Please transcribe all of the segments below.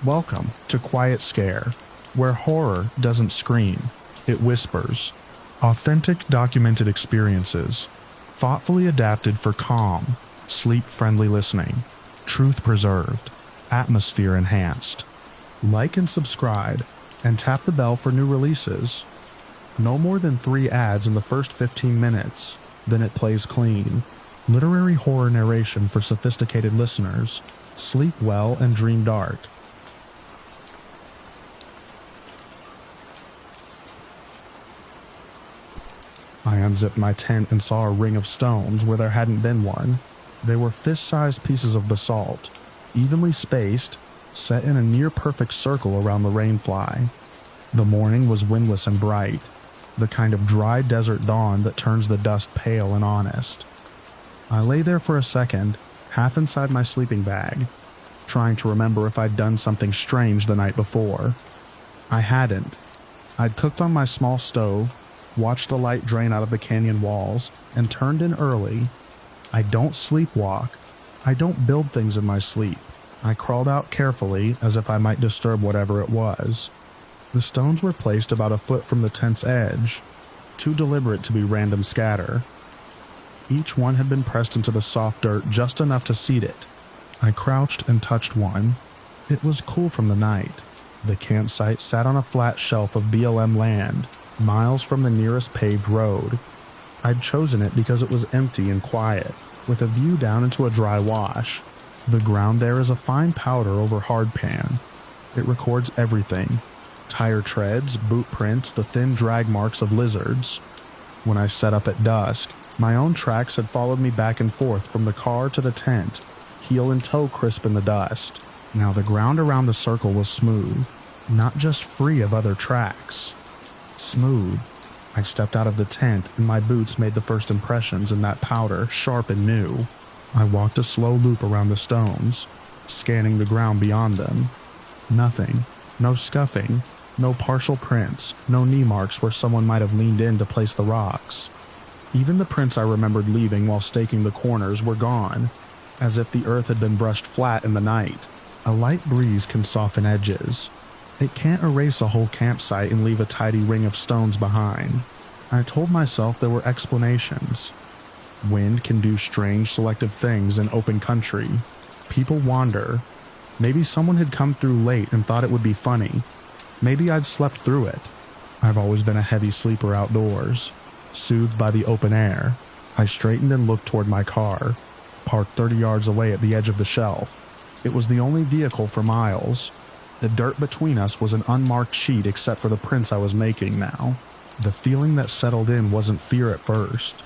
Welcome to Quiet Scare, where horror doesn't scream, it whispers. Authentic documented experiences, thoughtfully adapted for calm, sleep-friendly listening, truth preserved, atmosphere enhanced. Like and subscribe, and tap the bell for new releases. No more than 3 ads in the first 15 minutes, then it plays clean. Literary horror narration for sophisticated listeners. Sleep well and dream dark. I unzipped my tent and saw a ring of stones where there hadn't been one. They were fist-sized pieces of basalt, evenly spaced, set in a near-perfect circle around the rainfly. The morning was windless and bright, the kind of dry desert dawn that turns the dust pale and honest. I lay there for a second, half inside my sleeping bag, trying to remember if I'd done something strange the night before. I hadn't. I'd cooked on my small stove, watched the light drain out of the canyon walls, and turned in early. I don't sleepwalk. I don't build things in my sleep. I crawled out carefully, as if I might disturb whatever it was. The stones were placed about a foot from the tent's edge, too deliberate to be random scatter. Each one had been pressed into the soft dirt just enough to seat it. I crouched and touched one. It was cool from the night. The campsite sat on a flat shelf of BLM land, miles from the nearest paved road. I'd chosen it because it was empty and quiet, with a view down into a dry wash. The ground there is a fine powder over hardpan. It records everything: tire treads, boot prints, the thin drag marks of lizards. When I set up at dusk, my own tracks had followed me back and forth from the car to the tent, heel and toe crisp in the dust. Now the ground around the circle was smooth, not just free of other tracks. Smooth. I stepped out of the tent and my boots made the first impressions in that powder, sharp and new. I walked a slow loop around the stones, scanning the ground beyond them. Nothing. No scuffing. No partial prints. No knee marks where someone might have leaned in to place the rocks. Even the prints I remembered leaving while staking the corners were gone, as if the earth had been brushed flat in the night. A light breeze can soften edges. It can't erase a whole campsite and leave a tidy ring of stones behind. I told myself there were explanations. Wind can do strange selective things in open country. People wander. Maybe someone had come through late and thought it would be funny. Maybe I'd slept through it. I've always been a heavy sleeper outdoors. Soothed by the open air, I straightened and looked toward my car, parked 30 yards away at the edge of the shelf. It was the only vehicle for miles. The dirt between us was an unmarked sheet except for the prints I was making now. The feeling that settled in wasn't fear at first.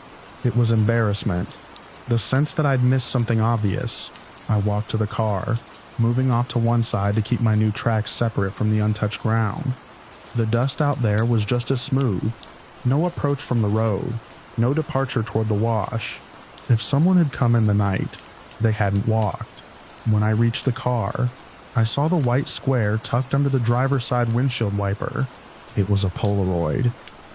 It was embarrassment. The sense that I'd missed something obvious. I walked to the car, moving off to one side to keep my new tracks separate from the untouched ground. The dust out there was just as smooth. No approach from the road. No departure toward the wash. If someone had come in the night, they hadn't walked. When I reached the car, I saw the white square tucked under the driver's side windshield wiper. It was a Polaroid.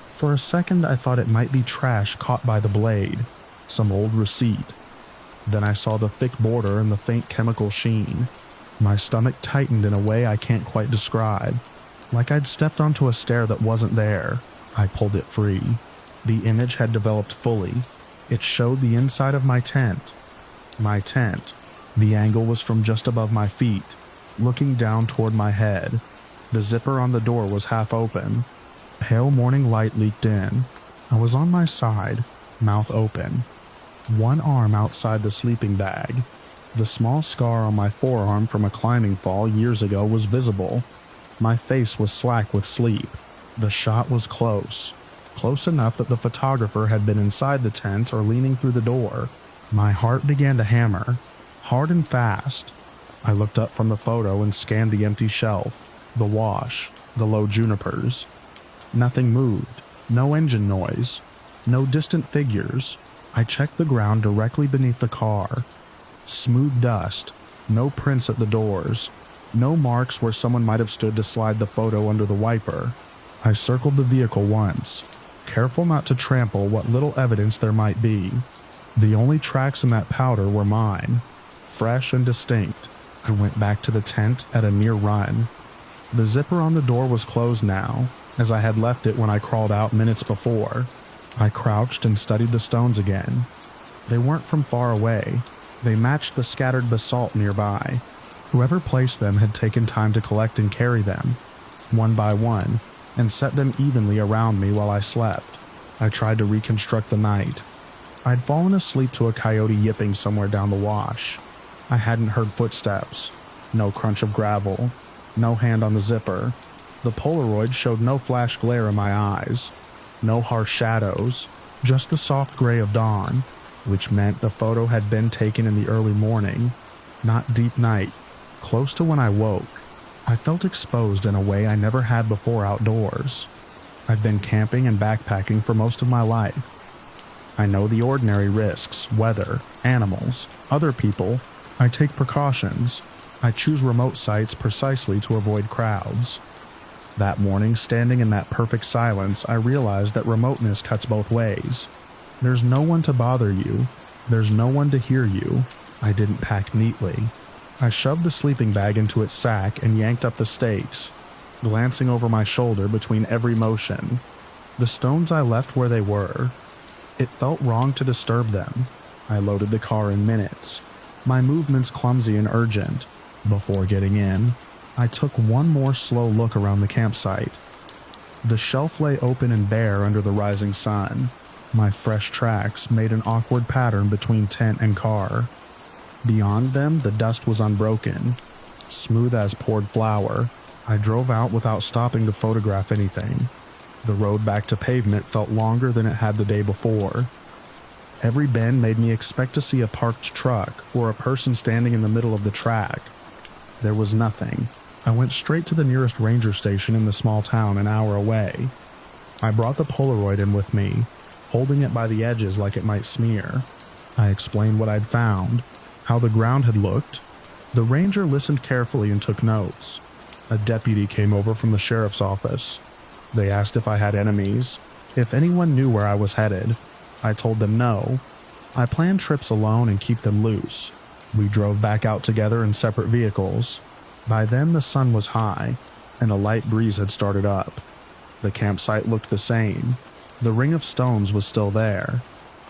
For a second I thought it might be trash caught by the blade, some old receipt. Then I saw the thick border and the faint chemical sheen. My stomach tightened in a way I can't quite describe, like I'd stepped onto a stair that wasn't there. I pulled it free. The image had developed fully. It showed the inside of my tent. My tent. The angle was from just above my feet, looking down toward my head. The zipper on the door was half open. Pale morning light leaked in. I was on my side, mouth open. One arm outside the sleeping bag. The small scar on my forearm from a climbing fall years ago was visible. My face was slack with sleep. The shot was close. Close enough that the photographer had been inside the tent or leaning through the door. My heart began to hammer, hard and fast. I looked up from the photo and scanned the empty shelf, the wash, the low junipers. Nothing moved. No engine noise. No distant figures. I checked the ground directly beneath the car. Smooth dust. No prints at the doors. No marks where someone might have stood to slide the photo under the wiper. I circled the vehicle once, careful not to trample what little evidence there might be. The only tracks in that powder were mine, fresh and distinct. I went back to the tent at a near run. The zipper on the door was closed now, as I had left it when I crawled out minutes before. I crouched and studied the stones again. They weren't from far away. They matched the scattered basalt nearby. Whoever placed them had taken time to collect and carry them, one by one, and set them evenly around me while I slept. I tried to reconstruct the night. I'd fallen asleep to a coyote yipping somewhere down the wash. I hadn't heard footsteps, no crunch of gravel, no hand on the zipper. The Polaroid showed no flash glare in my eyes, no harsh shadows, just the soft gray of dawn, which meant the photo had been taken in the early morning, not deep night, close to when I woke. I felt exposed in a way I never had before outdoors. I've been camping and backpacking for most of my life. I know the ordinary risks, weather, animals, other people. I take precautions. I choose remote sites precisely to avoid crowds. That morning, standing in that perfect silence, I realized that remoteness cuts both ways. There's no one to bother you. There's no one to hear you. I didn't pack neatly. I shoved the sleeping bag into its sack and yanked up the stakes, glancing over my shoulder between every motion. The stones I left where they were. It felt wrong to disturb them. I loaded the car in minutes, my movements clumsy and urgent. Before getting in, I took one more slow look around the campsite. The shelf lay open and bare under the rising sun. My fresh tracks made an awkward pattern between tent and car. Beyond them, the dust was unbroken, smooth as poured flour. I drove out without stopping to photograph anything. The road back to pavement felt longer than it had the day before. Every bend made me expect to see a parked truck or a person standing in the middle of the track. There was nothing. I went straight to the nearest ranger station in the small town an hour away. I brought the Polaroid in with me, holding it by the edges like it might smear. I explained what I'd found, how the ground had looked. The ranger listened carefully and took notes. A deputy came over from the sheriff's office. They asked if I had enemies, if anyone knew where I was headed. I told them no. I planned trips alone and keep them loose. We drove back out together in separate vehicles. By then the sun was high, and a light breeze had started up. The campsite looked the same. The ring of stones was still there.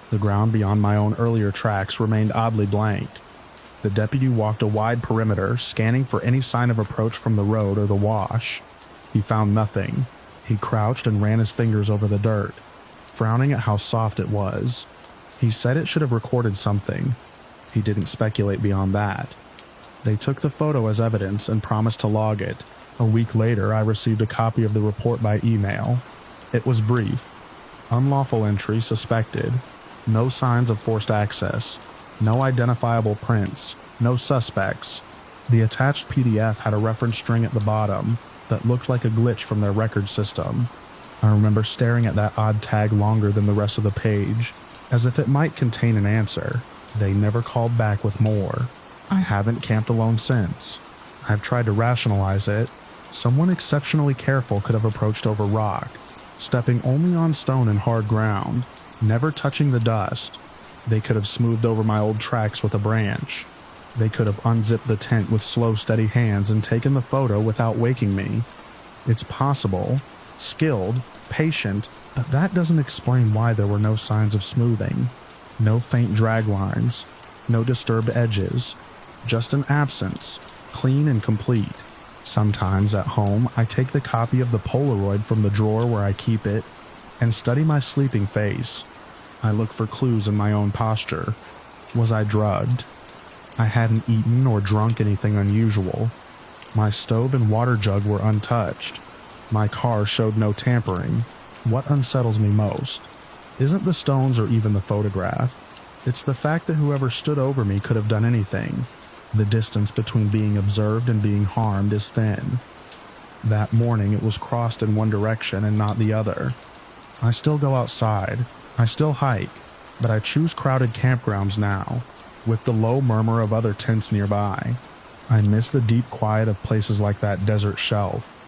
The ground beyond my own earlier tracks remained oddly blank. The deputy walked a wide perimeter, scanning for any sign of approach from the road or the wash. He found nothing. He crouched and ran his fingers over the dirt, frowning at how soft it was. He said it should have recorded something. He didn't speculate beyond that. They took the photo as evidence and promised to log it. A week later, I received a copy of the report by email. It was brief. Unlawful entry suspected. No signs of forced access. No identifiable prints. No suspects. The attached PDF had a reference string at the bottom that looked like a glitch from their record system. I remember staring at that odd tag longer than the rest of the page, as if it might contain an answer. They never called back with more. I haven't camped alone since. I've tried to rationalize it. Someone exceptionally careful could have approached over rock, stepping only on stone and hard ground, never touching the dust. They could have smoothed over my old tracks with a branch. They could have unzipped the tent with slow, steady hands and taken the photo without waking me. It's possible, skilled, patient, but that doesn't explain why there were no signs of smoothing. No faint drag lines, no disturbed edges, just an absence, clean and complete. Sometimes at home, I take the copy of the Polaroid from the drawer where I keep it and study my sleeping face. I look for clues in my own posture. Was I drugged? I hadn't eaten or drunk anything unusual. My stove and water jug were untouched. My car showed no tampering. What unsettles me most isn't the stones or even the photograph. It's the fact that whoever stood over me could have done anything. The distance between being observed and being harmed is thin. That morning it was crossed in one direction and not the other. I still go outside. I still hike, but I choose crowded campgrounds now, with the low murmur of other tents nearby. I miss the deep quiet of places like that desert shelf.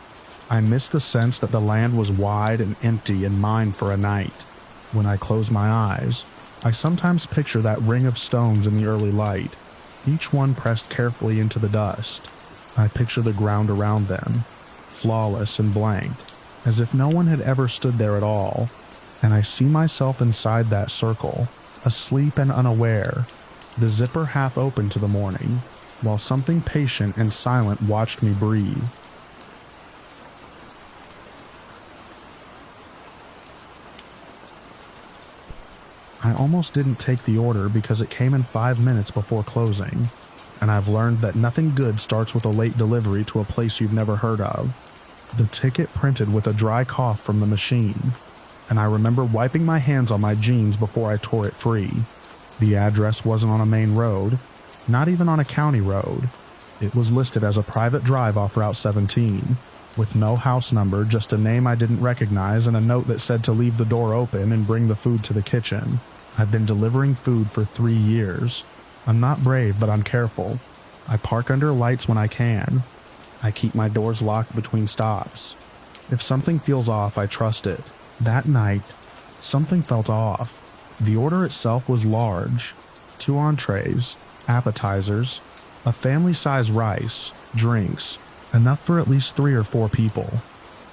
I miss the sense that the land was wide and empty and mine for a night. When I close my eyes, I sometimes picture that ring of stones in the early light. each one pressed carefully into the dust. I picture the ground around them, flawless and blank, as if no one had ever stood there at all, and I see myself inside that circle, asleep and unaware, the zipper half open to the morning, while something patient and silent watched me breathe. I almost didn't take the order because it came in 5 minutes before closing, and I've learned that nothing good starts with a late delivery to a place you've never heard of. The ticket printed with a dry cough from the machine, and I remember wiping my hands on my jeans before I tore it free. The address wasn't on a main road, not even on a county road. It was listed as a private drive off Route 17, with no house number, just a name I didn't recognize and a note that said to leave the door open and bring the food to the kitchen. I've been delivering food for 3 years. I'm not brave, but I'm careful. I park under lights when I can. I keep my doors locked between stops. If something feels off, I trust it. That night, something felt off. The order itself was large. 2 entrees, appetizers, a family-size rice, drinks, enough for at least 3 or 4 people.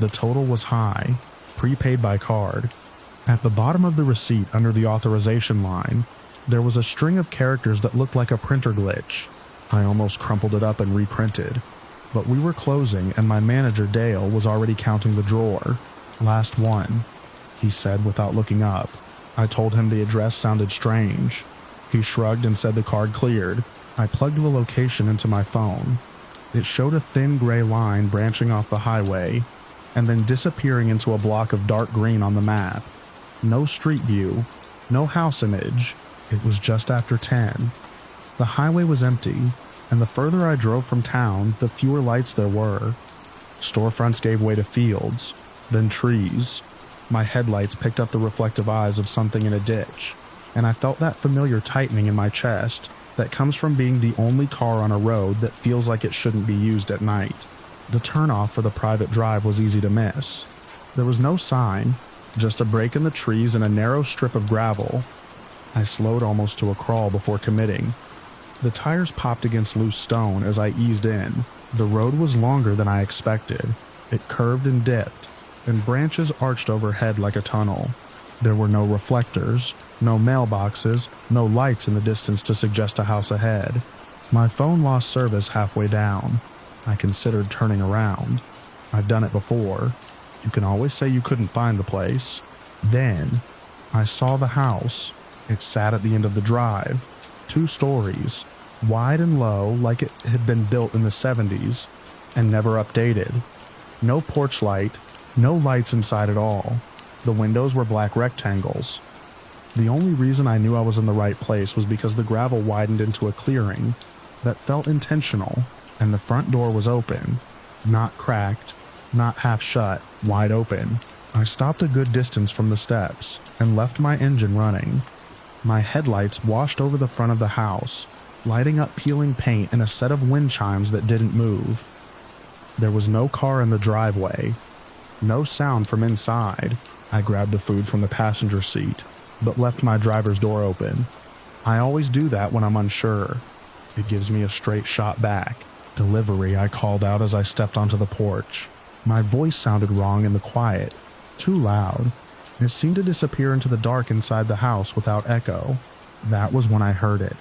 The total was high, prepaid by card. At the bottom of the receipt under the authorization line, there was a string of characters that looked like a printer glitch. I almost crumpled it up and reprinted. But we were closing and my manager Dale was already counting the drawer. Last one, he said without looking up. I told him the address sounded strange. He shrugged and said the card cleared. I plugged the location into my phone. It showed a thin gray line branching off the highway and then disappearing into a block of dark green on the map. No street view, no house image. It was just after 10. The highway was empty, and the further I drove from town, the fewer lights there were. Storefronts gave way to fields, then trees. My headlights picked up the reflective eyes of something in a ditch, and I felt that familiar tightening in my chest that comes from being the only car on a road that feels like it shouldn't be used at night. The turnoff for the private drive was easy to miss. There was no sign, just a break in the trees and a narrow strip of gravel. I slowed almost to a crawl before committing. The tires popped against loose stone as I eased in. The road was longer than I expected. It curved and dipped, and branches arched overhead like a tunnel. There were no reflectors, no mailboxes, no lights in the distance to suggest a house ahead. My phone lost service halfway down. I considered turning around. I've done it before. You can always say you couldn't find the place. Then, I saw the house. It sat at the end of the drive. 2 stories, wide and low like it had been built in the 70s, and never updated. No porch light, no lights inside at all. The windows were black rectangles. The only reason I knew I was in the right place was because the gravel widened into a clearing that felt intentional, and the front door was open, not cracked, not half shut, wide open. I stopped a good distance from the steps and left my engine running. My headlights washed over the front of the house, lighting up peeling paint and a set of wind chimes that didn't move. There was no car in the driveway, no sound from inside. I grabbed the food from the passenger seat, but left my driver's door open. I always do that when I'm unsure. It gives me a straight shot back. Delivery, I called out as I stepped onto the porch. My voice sounded wrong in the quiet, too loud. It seemed to disappear into the dark inside the house without echo. That was when I heard it.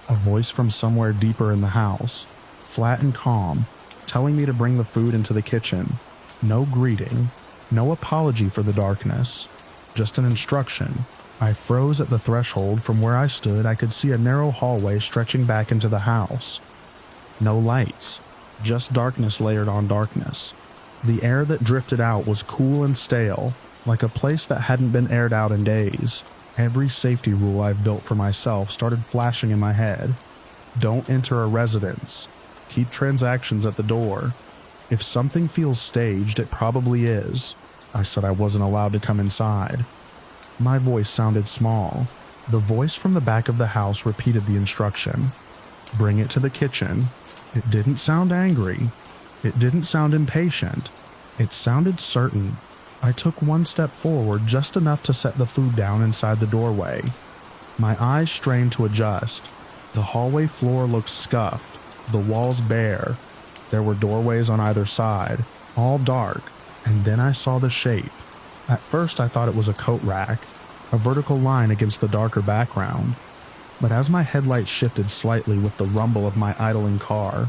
A voice from somewhere deeper in the house, flat and calm, telling me to bring the food into the kitchen. No greeting, no apology for the darkness, just an instruction. I froze at the threshold. From where I stood, I could see a narrow hallway stretching back into the house. No lights, just darkness layered on darkness. The air that drifted out was cool and stale, like a place that hadn't been aired out in days. Every safety rule I've built for myself started flashing in my head. Don't enter a residence. Keep transactions at the door. If something feels staged, it probably is. I said I wasn't allowed to come inside. My voice sounded small. The voice from the back of the house repeated the instruction. Bring it to the kitchen. It didn't sound angry. It didn't sound impatient. It sounded certain. I took one step forward, just enough to set the food down inside the doorway. My eyes strained to adjust. The hallway floor looked scuffed, the walls bare. There were doorways on either side, all dark, and then I saw the shape. At first I thought it was a coat rack, a vertical line against the darker background. But as my headlight shifted slightly with the rumble of my idling car,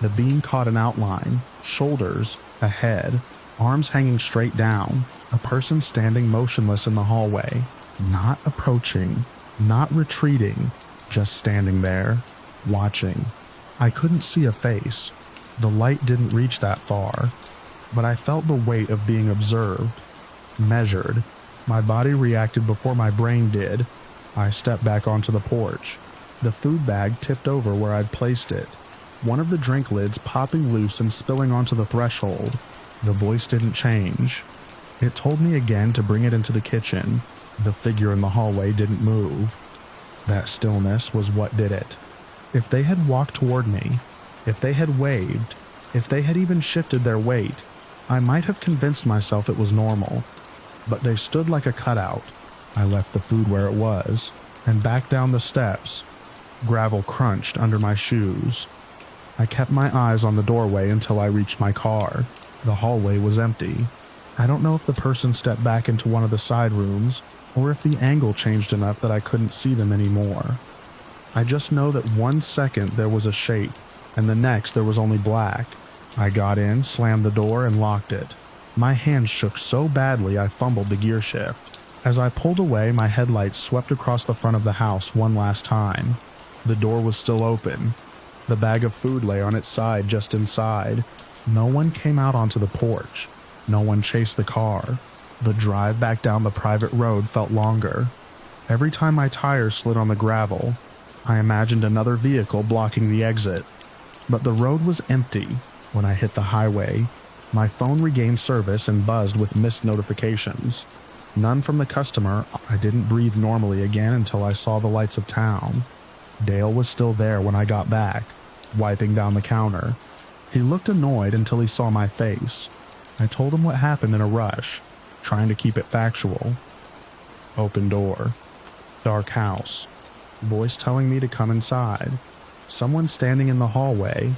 the beam caught an outline, shoulders, a head, arms hanging straight down, a person standing motionless in the hallway, not approaching, not retreating, just standing there, watching. I couldn't see a face. The light didn't reach that far, but I felt the weight of being observed, measured. My body reacted before my brain did. I stepped back onto the porch. The food bag tipped over where I'd placed it, one of the drink lids popping loose and spilling onto the threshold. The voice didn't change. It told me again to bring it into the kitchen. The figure in the hallway didn't move. That stillness was what did it. If they had walked toward me, if they had waved, if they had even shifted their weight, I might have convinced myself it was normal. But they stood like a cutout. I left the food where it was and backed down the steps. Gravel crunched under my shoes. I kept my eyes on the doorway until I reached my car. The hallway was empty. I don't know if the person stepped back into one of the side rooms or if the angle changed enough that I couldn't see them anymore. I just know that 1 second there was a shape, and the next there was only black. I got in, slammed the door, and locked it. My hands shook so badly I fumbled the gear shift. As I pulled away, my headlights swept across the front of the house one last time. The door was still open. The bag of food lay on its side just inside. No one came out onto the porch. No one chased the car. The drive back down the private road felt longer. Every time my tires slid on the gravel, I imagined another vehicle blocking the exit. But the road was empty. When I hit the highway, my phone regained service and buzzed with missed notifications. None from the customer. I didn't breathe normally again until I saw the lights of town. Dale was still there when I got back, wiping down the counter. He looked annoyed until he saw my face. I told him what happened in a rush, trying to keep it factual. Open door. Dark house. Voice telling me to come inside. Someone standing in the hallway.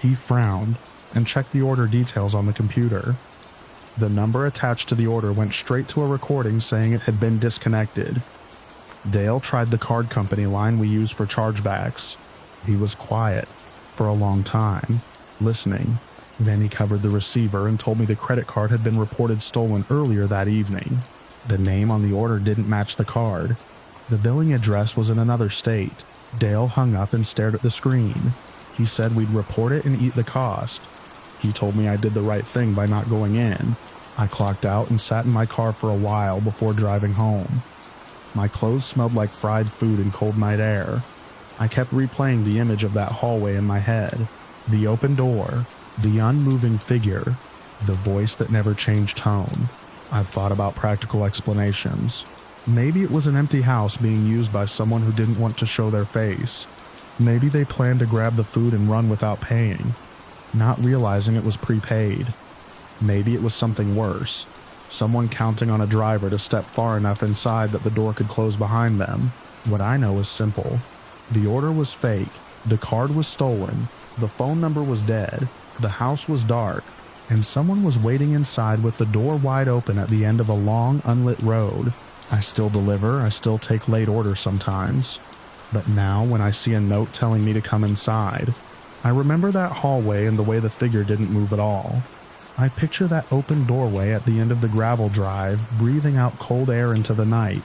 He frowned and checked the order details on the computer. The number attached to the order went straight to a recording saying it had been disconnected. Dale tried the card company line we use for chargebacks. He was quiet for a long time, listening. Then he covered the receiver and told me the credit card had been reported stolen earlier that evening. The name on the order didn't match the card. The billing address was in another state. Dale hung up and stared at the screen. He said we'd report it and eat the cost. He told me I did the right thing by not going in. I clocked out and sat in my car for a while before driving home. My clothes smelled like fried food and cold night air. I kept replaying the image of that hallway in my head. The open door, the unmoving figure, the voice that never changed tone. I've thought about practical explanations. Maybe it was an empty house being used by someone who didn't want to show their face. Maybe they planned to grab the food and run without paying, not realizing it was prepaid. Maybe it was something worse. Someone counting on a driver to step far enough inside that the door could close behind them. What I know is simple. The order was fake. The card was stolen. The phone number was dead. The house was dark. And someone was waiting inside with the door wide open at the end of a long, unlit road. I still deliver. I still take late orders sometimes. But now, when I see a note telling me to come inside, I remember that hallway and the way the figure didn't move at all. I picture that open doorway at the end of the gravel drive, breathing out cold air into the night,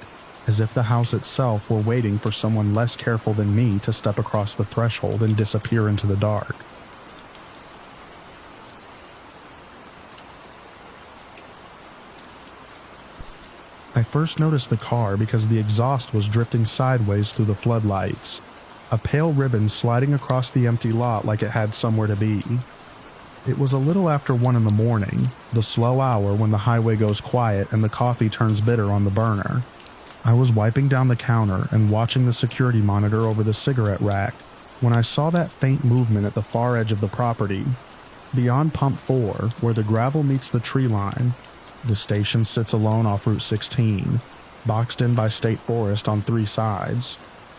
as if the house itself were waiting for someone less careful than me to step across the threshold and disappear into the dark. I first noticed the car because the exhaust was drifting sideways through the floodlights, a pale ribbon sliding across the empty lot like it had somewhere to be. It was a little after 1 in the morning, the slow hour when the highway goes quiet and the coffee turns bitter on the burner. I was wiping down the counter and watching the security monitor over the cigarette rack when I saw that faint movement at the far edge of the property. Beyond Pump 4, where the gravel meets the tree line, the station sits alone off Route 16, boxed in by state forest on 3 sides.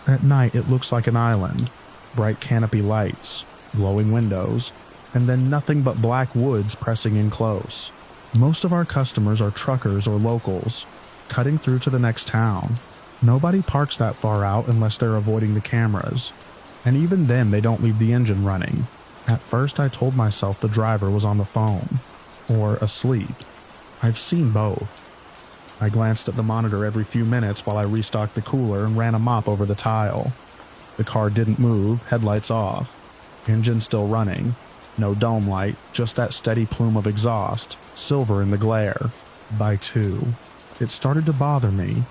At night, it looks like an island. Bright canopy lights, glowing windows, and then nothing but black woods pressing in close. Most of our customers are truckers or locals, cutting through to the next town. Nobody parks that far out unless they're avoiding the cameras. And even then, they don't leave the engine running. At first, I told myself the driver was on the phone. Or asleep. I've seen both. I glanced at the monitor every few minutes while I restocked the cooler and ran a mop over the tile. The car didn't move, headlights off. Engine still running. No dome light, just that steady plume of exhaust, silver in the glare. By 2. It started to bother me.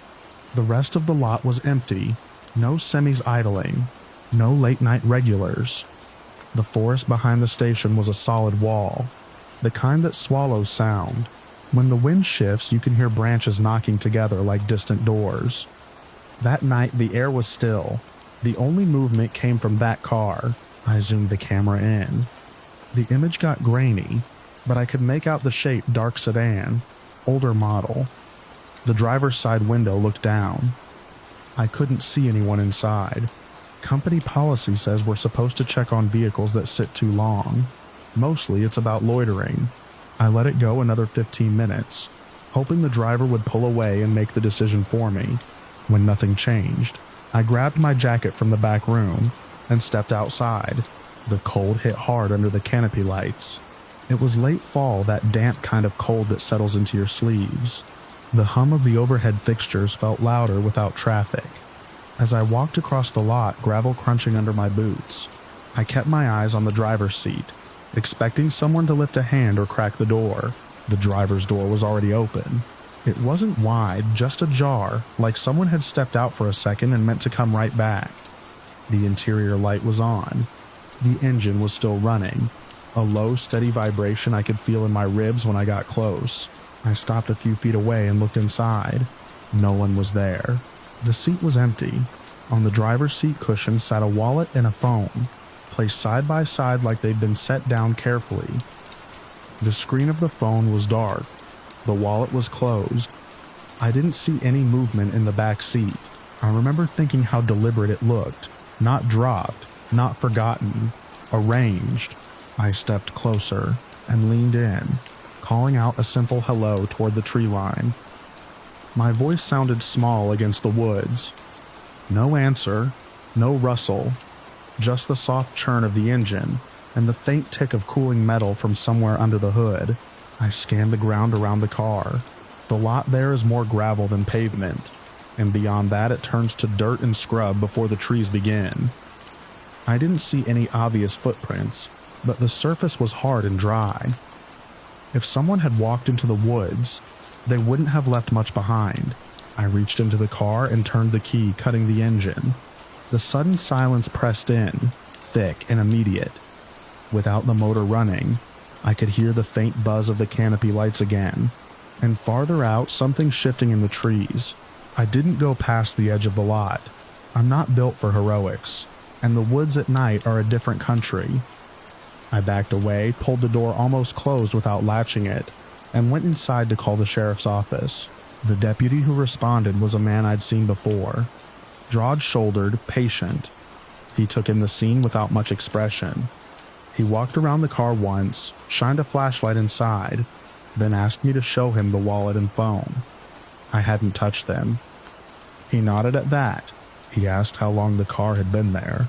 The rest of the lot was empty. No semis idling. No late-night regulars. The forest behind the station was a solid wall. The kind that swallows sound. When the wind shifts, you can hear branches knocking together like distant doors. That night, the air was still. The only movement came from that car. I zoomed the camera in. The image got grainy, but I could make out the shape dark sedan, older model. The driver's side window looked down. I couldn't see anyone inside. Company policy says we're supposed to check on vehicles that sit too long. Mostly it's about loitering. I let it go another 15 minutes, hoping the driver would pull away and make the decision for me. When nothing changed, I grabbed my jacket from the back room and stepped outside. The cold hit hard under the canopy lights. It was late fall, that damp kind of cold that settles into your sleeves. The hum of the overhead fixtures felt louder without traffic. As I walked across the lot, gravel crunching under my boots, I kept my eyes on the driver's seat, expecting someone to lift a hand or crack the door. The driver's door was already open. It wasn't wide, just ajar, like someone had stepped out for a second and meant to come right back. The interior light was on. The engine was still running. A low, steady vibration I could feel in my ribs when I got close. I stopped a few feet away and looked inside. No one was there. The seat was empty. On the driver's seat cushion sat a wallet and a phone, placed side by side like they'd been set down carefully. The screen of the phone was dark. The wallet was closed. I didn't see any movement in the back seat. I remember thinking how deliberate it looked. Not dropped, not forgotten, arranged. I stepped closer and leaned in, calling out a simple hello toward the tree line. My voice sounded small against the woods. No answer, no rustle, just the soft churn of the engine and the faint tick of cooling metal from somewhere under the hood. I scanned the ground around the car. The lot there is more gravel than pavement, and beyond that it turns to dirt and scrub before the trees begin. I didn't see any obvious footprints, but the surface was hard and dry. If someone had walked into the woods, they wouldn't have left much behind. I reached into the car and turned the key, cutting the engine. The sudden silence pressed in, thick and immediate. Without the motor running, I could hear the faint buzz of the canopy lights again, and farther out, something shifting in the trees. I didn't go past the edge of the lot. I'm not built for heroics, and the woods at night are a different country. I backed away, pulled the door almost closed without latching it, and went inside to call the sheriff's office. The deputy who responded was a man I'd seen before. Broad-shouldered, patient. He took in the scene without much expression. He walked around the car once, shined a flashlight inside, then asked me to show him the wallet and phone. I hadn't touched them. He nodded at that. He asked how long the car had been there.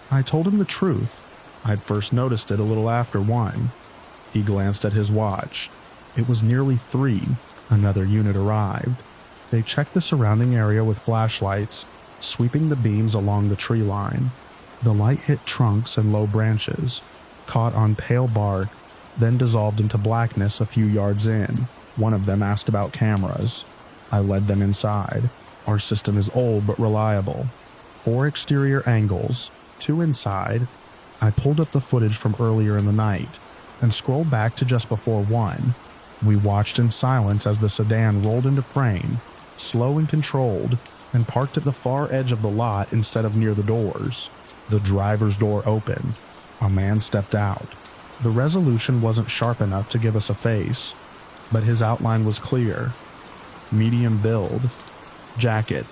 I told him the truth. I'd first noticed it a little after 1. He glanced at his watch. It was nearly 3. Another unit arrived. They checked the surrounding area with flashlights, sweeping the beams along the tree line. The light hit trunks and low branches, caught on pale bark, then dissolved into blackness a few yards in. One of them asked about cameras. I led them inside. Our system is old but reliable. 4 exterior angles, 2 inside. I pulled up the footage from earlier in the night and scrolled back to just before 1. We watched in silence as the sedan rolled into frame, slow and controlled, and parked at the far edge of the lot instead of near the doors. The driver's door opened. A man stepped out. The resolution wasn't sharp enough to give us a face, but his outline was clear. Medium build. Jacket.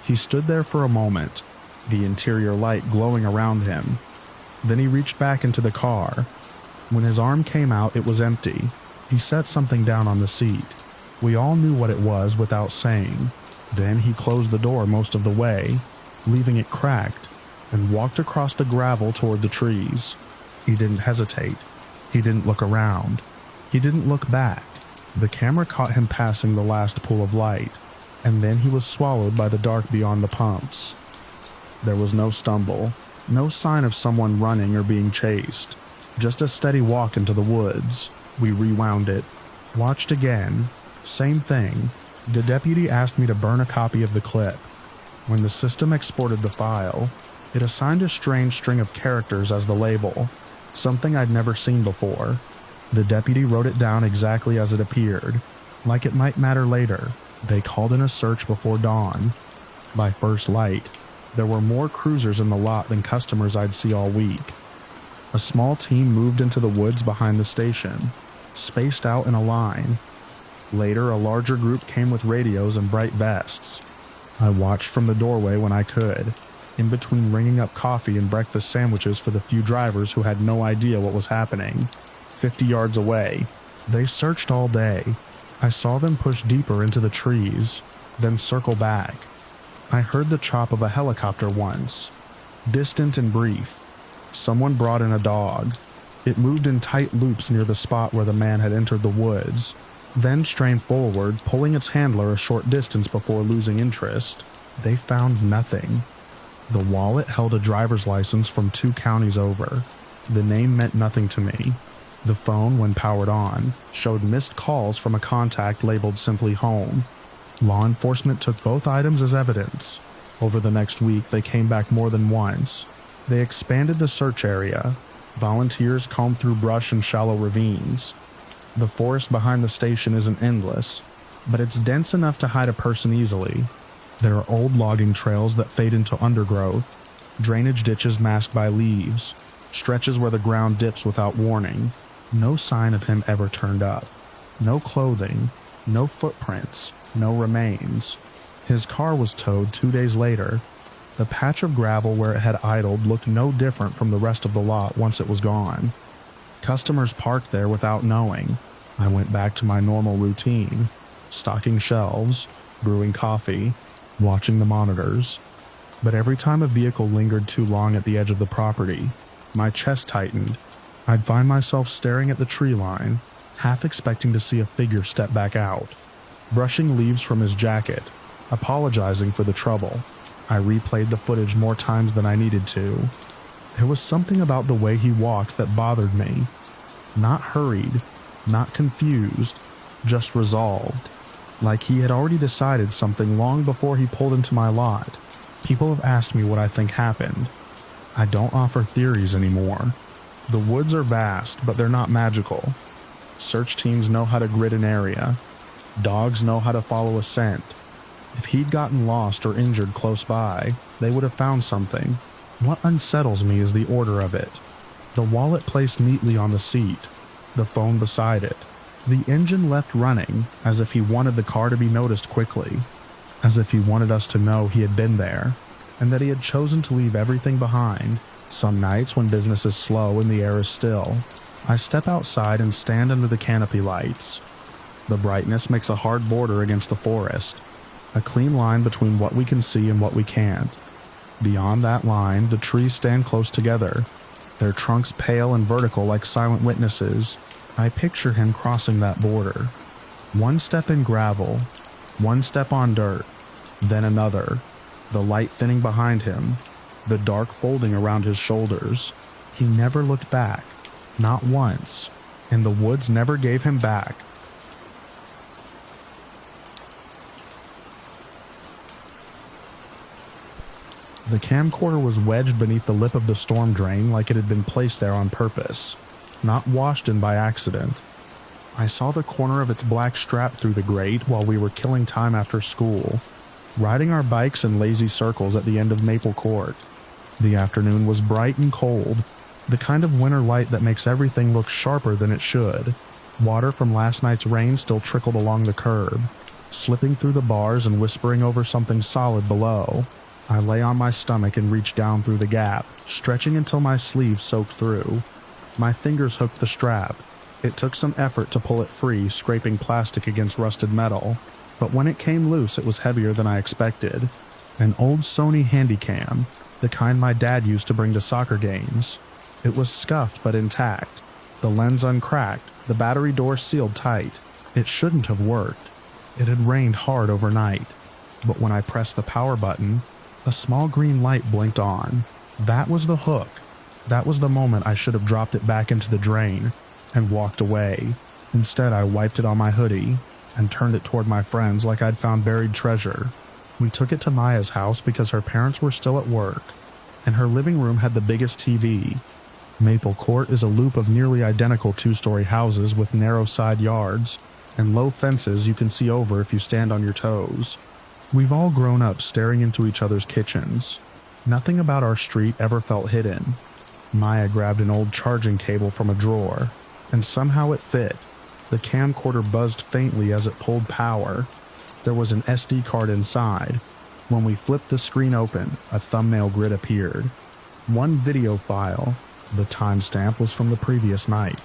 He stood there for a moment, the interior light glowing around him. Then he reached back into the car. When his arm came out, it was empty. He set something down on the seat. We all knew what it was without saying. Then he closed the door most of the way, leaving it cracked, and walked across the gravel toward the trees. He didn't hesitate. He didn't look around. He didn't look back. The camera caught him passing the last pool of light, and then he was swallowed by the dark beyond the pumps. There was no stumble, no sign of someone running or being chased, just a steady walk into the woods. We rewound it, watched again, same thing. The deputy asked me to burn a copy of the clip. When the system exported the file, it assigned a strange string of characters as the label, something I'd never seen before. The deputy wrote it down exactly as it appeared, like it might matter later. They called in a search before dawn. By first light, there were more cruisers in the lot than customers I'd see all week. A small team moved into the woods behind the station, spaced out in a line. Later, a larger group came with radios and bright vests. I watched from the doorway when I could, in between ringing up coffee and breakfast sandwiches for the few drivers who had no idea what was happening. 50 yards away, they searched all day. I saw them push deeper into the trees, then circle back. I heard the chop of a helicopter once, distant and brief. Someone brought in a dog. It moved in tight loops near the spot where the man had entered the woods, then strained forward, pulling its handler a short distance before losing interest. They found nothing. The wallet held a driver's license from 2 counties over. The name meant nothing to me. The phone, when powered on, showed missed calls from a contact labeled simply home. Law enforcement took both items as evidence. Over the next week, they came back more than once. They expanded the search area. Volunteers combed through brush and shallow ravines. The forest behind the station isn't endless, but it's dense enough to hide a person easily. There are old logging trails that fade into undergrowth, drainage ditches masked by leaves, stretches where the ground dips without warning. No sign of him ever turned up. No clothing, no footprints, no remains. His car was towed 2 days later. The patch of gravel where it had idled looked no different from the rest of the lot once it was gone. Customers parked there without knowing. I went back to my normal routine, stocking shelves, brewing coffee, watching the monitors. But every time a vehicle lingered too long at the edge of the property, my chest tightened. I'd find myself staring at the tree line, half expecting to see a figure step back out, brushing leaves from his jacket, apologizing for the trouble. I replayed the footage more times than I needed to. There was something about the way he walked that bothered me. Not hurried, not confused, just resolved. Like he had already decided something long before he pulled into my lot. People have asked me what I think happened. I don't offer theories anymore. The woods are vast, but they're not magical. Search teams know how to grid an area. Dogs know how to follow a scent. If he'd gotten lost or injured close by, they would have found something. What unsettles me is the order of it. The wallet placed neatly on the seat, the phone beside it. The engine left running, as if he wanted the car to be noticed quickly, as if he wanted us to know he had been there, and that he had chosen to leave everything behind. Some nights when business is slow and the air is still, I step outside and stand under the canopy lights. The brightness makes a hard border against the forest, a clean line between what we can see and what we can't. Beyond that line, the trees stand close together, their trunks pale and vertical like silent witnesses. I picture him crossing that border. One step in gravel, one step on dirt, then another, the light thinning behind him, the dark folding around his shoulders. He never looked back, not once, and the woods never gave him back. The camcorder was wedged beneath the lip of the storm drain like it had been placed there on purpose, not washed in by accident. I saw the corner of its black strap through the grate while we were killing time after school, riding our bikes in lazy circles at the end of Maple Court. The afternoon was bright and cold, the kind of winter light that makes everything look sharper than it should. Water from last night's rain still trickled along the curb, slipping through the bars and whispering over something solid below. I lay on my stomach and reached down through the gap, stretching until my sleeve soaked through. My fingers hooked the strap. It took some effort to pull it free, scraping plastic against rusted metal, but when it came loose it was heavier than I expected. An old Sony Handycam, the kind my dad used to bring to soccer games. It was scuffed but intact, the lens uncracked, the battery door sealed tight. It shouldn't have worked. It had rained hard overnight, but when I pressed the power button, a small green light blinked on. That was the hook. That was the moment I should have dropped it back into the drain and walked away. Instead, I wiped it on my hoodie and turned it toward my friends like I'd found buried treasure. We took it to Maya's house because her parents were still at work, and her living room had the biggest TV. Maple Court is a loop of nearly identical two-story houses with narrow side yards and low fences you can see over if you stand on your toes. We've all grown up staring into each other's kitchens. Nothing about our street ever felt hidden. Maya grabbed an old charging cable from a drawer, and somehow it fit. The camcorder buzzed faintly as it pulled power. There was an SD card inside. When we flipped the screen open, a thumbnail grid appeared. One video file. The timestamp was from the previous night.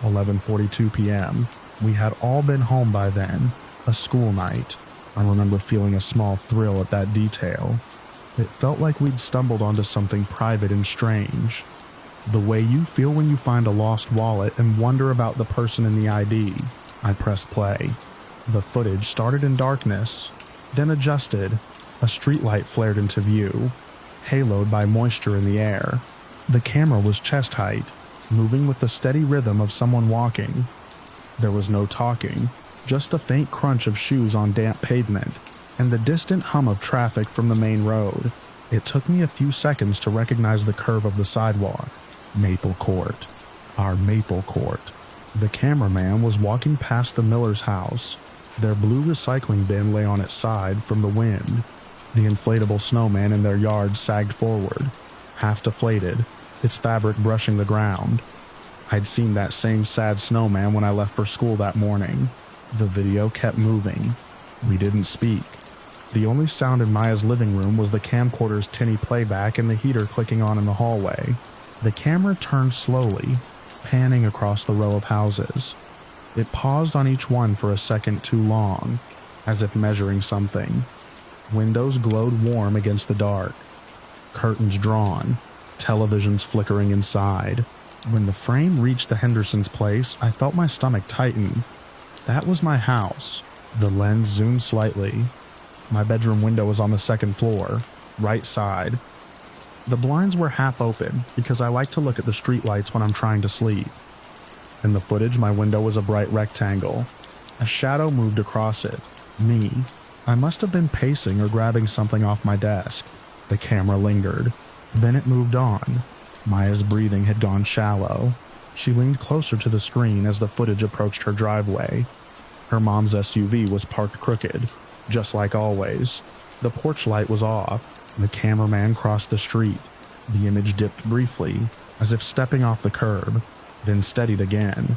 11:42 p.m. We had all been home by then. A school night. I remember feeling a small thrill at that detail. It felt like we'd stumbled onto something private and strange. The way you feel when you find a lost wallet and wonder about the person in the ID. I pressed play. The footage started in darkness, then adjusted. A streetlight flared into view, haloed by moisture in the air. The camera was chest height, moving with the steady rhythm of someone walking. There was no talking, just a faint crunch of shoes on damp pavement, and the distant hum of traffic from the main road. It took me a few seconds to recognize the curve of the sidewalk. Maple Court. Our Maple Court. The cameraman was walking past the Miller's house. Their blue recycling bin lay on its side from the wind. The inflatable snowman in their yard sagged forward, half deflated, its fabric brushing the ground. I'd seen that same sad snowman when I left for school that morning. The video kept moving. We didn't speak. The only sound in Maya's living room was the camcorder's tinny playback and the heater clicking on in the hallway. The camera turned slowly, panning across the row of houses. It paused on each one for a second too long, as if measuring something. Windows glowed warm against the dark. Curtains drawn, televisions flickering inside. When the frame reached the Hendersons' place, I felt my stomach tighten. That was my house. The lens zoomed slightly. My bedroom window was on the second floor, right side. The blinds were half open because I like to look at the streetlights when I'm trying to sleep. In the footage, my window was a bright rectangle. A shadow moved across it. Me. I must have been pacing or grabbing something off my desk. The camera lingered. Then it moved on. Maya's breathing had gone shallow. She leaned closer to the screen as the footage approached her driveway. Her mom's SUV was parked crooked, just like always. The porch light was off. The cameraman crossed the street. The image dipped briefly, as if stepping off the curb, then steadied again.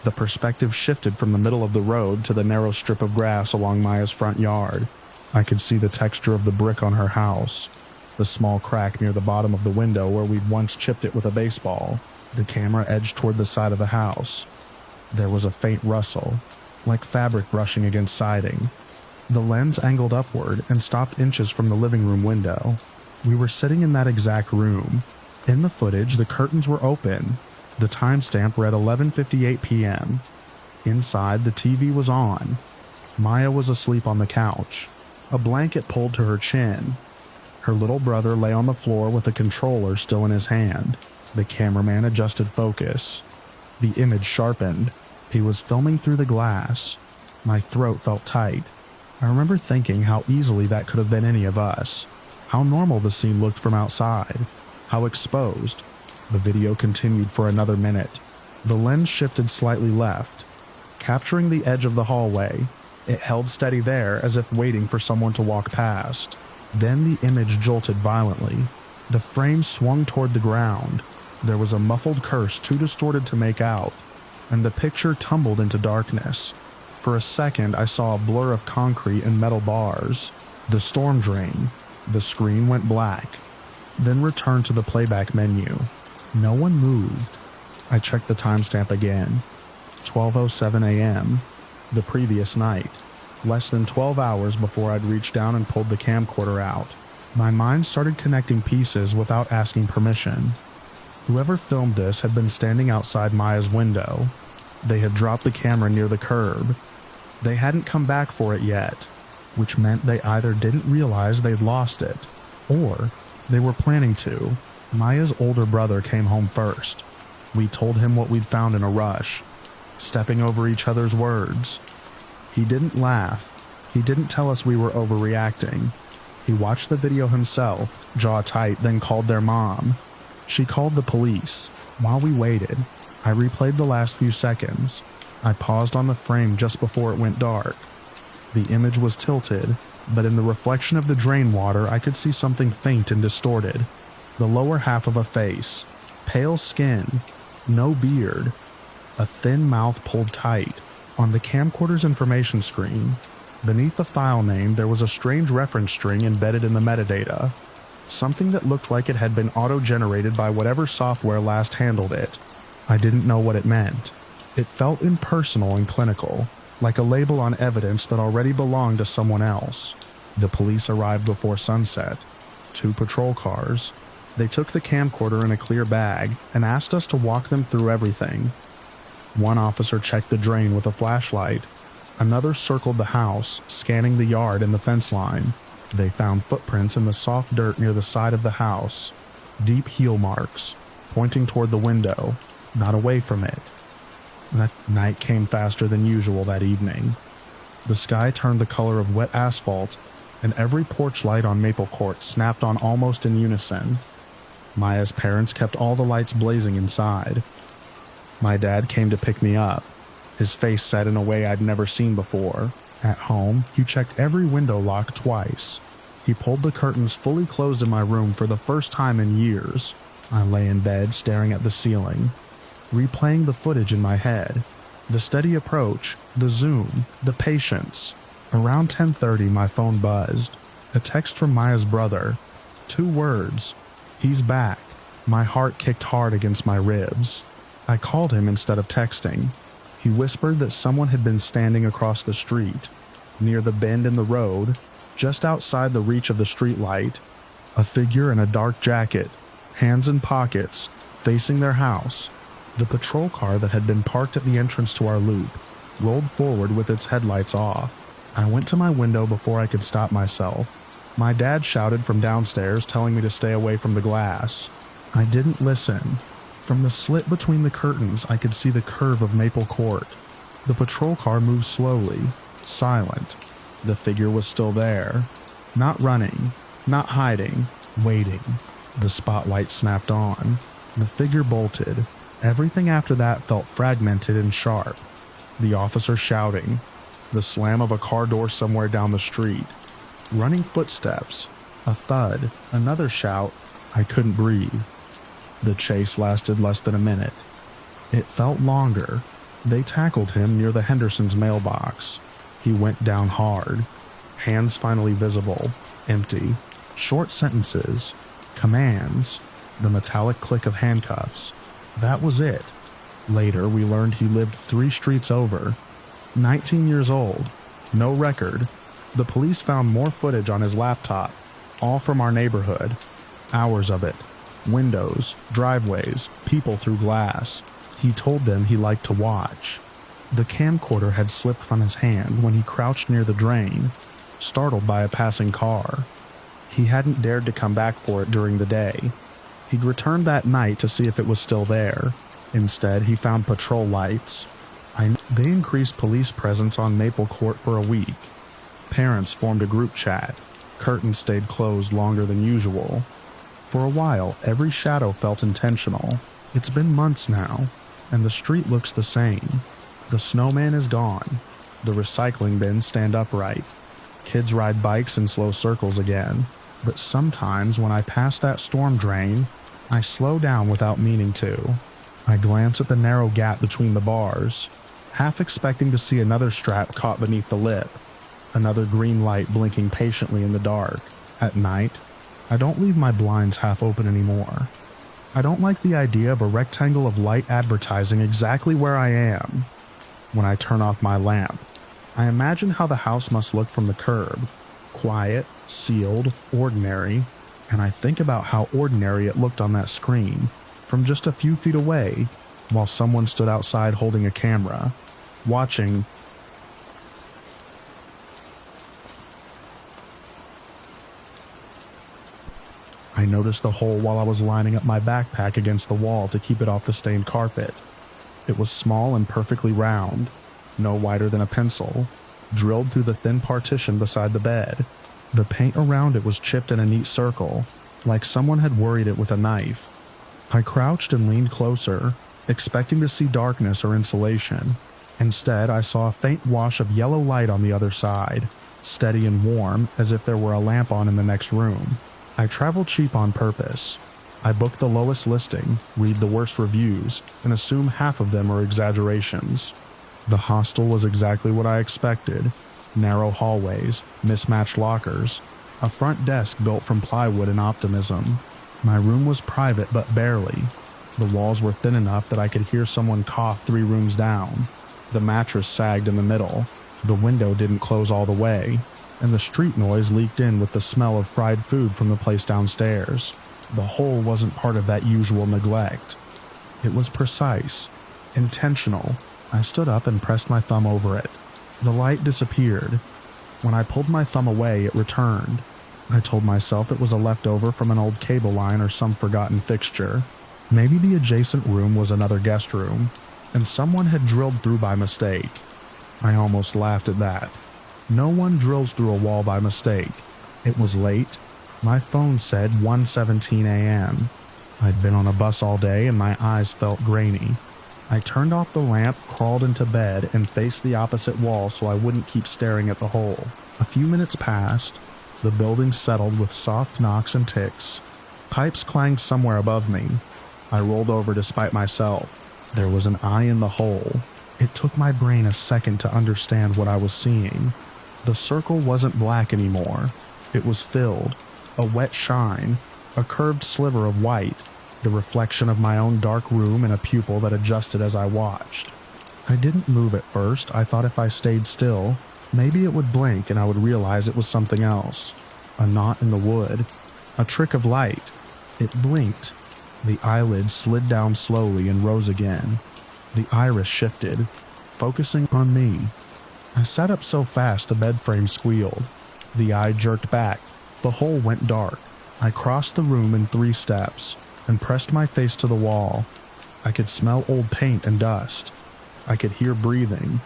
The perspective shifted from the middle of the road to the narrow strip of grass along Maya's front yard. I could see the texture of the brick on her house, the small crack near the bottom of the window where we'd once chipped it with a baseball. The camera edged toward the side of the house. There was a faint rustle, like fabric brushing against siding. The lens angled upward and stopped inches from the living room window. We were sitting in that exact room. In the footage, the curtains were open. The timestamp read 11:58 p.m. Inside, the TV was on. Maya was asleep on the couch, a blanket pulled to her chin. Her little brother lay on the floor with a controller still in his hand. The cameraman adjusted focus. The image sharpened. He was filming through the glass. My throat felt tight. I remember thinking how easily that could have been any of us. How normal the scene looked from outside. How exposed. The video continued for another minute. The lens shifted slightly left, capturing the edge of the hallway. It held steady there as if waiting for someone to walk past. Then the image jolted violently. The frame swung toward the ground. There was a muffled curse too distorted to make out, and the picture tumbled into darkness. For a second, I saw a blur of concrete and metal bars. The storm drain. The screen went black, then returned to the playback menu. No one moved. I checked the timestamp again. 12:07 a.m. The previous night. Less than 12 hours before I'd reached down and pulled the camcorder out. My mind started connecting pieces without asking permission. Whoever filmed this had been standing outside Maya's window. They had dropped the camera near the curb. They hadn't come back for it yet, which meant they either didn't realize they'd lost it, or they were planning to. Maya's older brother came home first. We told him what we'd found in a rush, stepping over each other's words. He didn't laugh. He didn't tell us we were overreacting. He watched the video himself, jaw tight, then called their mom. She called the police. While we waited, I replayed the last few seconds. I paused on the frame just before it went dark. The image was tilted, but in the reflection of the drain water I could see something faint and distorted. The lower half of a face, pale skin, no beard, a thin mouth pulled tight. On the camcorder's information screen, beneath the file name there was a strange reference string embedded in the metadata. Something that looked like it had been auto-generated by whatever software last handled it. I didn't know what it meant. It felt impersonal and clinical, like a label on evidence that already belonged to someone else. The police arrived before sunset. 2 patrol cars. They took the camcorder in a clear bag and asked us to walk them through everything. One officer checked the drain with a flashlight. Another circled the house, scanning the yard and the fence line. They found footprints in the soft dirt near the side of the house. Deep heel marks, pointing toward the window, not away from it. That night came faster than usual that evening. The sky turned the color of wet asphalt, and every porch light on Maple Court snapped on almost in unison. Maya's parents kept all the lights blazing inside. My dad came to pick me up, his face set in a way I'd never seen before. At home, he checked every window lock twice. He pulled the curtains fully closed in my room for the first time in years. I lay in bed staring at the ceiling, replaying the footage in my head. The steady approach, the zoom, the patience. Around 10:30 my phone buzzed. A text from Maya's brother. 2 words. He's back. My heart kicked hard against my ribs. I called him instead of texting. He whispered that someone had been standing across the street, near the bend in the road, just outside the reach of the streetlight. A figure in a dark jacket, hands in pockets, facing their house. The patrol car that had been parked at the entrance to our loop rolled forward with its headlights off. I went to my window before I could stop myself. My dad shouted from downstairs, telling me to stay away from the glass. I didn't listen. From the slit between the curtains, I could see the curve of Maple Court. The patrol car moved slowly, silent. The figure was still there. Not running, not hiding, waiting. The spotlight snapped on. The figure bolted. Everything after that felt fragmented and sharp. The officer shouting. The slam of a car door somewhere down the street. Running footsteps. A thud. Another shout. I couldn't breathe. The chase lasted less than a minute. It felt longer. They tackled him near the Hendersons' mailbox. He went down hard. Hands finally visible. Empty. Short sentences. Commands. The metallic click of handcuffs. That was it. Later, we learned he lived 3 streets over. 19 years old. No record. The police found more footage on his laptop, all from our neighborhood. Hours of it. Windows, driveways, people through glass. He told them he liked to watch. The camcorder had slipped from his hand when he crouched near the drain, startled by a passing car. He hadn't dared to come back for it during the day. He'd returned that night to see if it was still there. Instead, he found patrol lights. They increased police presence on Maple Court for a week. Parents formed a group chat. Curtains stayed closed longer than usual. For a while, every shadow felt intentional. It's been months now, and the street looks the same. The snowman is gone. The recycling bins stand upright. Kids ride bikes in slow circles again. But sometimes when I pass that storm drain, I slow down without meaning to. I glance at the narrow gap between the bars, half expecting to see another strap caught beneath the lip, another green light blinking patiently in the dark. At night, I don't leave my blinds half open anymore. I don't like the idea of a rectangle of light advertising exactly where I am. When I turn off my lamp, I imagine how the house must look from the curb. Quiet, sealed, ordinary, and I think about how ordinary it looked on that screen from just a few feet away while someone stood outside holding a camera, watching. I noticed the hole while I was lining up my backpack against the wall to keep it off the stained carpet. It was small and perfectly round, no wider than a pencil, drilled through the thin partition beside the bed. The paint around it was chipped in a neat circle, like someone had worried it with a knife. I crouched and leaned closer, expecting to see darkness or insulation. Instead, I saw a faint wash of yellow light on the other side, steady and warm, as if there were a lamp on in the next room. I traveled cheap on purpose. I booked the lowest listing, read the worst reviews, and assume half of them are exaggerations. The hostel was exactly what I expected. Narrow hallways, mismatched lockers, a front desk built from plywood and optimism. My room was private but barely. The walls were thin enough that I could hear someone cough 3 rooms down. The mattress sagged in the middle. The window didn't close all the way, and the street noise leaked in with the smell of fried food from the place downstairs. The hole wasn't part of that usual neglect. It was precise, intentional. I stood up and pressed my thumb over it. The light disappeared. When I pulled my thumb away, it returned. I told myself it was a leftover from an old cable line or some forgotten fixture. Maybe the adjacent room was another guest room, and someone had drilled through by mistake. I almost laughed at that. No one drills through a wall by mistake. It was late. My phone said 1:17 a.m. I'd been on a bus all day and my eyes felt grainy. I turned off the lamp, crawled into bed, and faced the opposite wall so I wouldn't keep staring at the hole. A few minutes passed. The building settled with soft knocks and ticks. Pipes clanged somewhere above me. I rolled over to spite myself. There was an eye in the hole. It took my brain a second to understand what I was seeing. The circle wasn't black anymore. It was filled. A wet shine. A curved sliver of white. The reflection of my own dark room and a pupil that adjusted as I watched. I didn't move at first. I thought if I stayed still, maybe it would blink and I would realize it was something else. A knot in the wood. A trick of light. It blinked. The eyelids slid down slowly and rose again. The iris shifted, focusing on me. I sat up so fast the bed frame squealed. The eye jerked back. The hole went dark. I crossed the room in 3 steps and pressed my face to the wall. I could smell old paint and dust. I could hear breathing.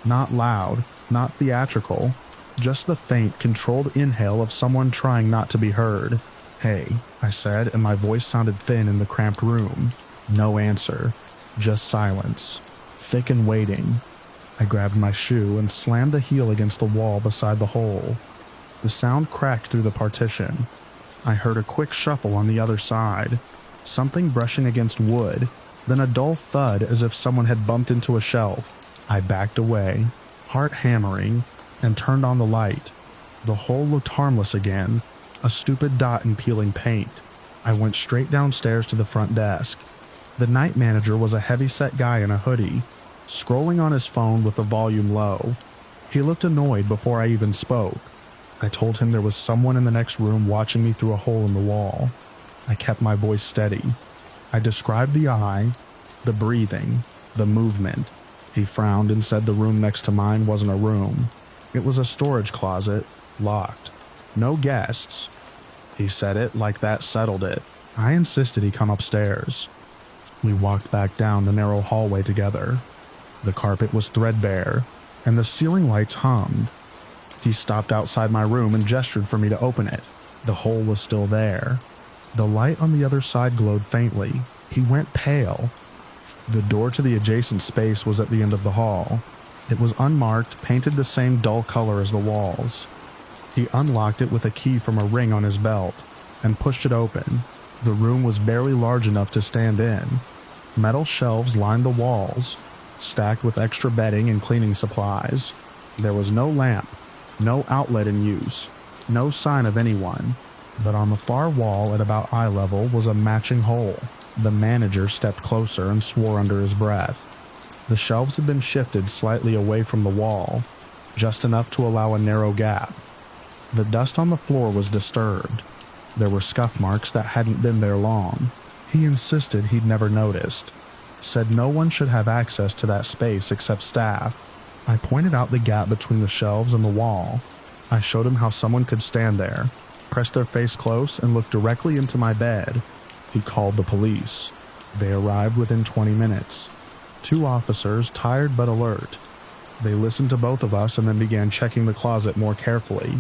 Not loud, not theatrical, just the faint, controlled inhale of someone trying not to be heard. "Hey," I said, and my voice sounded thin in the cramped room. No answer, just silence, thick and waiting. I grabbed my shoe and slammed the heel against the wall beside the hole. The sound cracked through the partition. I heard a quick shuffle on the other side, something brushing against wood, then a dull thud as if someone had bumped into a shelf. I backed away, heart hammering, and turned on the light. The hole looked harmless again, a stupid dot in peeling paint. I went straight downstairs to the front desk. The night manager was a heavy-set guy in a hoodie, scrolling on his phone with the volume low. He looked annoyed before I even spoke. I told him there was someone in the next room watching me through a hole in the wall. I kept my voice steady. I described the eye, the breathing, the movement. He frowned and said the room next to mine wasn't a room. It was a storage closet, locked. No guests. He said it like that settled it. I insisted he come upstairs. We walked back down the narrow hallway together. The carpet was threadbare, and the ceiling lights hummed. He stopped outside my room and gestured for me to open it. The hole was still there. The light on the other side glowed faintly. He went pale. The door to the adjacent space was at the end of the hall. It was unmarked, painted the same dull color as the walls. He unlocked it with a key from a ring on his belt and pushed it open. The room was barely large enough to stand in. Metal shelves lined the walls, stacked with extra bedding and cleaning supplies. There was no lamp, no outlet in use. No sign of anyone, but on the far wall at about eye level was a matching hole. The manager stepped closer and swore under his breath. The shelves had been shifted slightly away from the wall, just enough to allow a narrow gap. The dust on the floor was disturbed. There were scuff marks that hadn't been there long. He insisted he'd never noticed. Said no one should have access to that space except staff. I pointed out the gap between the shelves and the wall. I showed him how someone could stand there, press their face close, and look directly into my bed. He called the police. They arrived within 20 minutes. 2 officers, tired but alert. They listened to both of us and then began checking the closet more carefully.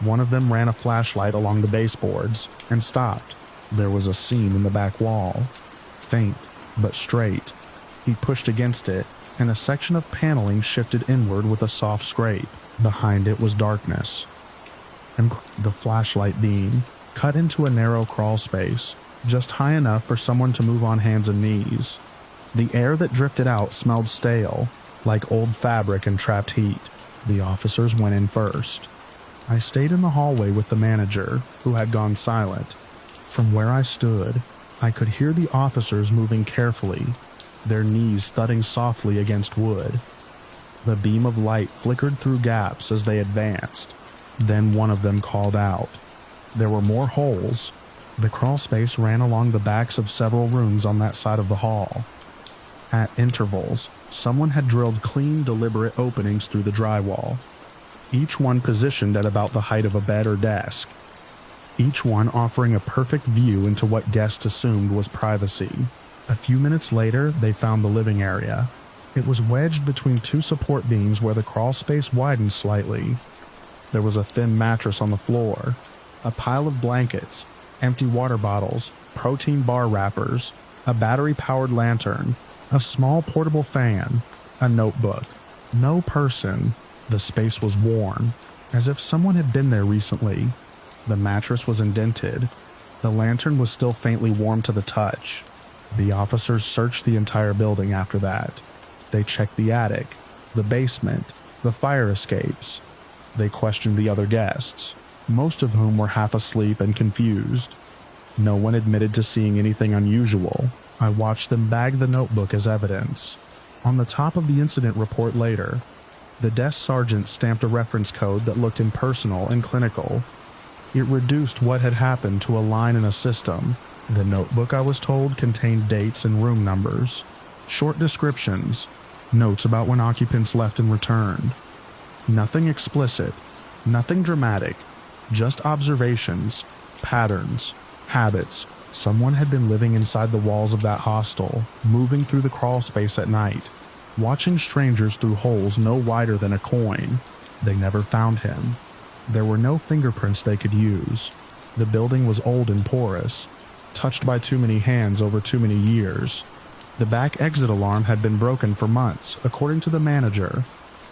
One of them ran a flashlight along the baseboards and stopped. There was a seam in the back wall, faint but straight. He pushed against it, and a section of paneling shifted inward with a soft scrape. Behind it was darkness. And the flashlight beam cut into a narrow crawl space, just high enough for someone to move on hands and knees. The air that drifted out smelled stale, like old fabric and trapped heat. The officers went in first. I stayed in the hallway with the manager, who had gone silent. From where I stood, I could hear the officers moving carefully, their knees thudding softly against wood. The beam of light flickered through gaps as they advanced. Then one of them called out. There were more holes. The crawl space ran along the backs of several rooms on that side of the hall. At intervals, someone had drilled clean, deliberate openings through the drywall, each one positioned at about the height of a bed or desk, each one offering a perfect view into what guests assumed was privacy. A few minutes later, they found the living area. It was wedged between 2 support beams where the crawl space widened slightly. There was a thin mattress on the floor, a pile of blankets, empty water bottles, protein bar wrappers, a battery-powered lantern, a small portable fan, a notebook. No person. The space was worn, as if someone had been there recently. The mattress was indented. The lantern was still faintly warm to the touch. The officers searched the entire building after that. They checked the attic, the basement, the fire escapes. They questioned the other guests, most of whom were half asleep and confused. No one admitted to seeing anything unusual. I watched them bag the notebook as evidence. On the top of the incident report later, the desk sergeant stamped a reference code that looked impersonal and clinical. It reduced what had happened to a line in a system. The notebook, I was told, contained dates and room numbers, short descriptions, notes about when occupants left and returned. Nothing explicit, nothing dramatic, just observations, patterns, habits. Someone had been living inside the walls of that hostel, moving through the crawl space at night, watching strangers through holes no wider than a coin. They never found him. There were no fingerprints they could use. The building was old and porous, touched by too many hands over too many years. The back exit alarm had been broken for months, according to the manager.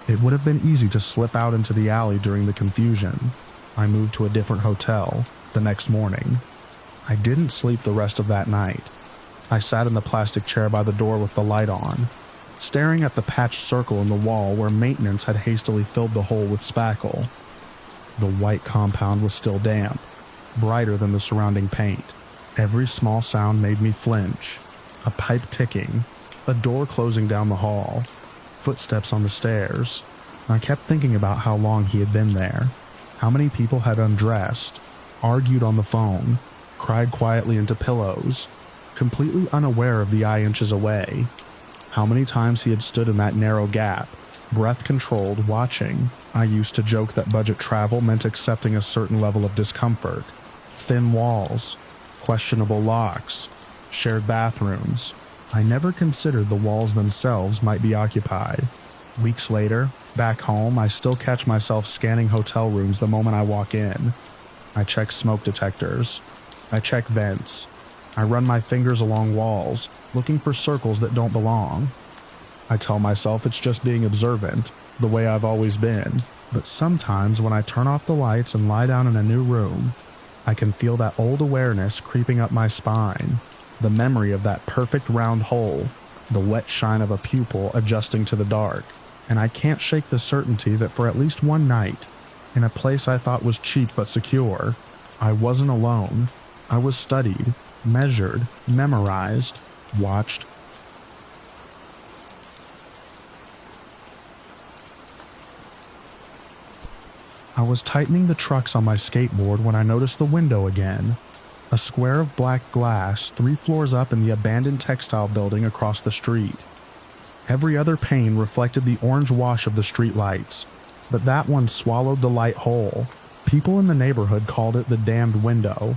It would have been easy to slip out into the alley during the confusion. I moved to a different hotel the next morning. I didn't sleep the rest of that night. I sat in the plastic chair by the door with the light on, staring at the patched circle in the wall where maintenance had hastily filled the hole with spackle. The white compound was still damp, brighter than the surrounding paint. Every small sound made me flinch. A pipe ticking, a door closing down the hall, footsteps on the stairs. I kept thinking about how long he had been there, how many people had undressed, argued on the phone, cried quietly into pillows, completely unaware of the eye inches away. How many times he had stood in that narrow gap, breath-controlled, watching. I used to joke that budget travel meant accepting a certain level of discomfort. Thin walls, questionable locks, shared bathrooms. I never considered the walls themselves might be occupied. Weeks later, back home, I still catch myself scanning hotel rooms the moment I walk in. I check smoke detectors. I check vents. I run my fingers along walls, looking for circles that don't belong. I tell myself it's just being observant, the way I've always been. But sometimes when I turn off the lights and lie down in a new room, I can feel that old awareness creeping up my spine. The memory of that perfect round hole, the wet shine of a pupil adjusting to the dark. And I can't shake the certainty that for at least one night, in a place I thought was cheap but secure. I wasn't alone. I was studied, measured, memorized, watched. I was tightening the trucks on my skateboard when I noticed the window again. A square of black glass 3 floors up in the abandoned textile building across the street. Every other pane reflected the orange wash of the street lights, but that one swallowed the light whole. People in the neighborhood called it the damned window,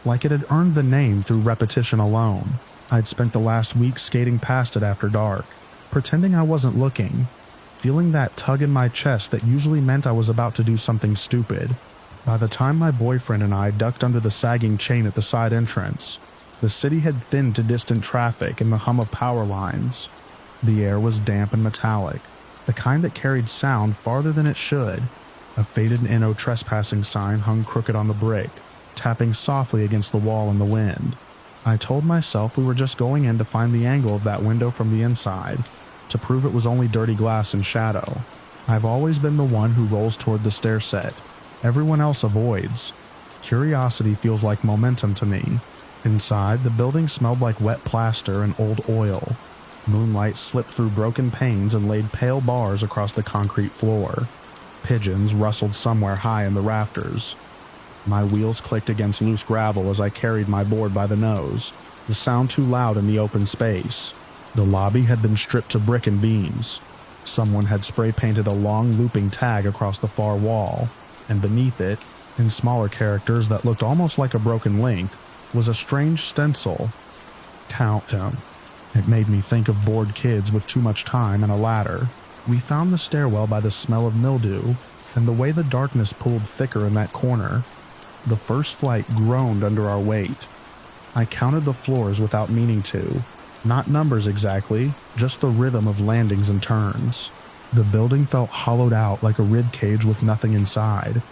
like it had earned the name through repetition alone. I'd spent the last week skating past it after dark, pretending I wasn't looking, feeling that tug in my chest that usually meant I was about to do something stupid. By the time my boyfriend and I ducked under the sagging chain at the side entrance, the city had thinned to distant traffic and the hum of power lines. The air was damp and metallic, the kind that carried sound farther than it should. A faded no trespassing sign hung crooked on the brick, tapping softly against the wall in the wind. I told myself we were just going in to find the angle of that window from the inside, to prove it was only dirty glass and shadow. I've always been the one who rolls toward the stair set. Everyone else avoids. Curiosity feels like momentum to me. Inside, the building smelled like wet plaster and old oil. Moonlight slipped through broken panes and laid pale bars across the concrete floor. Pigeons rustled somewhere high in the rafters. My wheels clicked against loose gravel as I carried my board by the nose, the sound too loud in the open space. The lobby had been stripped to brick and beams. Someone had spray-painted a long looping tag across the far wall, and beneath it, in smaller characters that looked almost like a broken link, was a strange stencil. Countdown. It made me think of bored kids with too much time and a ladder. We found the stairwell by the smell of mildew, and the way the darkness pulled thicker in that corner. The first flight groaned under our weight. I counted the floors without meaning to. Not numbers exactly, just the rhythm of landings and turns. The building felt hollowed out like a rib cage with nothing inside.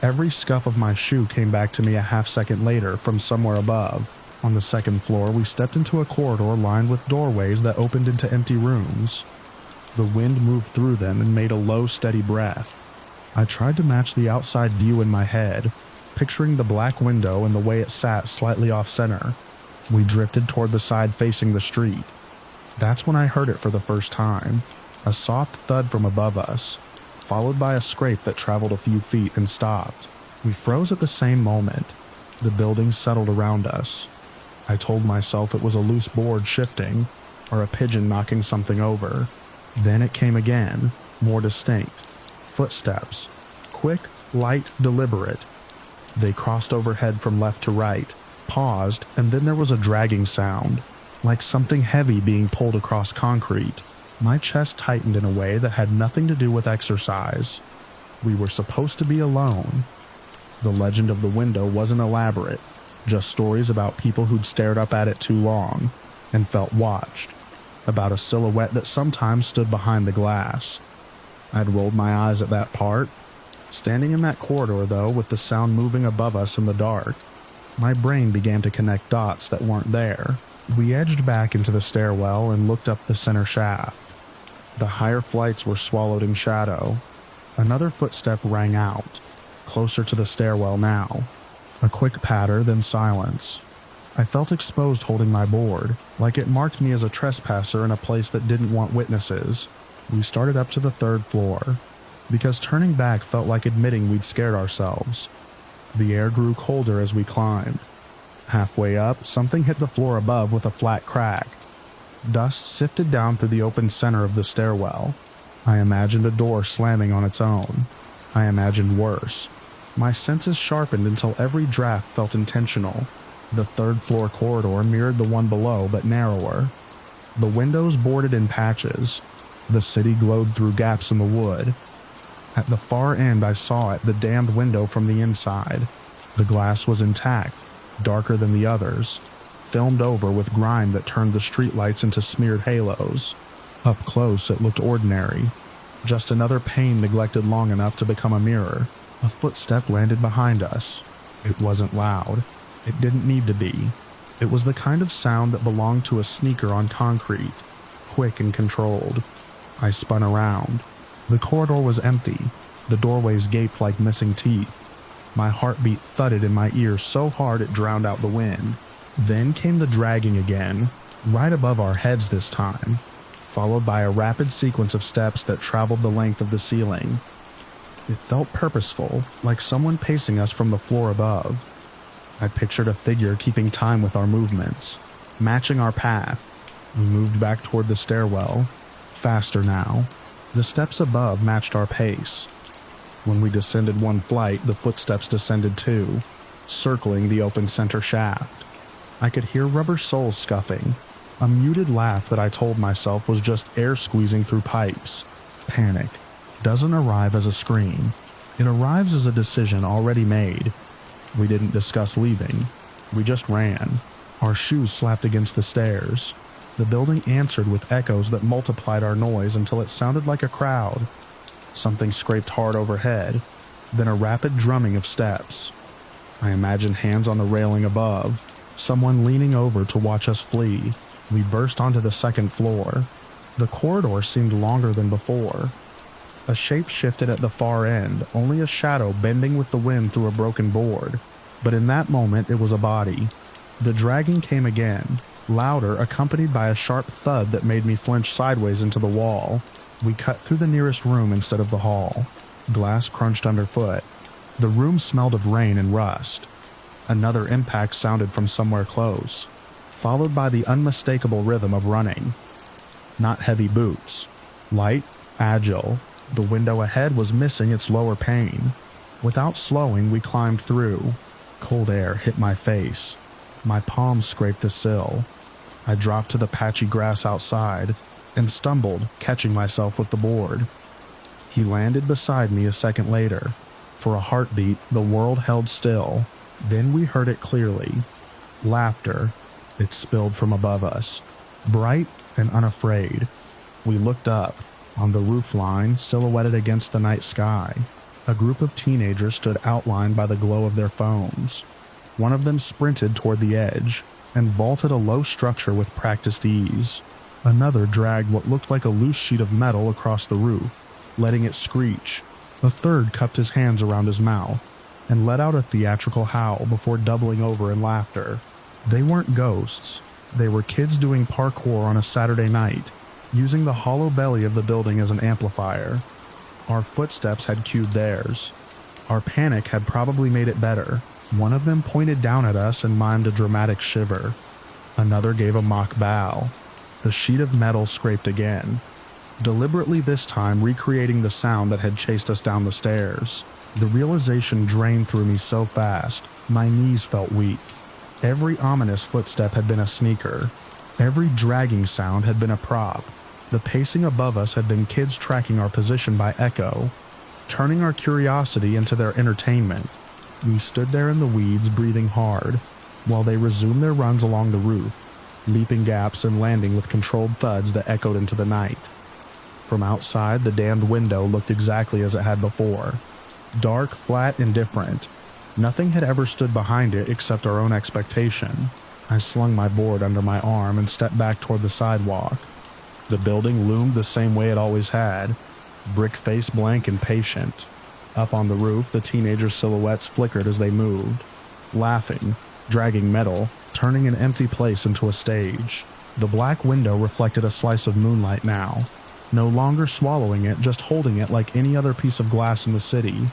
Every scuff of my shoe came back to me a half-second later from somewhere above. On the second floor, we stepped into a corridor lined with doorways that opened into empty rooms. The wind moved through them and made a low, steady breath. I tried to match the outside view in my head, picturing the black window and the way it sat slightly off-center. We drifted toward the side facing the street. That's when I heard it for the first time. A soft thud from above us, followed by a scrape that traveled a few feet and stopped. We froze at the same moment. The building settled around us. I told myself it was a loose board shifting, or a pigeon knocking something over. Then it came again, more distinct. Footsteps. Quick, light, deliberate. They crossed overhead from left to right, paused, and then there was a dragging sound, like something heavy being pulled across concrete. My chest tightened in a way that had nothing to do with exercise. We were supposed to be alone. The legend of the window wasn't elaborate, just stories about people who'd stared up at it too long and felt watched, about a silhouette that sometimes stood behind the glass. I'd rolled my eyes at that part. Standing in that corridor, though, with the sound moving above us in the dark, my brain began to connect dots that weren't there. We edged back into the stairwell and looked up the center shaft. The higher flights were swallowed in shadow. Another footstep rang out, closer to the stairwell now. A quick patter, then silence. I felt exposed holding my board, like it marked me as a trespasser in a place that didn't want witnesses. We started up to the 3rd floor, because turning back felt like admitting we'd scared ourselves. The air grew colder as we climbed. Halfway up, something hit the floor above with a flat crack. Dust sifted down through the open center of the stairwell. I imagined a door slamming on its own. I imagined worse. My senses sharpened until every draft felt intentional. The 3rd floor corridor mirrored the one below, but narrower. The windows boarded in patches. The city glowed through gaps in the wood. At the far end I saw it, the damned window from the inside. The glass was intact, darker than the others, filmed over with grime that turned the streetlights into smeared halos. Up close it looked ordinary, just another pane neglected long enough to become a mirror. A footstep landed behind us. It wasn't loud. It didn't need to be. It was the kind of sound that belonged to a sneaker on concrete, quick and controlled. I spun around. The corridor was empty. The doorways gaped like missing teeth. My heartbeat thudded in my ears so hard it drowned out the wind. Then came the dragging again, right above our heads this time, followed by a rapid sequence of steps that traveled the length of the ceiling. It felt purposeful, like someone pacing us from the floor above. I pictured a figure keeping time with our movements, matching our path. We moved back toward the stairwell, faster now. The steps above matched our pace. When we descended one flight, the footsteps descended too, circling the open center shaft. I could hear rubber soles scuffing, a muted laugh that I told myself was just air squeezing through pipes. Panic doesn't arrive as a scream. It arrives as a decision already made. We didn't discuss leaving. We just ran. Our shoes slapped against the stairs. The building answered with echoes that multiplied our noise until it sounded like a crowd. Something scraped hard overhead, then a rapid drumming of steps. I imagined hands on the railing above, someone leaning over to watch us flee. We burst onto the second floor. The corridor seemed longer than before. A shape shifted at the far end, only a shadow bending with the wind through a broken board. But in that moment, it was a body. The dragging came again, louder, accompanied by a sharp thud that made me flinch sideways into the wall. We cut through the nearest room instead of the hall. Glass crunched underfoot. The room smelled of rain and rust. Another impact sounded from somewhere close, followed by the unmistakable rhythm of running. Not heavy boots. Light, agile. The window ahead was missing its lower pane. Without slowing, we climbed through. Cold air hit my face. My palms scraped the sill. I dropped to the patchy grass outside and stumbled, catching myself with the board. He landed beside me a second later. For a heartbeat, the world held still. Then we heard it clearly. Laughter. It spilled from above us, bright and unafraid. We looked up. On the roofline, silhouetted against the night sky, a group of teenagers stood outlined by the glow of their phones. One of them sprinted toward the edge and vaulted a low structure with practiced ease. Another dragged what looked like a loose sheet of metal across the roof, letting it screech. A third cupped his hands around his mouth and let out a theatrical howl before doubling over in laughter. They weren't ghosts. They were kids doing parkour on a Saturday night, using the hollow belly of the building as an amplifier. Our footsteps had cued theirs. Our panic had probably made it better. One of them pointed down at us and mimed a dramatic shiver. Another gave a mock bow. The sheet of metal scraped again, deliberately this time recreating the sound that had chased us down the stairs. The realization drained through me so fast, my knees felt weak. Every ominous footstep had been a sneaker. Every dragging sound had been a prop. The pacing above us had been kids tracking our position by echo, turning our curiosity into their entertainment. We stood there in the weeds, breathing hard, while they resumed their runs along the roof, leaping gaps and landing with controlled thuds that echoed into the night. From outside, the damned window looked exactly as it had before. Dark, flat, and different. Nothing had ever stood behind it except our own expectation. I slung my board under my arm and stepped back toward the sidewalk. The building loomed the same way it always had, brick face blank and patient. Up on the roof, the teenagers' silhouettes flickered as they moved, laughing, dragging metal, turning an empty place into a stage. The black window reflected a slice of moonlight now, no longer swallowing it, just holding it like any other piece of glass in the city.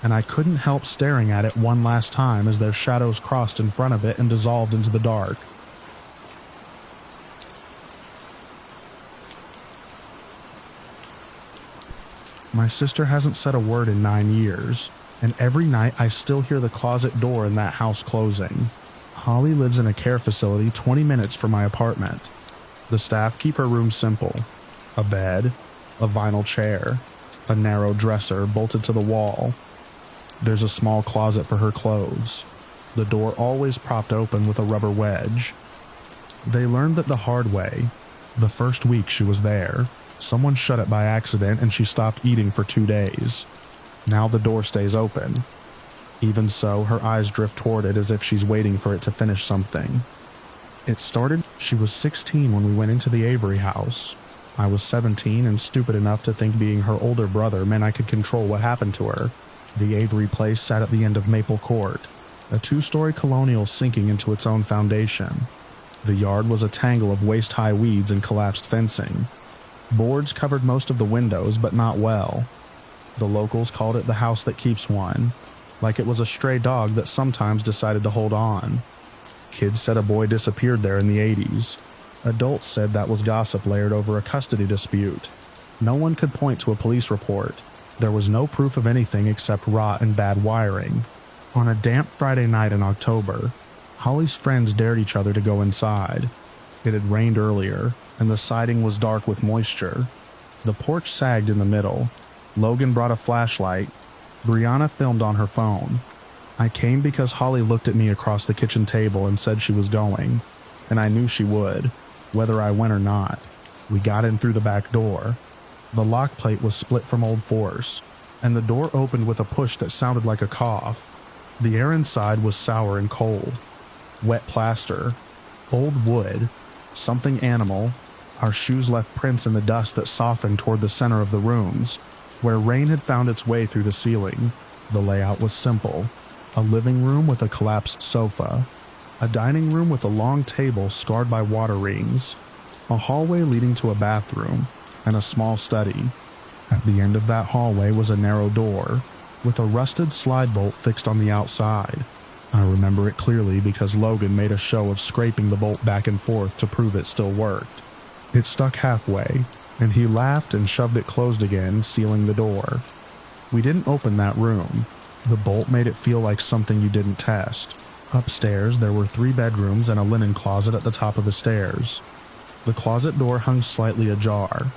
And I couldn't help staring at it one last time as their shadows crossed in front of it and dissolved into the dark. My sister hasn't said a word in 9 years, and every night I still hear the closet door in that house closing. Holly lives in a care facility 20 minutes from my apartment. The staff keep her room simple. A bed, a vinyl chair, a narrow dresser bolted to the wall. There's a small closet for her clothes, the door always propped open with a rubber wedge. They learned that the hard way. The first week she was there, someone shut it by accident and she stopped eating for 2 days. Now the door stays open. Even so, her eyes drift toward it as if she's waiting for it to finish something. It started, she was 16 when we went into the Avery house. I was 17 and stupid enough to think being her older brother meant I could control what happened to her. The Avery place sat at the end of Maple Court, a 2-story colonial sinking into its own foundation. The yard was a tangle of waist-high weeds and collapsed fencing. Boards covered most of the windows, but not well. The locals called it the house that keeps one, like it was a stray dog that sometimes decided to hold on. Kids said a boy disappeared there in the 80s. Adults said that was gossip layered over a custody dispute. No one could point to a police report. There was no proof of anything except rot and bad wiring. On a damp Friday night in October, Holly's friends dared each other to go inside. It had rained earlier, and the siding was dark with moisture. The porch sagged in the middle. Logan brought a flashlight. Brianna filmed on her phone. I came because Holly looked at me across the kitchen table and said she was going, and I knew she would, whether I went or not. We got in through the back door. The lock plate was split from old force, and the door opened with a push that sounded like a cough. The air inside was sour and cold. Wet plaster, old wood, something animal. Our shoes left prints in the dust that softened toward the center of the rooms, where rain had found its way through the ceiling. The layout was simple. A living room with a collapsed sofa, a dining room with a long table scarred by water rings, a hallway leading to a bathroom, and a small study. At the end of that hallway was a narrow door, with a rusted slide bolt fixed on the outside. I remember it clearly because Logan made a show of scraping the bolt back and forth to prove it still worked. It stuck halfway, and he laughed and shoved it closed again, sealing the door. We didn't open that room. The bolt made it feel like something you didn't test. Upstairs, there were 3 bedrooms and a linen closet at the top of the stairs. The closet door hung slightly ajar,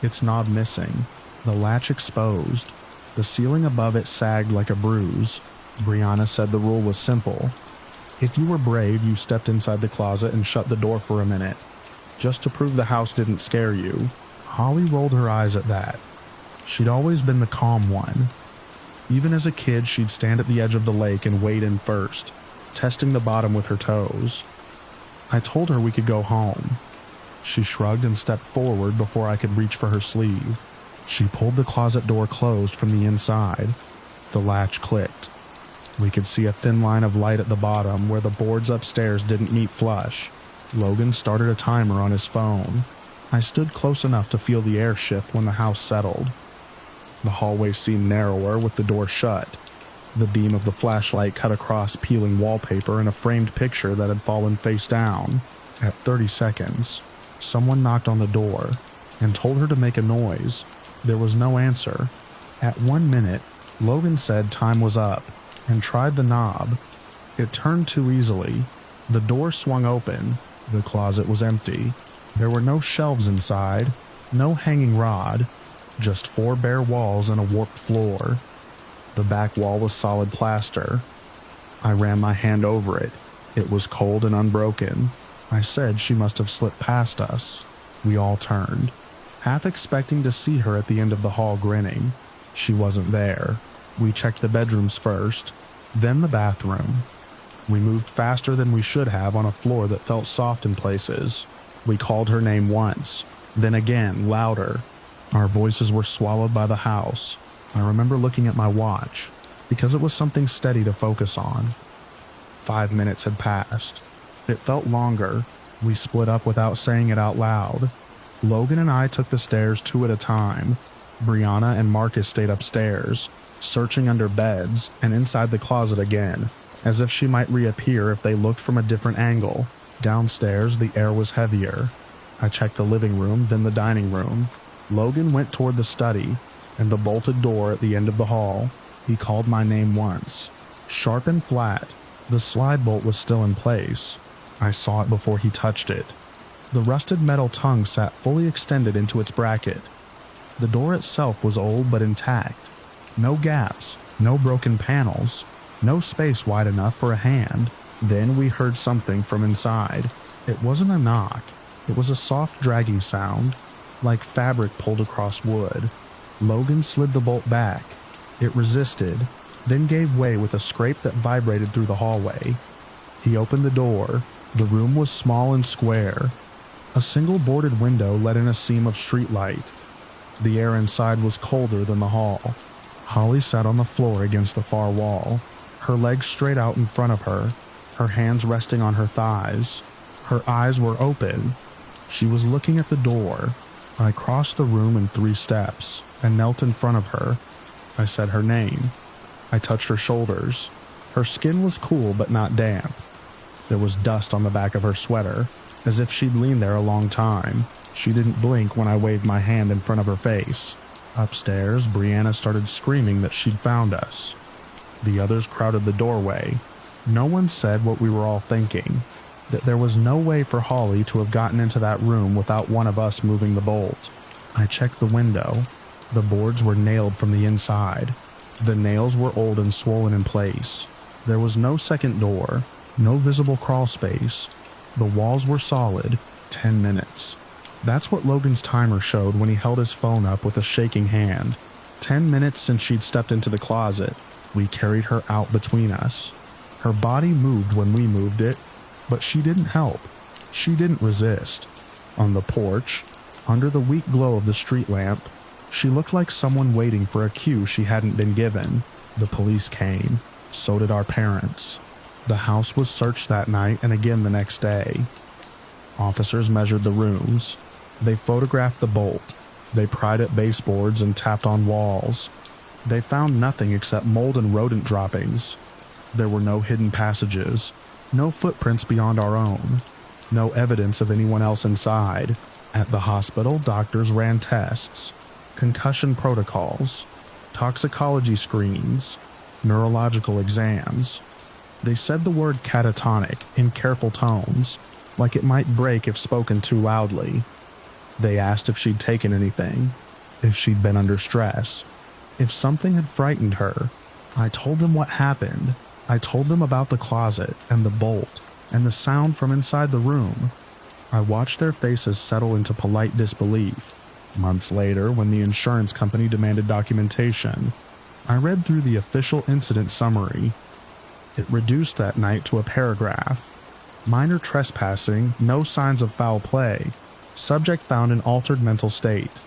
its knob missing, the latch exposed. The ceiling above it sagged like a bruise. Brianna said the rule was simple. If you were brave, you stepped inside the closet and shut the door for a minute, just to prove the house didn't scare you. Holly rolled her eyes at that. She'd always been the calm one. Even as a kid, she'd stand at the edge of the lake and wade in first, testing the bottom with her toes. I told her we could go home. She shrugged and stepped forward before I could reach for her sleeve. She pulled the closet door closed from the inside. The latch clicked. We could see a thin line of light at the bottom where the boards upstairs didn't meet flush. Logan started a timer on his phone. I stood close enough to feel the air shift when the house settled. The hallway seemed narrower with the door shut. The beam of the flashlight cut across peeling wallpaper and a framed picture that had fallen face down. At 30 seconds, someone knocked on the door and told her to make a noise. There was no answer. At 1 minute, Logan said time was up and tried the knob. It turned too easily. The door swung open. The closet was empty. There were no shelves inside, no hanging rod, just 4 bare walls and a warped floor. The back wall was solid plaster. I ran my hand over it. It was cold and unbroken. I said she must have slipped past us. We all turned, half expecting to see her at the end of the hall grinning. She wasn't there. We checked the bedrooms first, then the bathroom. We moved faster than we should have on a floor that felt soft in places. We called her name once, then again, louder. Our voices were swallowed by the house. I remember looking at my watch, because it was something steady to focus on. 5 minutes had passed. It felt longer. We split up without saying it out loud. Logan and I took the stairs 2 at a time. Brianna and Marcus stayed upstairs, searching under beds and inside the closet again, as if she might reappear if they looked from a different angle. Downstairs, the air was heavier. I checked the living room, then the dining room. Logan went toward the study and the bolted door at the end of the hall. He called my name once. Sharp and flat, the slide bolt was still in place. I saw it before he touched it. The rusted metal tongue sat fully extended into its bracket. The door itself was old but intact. No gaps, no broken panels, no space wide enough for a hand. Then we heard something from inside. It wasn't a knock. It was a soft dragging sound, like fabric pulled across wood. Logan slid the bolt back. It resisted, then gave way with a scrape that vibrated through the hallway. He opened the door. The room was small and square. A single boarded window let in a seam of streetlight. The air inside was colder than the hall. Holly sat on the floor against the far wall, her legs straight out in front of her hands resting on her thighs. Her eyes were open. She was looking at the door. I crossed the room in 3 steps and knelt in front of her. I said her name. I touched her shoulders. Her skin was cool but not damp. There was dust on the back of her sweater, as if she'd leaned there a long time. She didn't blink when I waved my hand in front of her face. Upstairs, Brianna started screaming that she'd found us. The others crowded the doorway. No one said what we were all thinking, that there was no way for Holly to have gotten into that room without one of us moving the bolt. I checked the window. The boards were nailed from the inside. The nails were old and swollen in place. There was no second door, no visible crawl space. The walls were solid. 10 minutes. That's what Logan's timer showed when he held his phone up with a shaking hand. 10 minutes since she'd stepped into the closet. We carried her out between us. Her body moved when we moved it, but she didn't help. She didn't resist. On the porch, under the weak glow of the street lamp, she looked like someone waiting for a cue she hadn't been given. The police came. So did our parents. The house was searched that night and again the next day. Officers measured the rooms. They photographed the bolt. They pried at baseboards and tapped on walls. They found nothing except mold and rodent droppings. There were no hidden passages, no footprints beyond our own, no evidence of anyone else inside. At the hospital, doctors ran tests, concussion protocols, toxicology screens, neurological exams. They said the word catatonic in careful tones, like it might break if spoken too loudly. They asked if she'd taken anything, if she'd been under stress, if something had frightened her. I told them what happened. I told them about the closet and the bolt and the sound from inside the room. I watched their faces settle into polite disbelief. Months later, when the insurance company demanded documentation, I read through the official incident summary. It reduced that night to a paragraph. Minor trespassing, no signs of foul play. Subject found in altered mental state.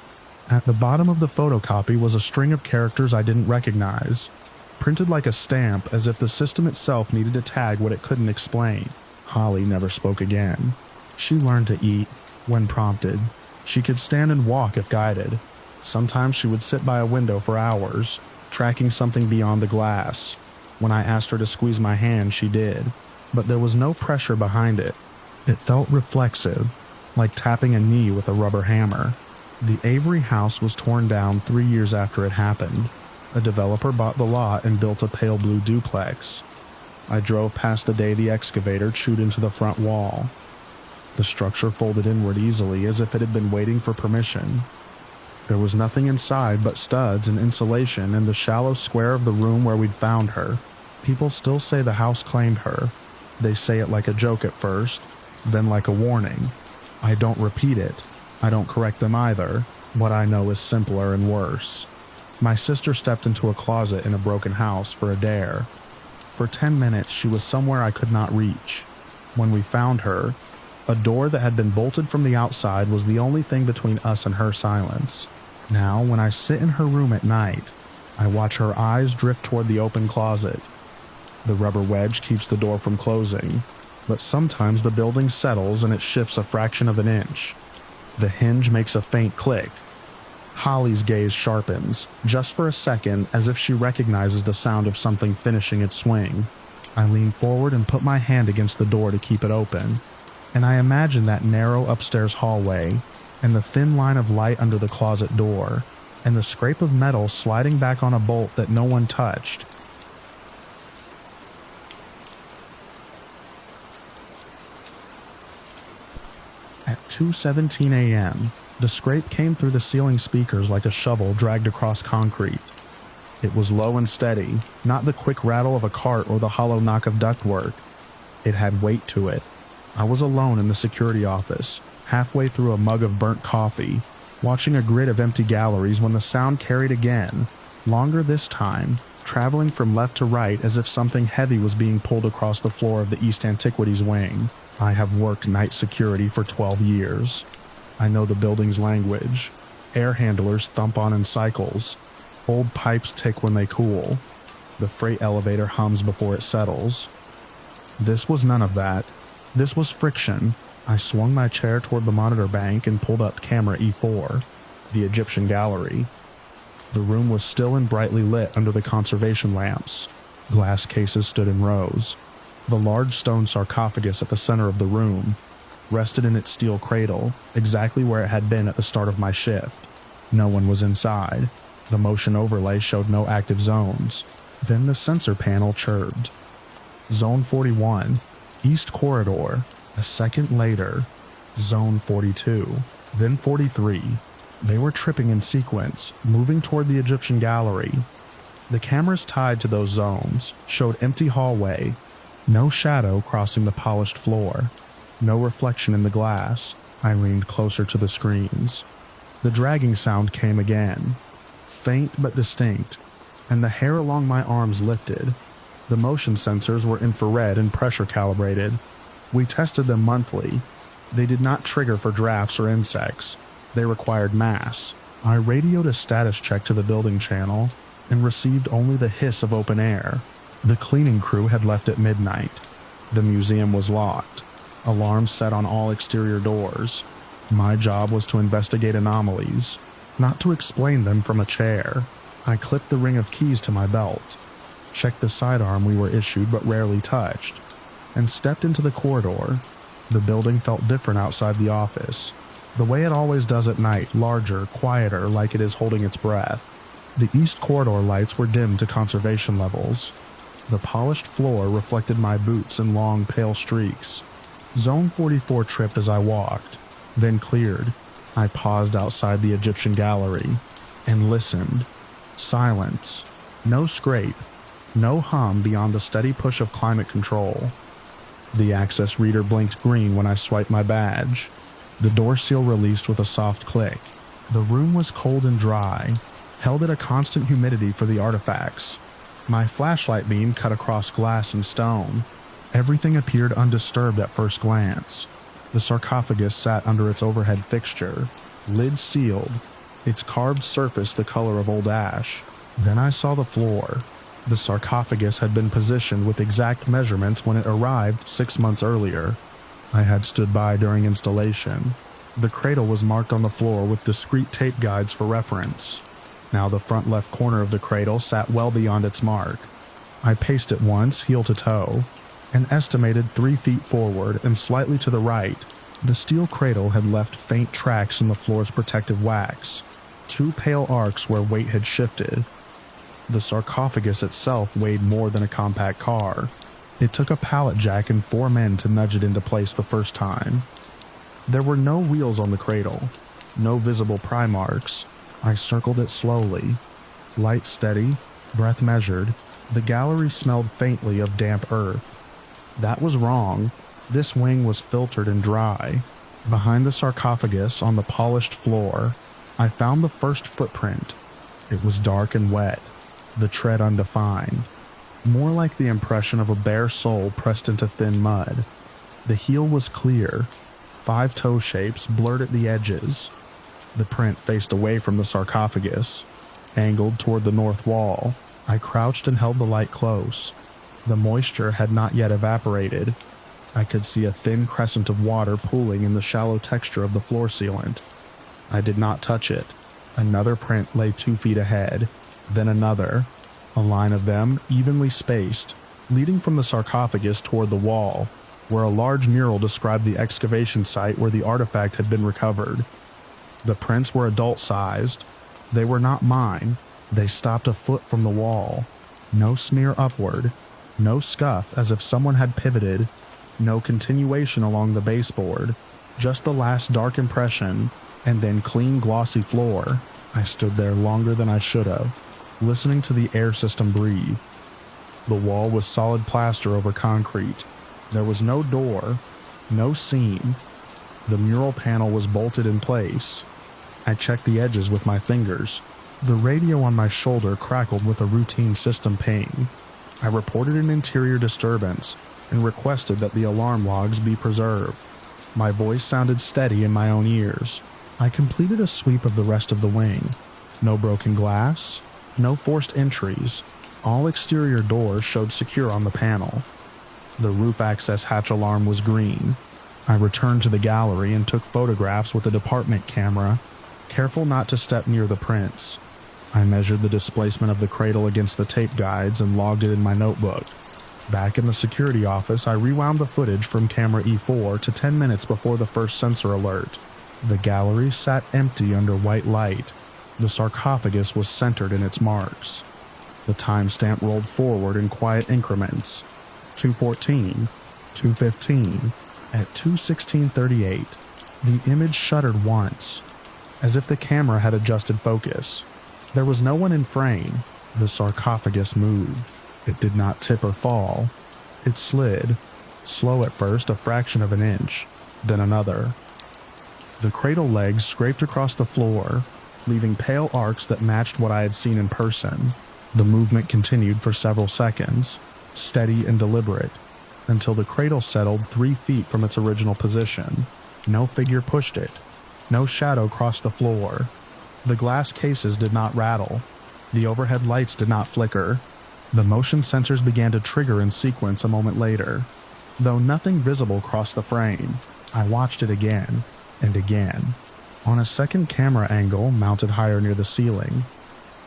At the bottom of the photocopy was a string of characters I didn't recognize, printed like a stamp as if the system itself needed to tag what it couldn't explain. Holly never spoke again. She learned to eat when prompted. She could stand and walk if guided. Sometimes she would sit by a window for hours, tracking something beyond the glass. When I asked her to squeeze my hand, she did, but there was no pressure behind it. It felt reflexive, like tapping a knee with a rubber hammer. The Avery house was torn down 3 years after it happened. A developer bought the lot and built a pale blue duplex. I drove past the day the excavator chewed into the front wall. The structure folded inward easily as if it had been waiting for permission. There was nothing inside but studs and insulation in the shallow square of the room where we'd found her. People still say the house claimed her. They say it like a joke at first, then like a warning. I don't repeat it. I don't correct them either. What I know is simpler and worse. My sister stepped into a closet in a broken house for a dare. For 10 minutes she was somewhere I could not reach. When we found her, a door that had been bolted from the outside was the only thing between us and her silence. Now, when I sit in her room at night, I watch her eyes drift toward the open closet. The rubber wedge keeps the door from closing, but sometimes the building settles and it shifts a fraction of an inch. The hinge makes a faint click. Holly's gaze sharpens, just for a second, as if she recognizes the sound of something finishing its swing. I lean forward and put my hand against the door to keep it open, and I imagine that narrow upstairs hallway, and the thin line of light under the closet door, and the scrape of metal sliding back on a bolt that no one touched. At 2:17 a.m., the scrape came through the ceiling speakers like a shovel dragged across concrete. It was low and steady, not the quick rattle of a cart or the hollow knock of ductwork. It had weight to it. I was alone in the security office, halfway through a mug of burnt coffee, watching a grid of empty galleries when the sound carried again, longer this time, traveling from left to right as if something heavy was being pulled across the floor of the East Antiquities wing. I have worked night security for 12 years. I know the building's language. Air handlers thump on in cycles. Old pipes tick when they cool. The freight elevator hums before it settles. This was none of that. This was friction. I swung my chair toward the monitor bank and pulled up camera E4, the Egyptian gallery. The room was still and brightly lit under the conservation lamps. Glass cases stood in rows. The large stone sarcophagus at the center of the room rested in its steel cradle, exactly where it had been at the start of my shift. No one was inside. The motion overlay showed no active zones. Then the sensor panel chirped. Zone 41, East Corridor. A second later, Zone 42, then 43. They were tripping in sequence, moving toward the Egyptian gallery. The cameras tied to those zones showed empty hallway, no shadow crossing the polished floor, no reflection in the glass. I leaned closer to the screens. The dragging sound came again, faint but distinct, and the hair along my arms lifted. The motion sensors were infrared and pressure calibrated. We tested them monthly. They did not trigger for drafts or insects. They required mass. I radioed a status check to the building channel and received only the hiss of open air. The cleaning crew had left at midnight. The museum was locked. Alarms set on all exterior doors. My job was to investigate anomalies, not to explain them from a chair. I clipped the ring of keys to my belt, checked the sidearm we were issued but rarely touched, and stepped into the corridor. The building felt different outside the office, the way it always does at night, larger, quieter, like it is holding its breath. The east corridor lights were dimmed to conservation levels. The polished floor reflected my boots in long, pale streaks. Zone 44 tripped as I walked, then cleared. I paused outside the Egyptian gallery and listened. Silence. No scrape. No hum beyond the steady push of climate control. The access reader blinked green when I swiped my badge. The door seal released with a soft click. The room was cold and dry, held at a constant humidity for the artifacts. My flashlight beam cut across glass and stone. Everything appeared undisturbed at first glance. The sarcophagus sat under its overhead fixture, lid sealed, its carved surface the color of old ash. Then I saw the floor. The sarcophagus had been positioned with exact measurements when it arrived 6 months earlier. I had stood by during installation. The cradle was marked on the floor with discrete tape guides for reference. Now the front left corner of the cradle sat well beyond its mark. I paced it once, heel to toe, and estimated 3 feet forward and slightly to the right. The steel cradle had left faint tracks in the floor's protective wax, 2 pale arcs where weight had shifted. The sarcophagus itself weighed more than a compact car. It took a pallet jack and 4 men to nudge it into place the first time. There were no wheels on the cradle, no visible pry marks. I circled it slowly. Light steady, breath measured. The gallery smelled faintly of damp earth. That was wrong. This wing was filtered and dry. Behind the sarcophagus, on the polished floor, I found the first footprint. It was dark and wet, the tread undefined, more like the impression of a bare sole pressed into thin mud. The heel was clear, 5 toe shapes blurred at the edges. The print faced away from the sarcophagus, angled toward the north wall. I crouched and held the light close. The moisture had not yet evaporated. I could see a thin crescent of water pooling in the shallow texture of the floor sealant. I did not touch it. Another print lay 2 feet ahead, then another, a line of them evenly spaced, leading from the sarcophagus toward the wall, where a large mural described the excavation site where the artifact had been recovered. The prints were adult-sized. They were not mine. They stopped a foot from the wall. No smear upward, no scuff as if someone had pivoted, no continuation along the baseboard, just the last dark impression, and then clean glossy floor. I stood there longer than I should have, listening to the air system breathe. The wall was solid plaster over concrete. There was no door, no seam. The mural panel was bolted in place. I checked the edges with my fingers. The radio on my shoulder crackled with a routine system ping. I reported an interior disturbance, and requested that the alarm logs be preserved. My voice sounded steady in my own ears. I completed a sweep of the rest of the wing. No broken glass, no forced entries. All exterior doors showed secure on the panel. The roof access hatch alarm was green. I returned to the gallery and took photographs with a department camera, careful not to step near the prints. I measured the displacement of the cradle against the tape guides and logged it in my notebook. Back in the security office, I rewound the footage from camera E4 to 10 minutes before the first sensor alert. The gallery sat empty under white light. The sarcophagus was centered in its marks. The timestamp rolled forward in quiet increments. 2:14, 2:15, at 2:16:38, the image shuddered once, as if the camera had adjusted focus. There was no one in frame. The sarcophagus moved. It did not tip or fall. It slid, slow at first, a fraction of an inch, then another. The cradle legs scraped across the floor, leaving pale arcs that matched what I had seen in person. The movement continued for several seconds, steady and deliberate, until the cradle settled 3 feet from its original position. No figure pushed it. No shadow crossed the floor. The glass cases did not rattle. The overhead lights did not flicker. The motion sensors began to trigger in sequence a moment later. Though nothing visible crossed the frame, I watched it again and again. On a second camera angle mounted higher near the ceiling,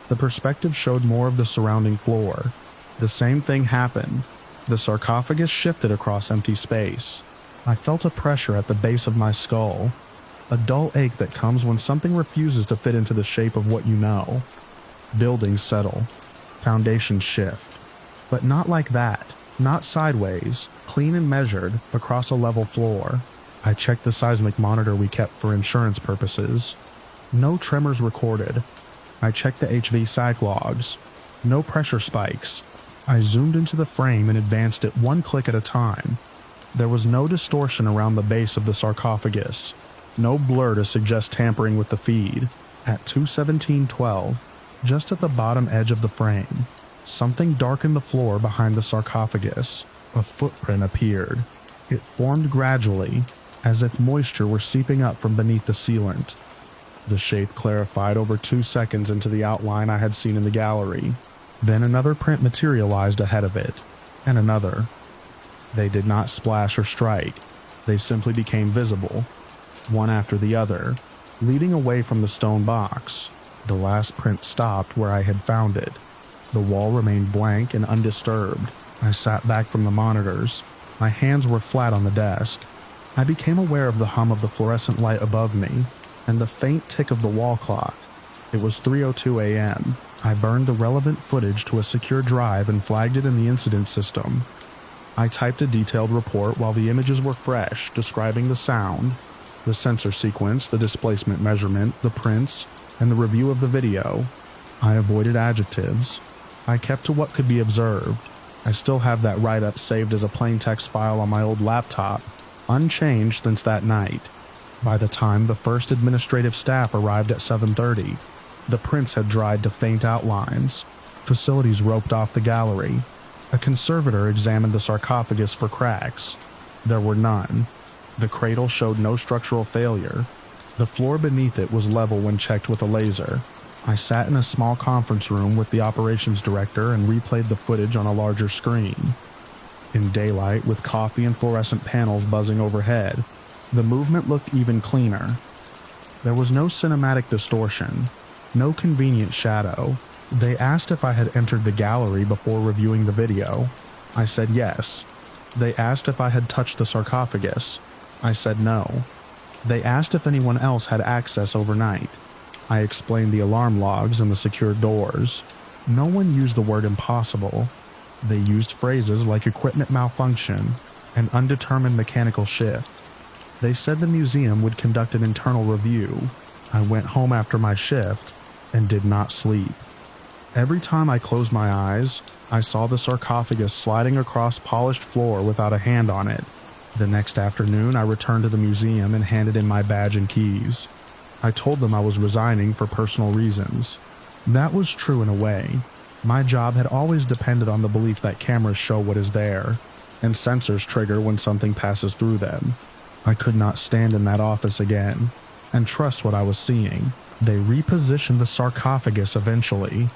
the perspective showed more of the surrounding floor. The same thing happened. The sarcophagus shifted across empty space. I felt a pressure at the base of my skull, a dull ache that comes when something refuses to fit into the shape of what you know. Buildings settle, foundations shift, but not like that, not sideways, clean and measured, across a level floor. I checked the seismic monitor we kept for insurance purposes. No tremors recorded. I checked the HV psych logs. No pressure spikes. I zoomed into the frame and advanced it one click at a time. There was no distortion around the base of the sarcophagus. No blur to suggest tampering with the feed. At 2:17:12, just at the bottom edge of the frame, something darkened the floor behind the sarcophagus. A footprint appeared. It formed gradually, as if moisture were seeping up from beneath the sealant. The shape clarified over 2 seconds into the outline I had seen in the gallery. Then another print materialized ahead of it, and another. They did not splash or strike. They simply became visible, one after the other, leading away from the stone box. The last print stopped where I had found it. The wall remained blank and undisturbed. I sat back from the monitors. My hands were flat on the desk. I became aware of the hum of the fluorescent light above me, and the faint tick of the wall clock. It was 3:02 a.m. I burned the relevant footage to a secure drive and flagged it in the incident system. I typed a detailed report while the images were fresh, describing the sound, the sensor sequence, the displacement measurement, the prints, and the review of the video. I avoided adjectives. I kept to what could be observed. I still have that write-up saved as a plain text file on my old laptop, unchanged since that night. By the time the first administrative staff arrived at 7:30, the prints had dried to faint outlines. Facilities roped off the gallery. A conservator examined the sarcophagus for cracks. There were none. The cradle showed no structural failure. The floor beneath it was level when checked with a laser. I sat in a small conference room with the operations director and replayed the footage on a larger screen. In daylight, with coffee and fluorescent panels buzzing overhead, the movement looked even cleaner. There was no cinematic distortion, no convenient shadow. They asked if I had entered the gallery before reviewing the video. I said yes. They asked if I had touched the sarcophagus. I said no. They asked if anyone else had access overnight. I explained the alarm logs and the secured doors. No one used the word impossible. They used phrases like equipment malfunction and undetermined mechanical shift. They said the museum would conduct an internal review. I went home after my shift and did not sleep. Every time I closed my eyes, I saw the sarcophagus sliding across polished floor without a hand on it. The next afternoon, I returned to the museum and handed in my badge and keys. I told them I was resigning for personal reasons. That was true in a way. My job had always depended on the belief that cameras show what is there. and sensors trigger when something passes through them. I could not stand in that office again and trust what I was seeing. They repositioned the sarcophagus eventually.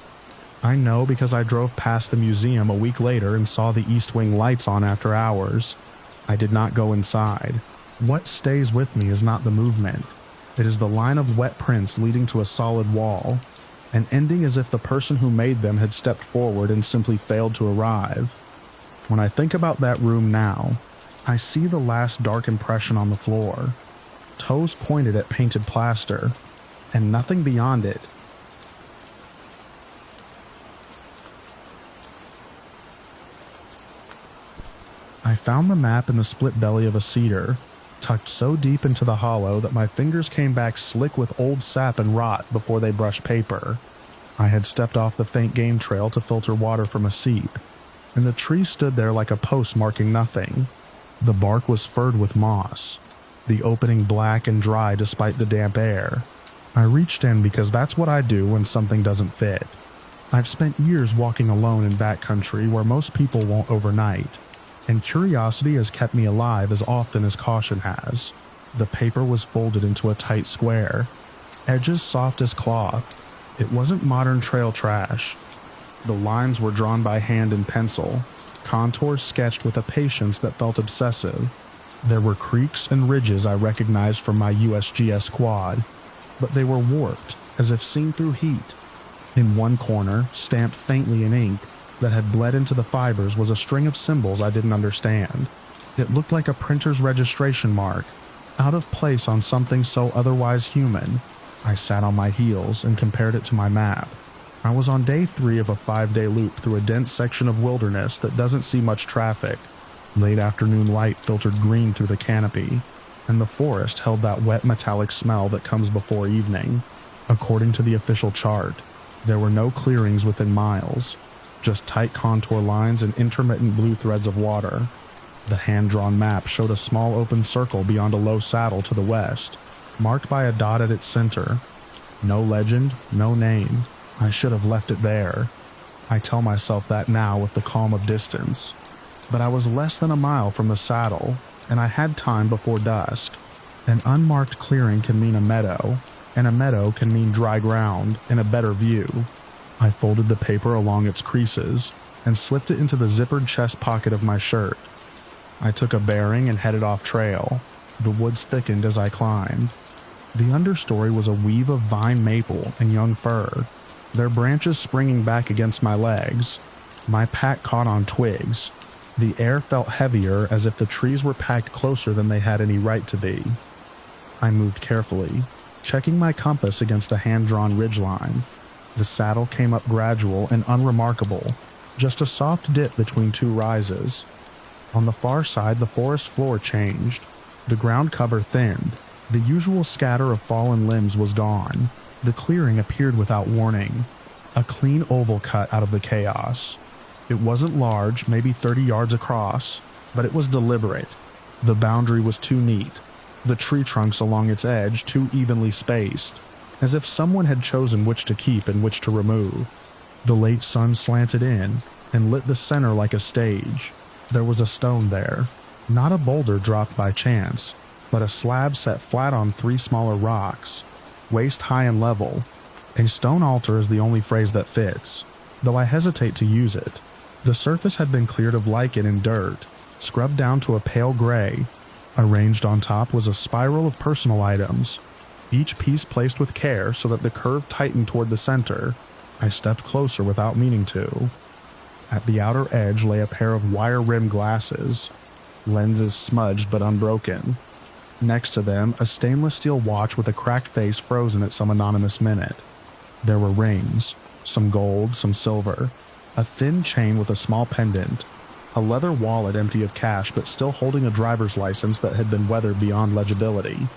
I know because I drove past the museum a week later and saw the East Wing lights on after hours. I did not go inside. What stays with me is not the movement. It is the line of wet prints leading to a solid wall, and ending as if the person who made them had stepped forward and simply failed to arrive. When I think about that room now, I see the last dark impression on the floor, toes pointed at painted plaster, and nothing beyond it. I found the map in the split belly of a cedar, tucked so deep into the hollow that my fingers came back slick with old sap and rot before they brushed paper. I had stepped off the faint game trail to filter water from a seep, and the tree stood there like a post marking nothing. The bark was furred with moss, the opening black and dry despite the damp air. I reached in because that's what I do when something doesn't fit. I've spent years walking alone in backcountry where most people won't overnight, and curiosity has kept me alive as often as caution has. The paper was folded into a tight square, edges soft as cloth. It wasn't modern trail trash. The lines were drawn by hand and pencil, contours sketched with a patience that felt obsessive. There were creeks and ridges I recognized from my USGS quad, but they were warped, as if seen through heat. In one corner, stamped faintly in ink that had bled into the fibers, was a string of symbols I didn't understand. It looked like a printer's registration mark, out of place on something so otherwise human. I sat on my heels and compared it to my map. I was on day 3 of a 5-day loop through a dense section of wilderness that doesn't see much traffic. Late afternoon light filtered green through the canopy, and the forest held that wet metallic smell that comes before evening. According to the official chart, there were no clearings within miles, just tight contour lines and intermittent blue threads of water. The hand-drawn map showed a small open circle beyond a low saddle to the west, marked by a dot at its center. No legend, no name. I should have left it there. I tell myself that now with the calm of distance. But I was less than a mile from the saddle, and I had time before dusk. An unmarked clearing can mean a meadow, and a meadow can mean dry ground and a better view. I folded the paper along its creases and slipped it into the zippered chest pocket of my shirt. I took a bearing and headed off trail. The woods thickened as I climbed. The understory was a weave of vine maple and young fir, their branches springing back against my legs. My pack caught on twigs. The air felt heavier, as if the trees were packed closer than they had any right to be. I moved carefully, checking my compass against the hand-drawn ridgeline. The saddle came up gradual and unremarkable, just a soft dip between 2 rises. On the far side, the forest floor changed. The ground cover thinned. The usual scatter of fallen limbs was gone. The clearing appeared without warning, a clean oval cut out of the chaos. It wasn't large, maybe 30 yards across, but it was deliberate. The boundary was too neat, the tree trunks along its edge too evenly spaced, as if someone had chosen which to keep and which to remove. The late sun slanted in and lit the center like a stage. There was a stone there, not a boulder dropped by chance, but a slab set flat on 3 smaller rocks, waist high and level. A stone altar is the only phrase that fits, though I hesitate to use it. The surface had been cleared of lichen and dirt, scrubbed down to a pale gray. Arranged on top was a spiral of personal items, each piece placed with care so that the curve tightened toward the center. I stepped closer without meaning to. At the outer edge lay a pair of wire-rimmed glasses, lenses smudged but unbroken. Next to them, a stainless steel watch with a cracked face frozen at some anonymous minute. There were rings, some gold, some silver, a thin chain with a small pendant, a leather wallet empty of cash but still holding a driver's license that had been weathered beyond legibility.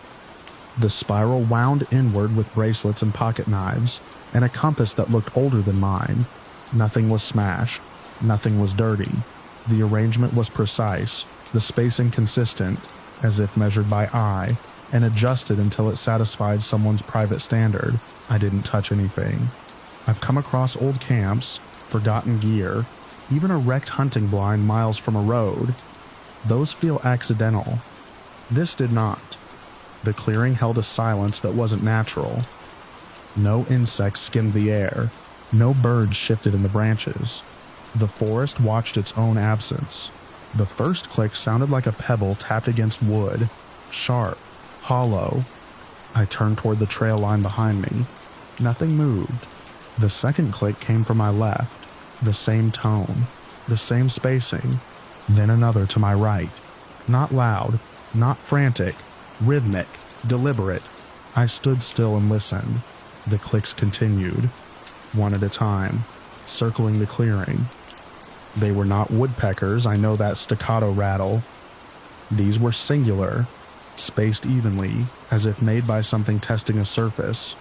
The spiral wound inward with bracelets and pocket knives, and a compass that looked older than mine. Nothing was smashed. Nothing was dirty. The arrangement was precise, the spacing consistent, as if measured by eye, and adjusted until it satisfied someone's private standard. I didn't touch anything. I've come across old camps, forgotten gear, even a wrecked hunting blind miles from a road, Those feel accidental. This did not. The clearing held a silence that wasn't natural. No insects skimmed the air. No birds shifted in the branches. The forest watched its own absence. The first click sounded like a pebble tapped against wood, sharp, hollow. I turned toward the trail line behind me. Nothing moved. The second click came from my left, the same tone, the same spacing, then another to my right. Not loud, not frantic, rhythmic, deliberate. I stood still and listened. The clicks continued, one at a time, circling the clearing. They were not woodpeckers, I know that staccato rattle. These were singular, spaced evenly, as if made by something testing a surface.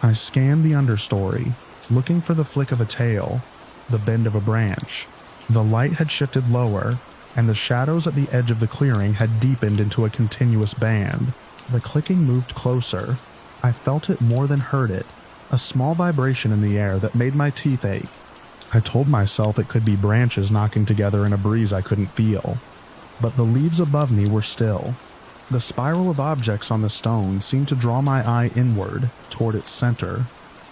I scanned the understory, looking for the flick of a tail, the bend of a branch. The light had shifted lower, and the shadows at the edge of the clearing had deepened into a continuous band. The clicking moved closer. I felt it more than heard it, a small vibration in the air that made my teeth ache. I told myself it could be branches knocking together in a breeze I couldn't feel. But the leaves above me were still. The spiral of objects on the stone seemed to draw my eye inward, toward its center,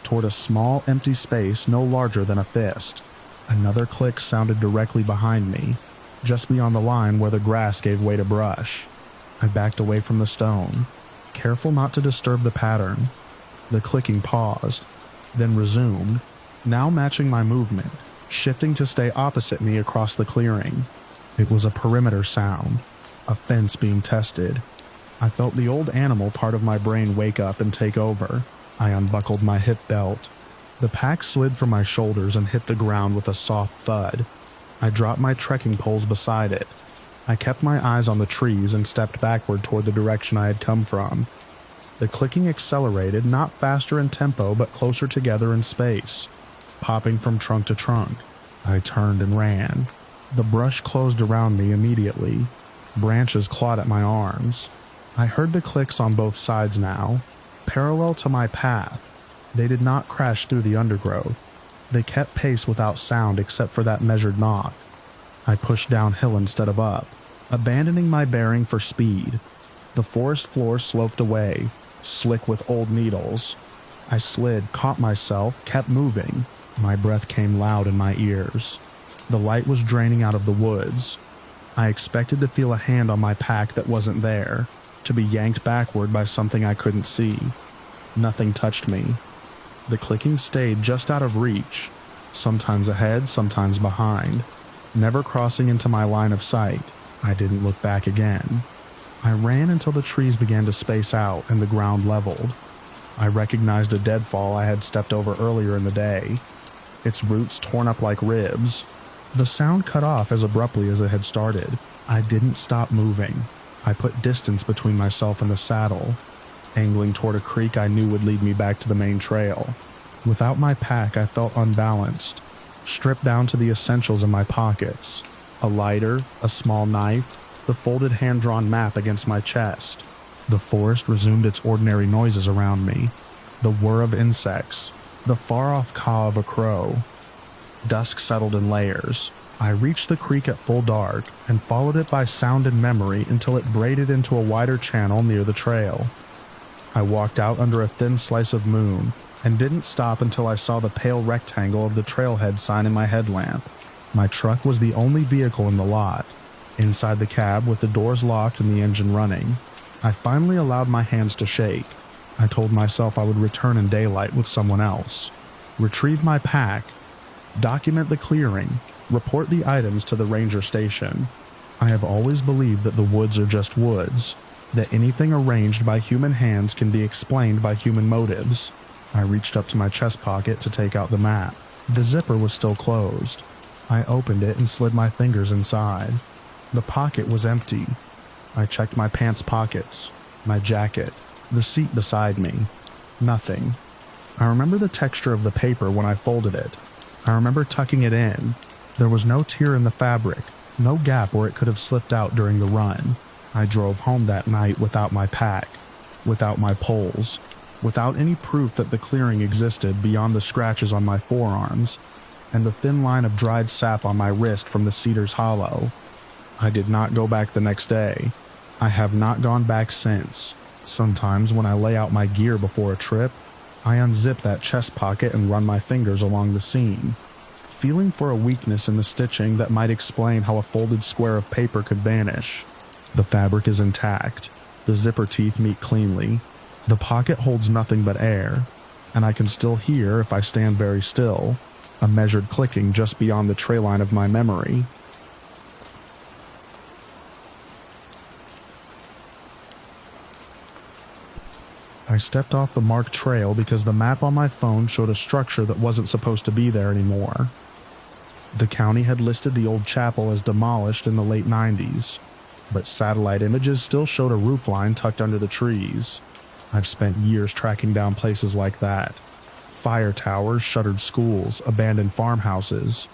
toward a small empty space no larger than a fist. Another click sounded directly behind me, just beyond the line where the grass gave way to brush. I backed away from the stone, careful not to disturb the pattern. The clicking paused, then resumed, now matching my movement, shifting to stay opposite me across the clearing. It was a perimeter sound, a fence being tested. I felt the old animal part of my brain wake up and take over. I unbuckled my hip belt. The pack slid from my shoulders and hit the ground with a soft thud. I dropped my trekking poles beside it. I kept my eyes on the trees and stepped backward toward the direction I had come from. The clicking accelerated, not faster in tempo but closer together in space, popping from trunk to trunk. I turned and ran. The brush closed around me immediately. Branches clawed at my arms. I heard the clicks on both sides now, parallel to my path. They did not crash through the undergrowth. They kept pace without sound except for that measured knock. I pushed downhill instead of up, abandoning my bearing for speed. The forest floor sloped away, slick with old needles. I slid, caught myself, kept moving. My breath came loud in my ears. The light was draining out of the woods. I expected to feel a hand on my pack that wasn't there, to be yanked backward by something I couldn't see. Nothing touched me. The clicking stayed just out of reach, sometimes ahead, sometimes behind, never crossing into my line of sight. I didn't look back again. I ran until the trees began to space out and the ground leveled. I recognized a deadfall I had stepped over earlier in the day, its roots torn up like ribs. The sound cut off as abruptly as it had started. I didn't stop moving. I put distance between myself and the saddle, angling toward a creek I knew would lead me back to the main trail. Without my pack, I felt unbalanced, stripped down to the essentials in my pockets. A lighter, a small knife, the folded hand-drawn map against my chest. The forest resumed its ordinary noises around me. The whir of insects, the far-off caw of a crow. Dusk settled in layers. I reached the creek at full dark and followed it by sound and memory until it braided into a wider channel near the trail. I walked out under a thin slice of moon and didn't stop until I saw the pale rectangle of the trailhead sign in my headlamp. My truck was the only vehicle in the lot. Inside the cab with the doors locked and the engine running, I finally allowed my hands to shake. I told myself I would return in daylight with someone else, retrieve my pack, document the clearing, report the items to the ranger station. I have always believed that the woods are just woods, that anything arranged by human hands can be explained by human motives. I reached up to my chest pocket to take out the map. The zipper was still closed. I opened it and slid my fingers inside. The pocket was empty. I checked my pants pockets, my jacket, the seat beside me. Nothing. I remember the texture of the paper when I folded it. I remember tucking it in. There was no tear in the fabric, no gap where it could have slipped out during the run. I drove home that night without my pack, without my poles, without any proof that the clearing existed beyond the scratches on my forearms and the thin line of dried sap on my wrist from the cedar's hollow. I did not go back the next day. I have not gone back since. Sometimes when I lay out my gear before a trip, I unzip that chest pocket and run my fingers along the seam, feeling for a weakness in the stitching that might explain how a folded square of paper could vanish. The fabric is intact. The zipper teeth meet cleanly. The pocket holds nothing but air, and I can still hear, if I stand very still, a measured clicking just beyond the tray line of my memory. I stepped off the marked trail because the map on my phone showed a structure that wasn't supposed to be there anymore. The county had listed the old chapel as demolished in the late 90s, but satellite images still showed a roofline tucked under the trees. I've spent years tracking down places like that. Fire towers, shuttered schools, abandoned farmhouses.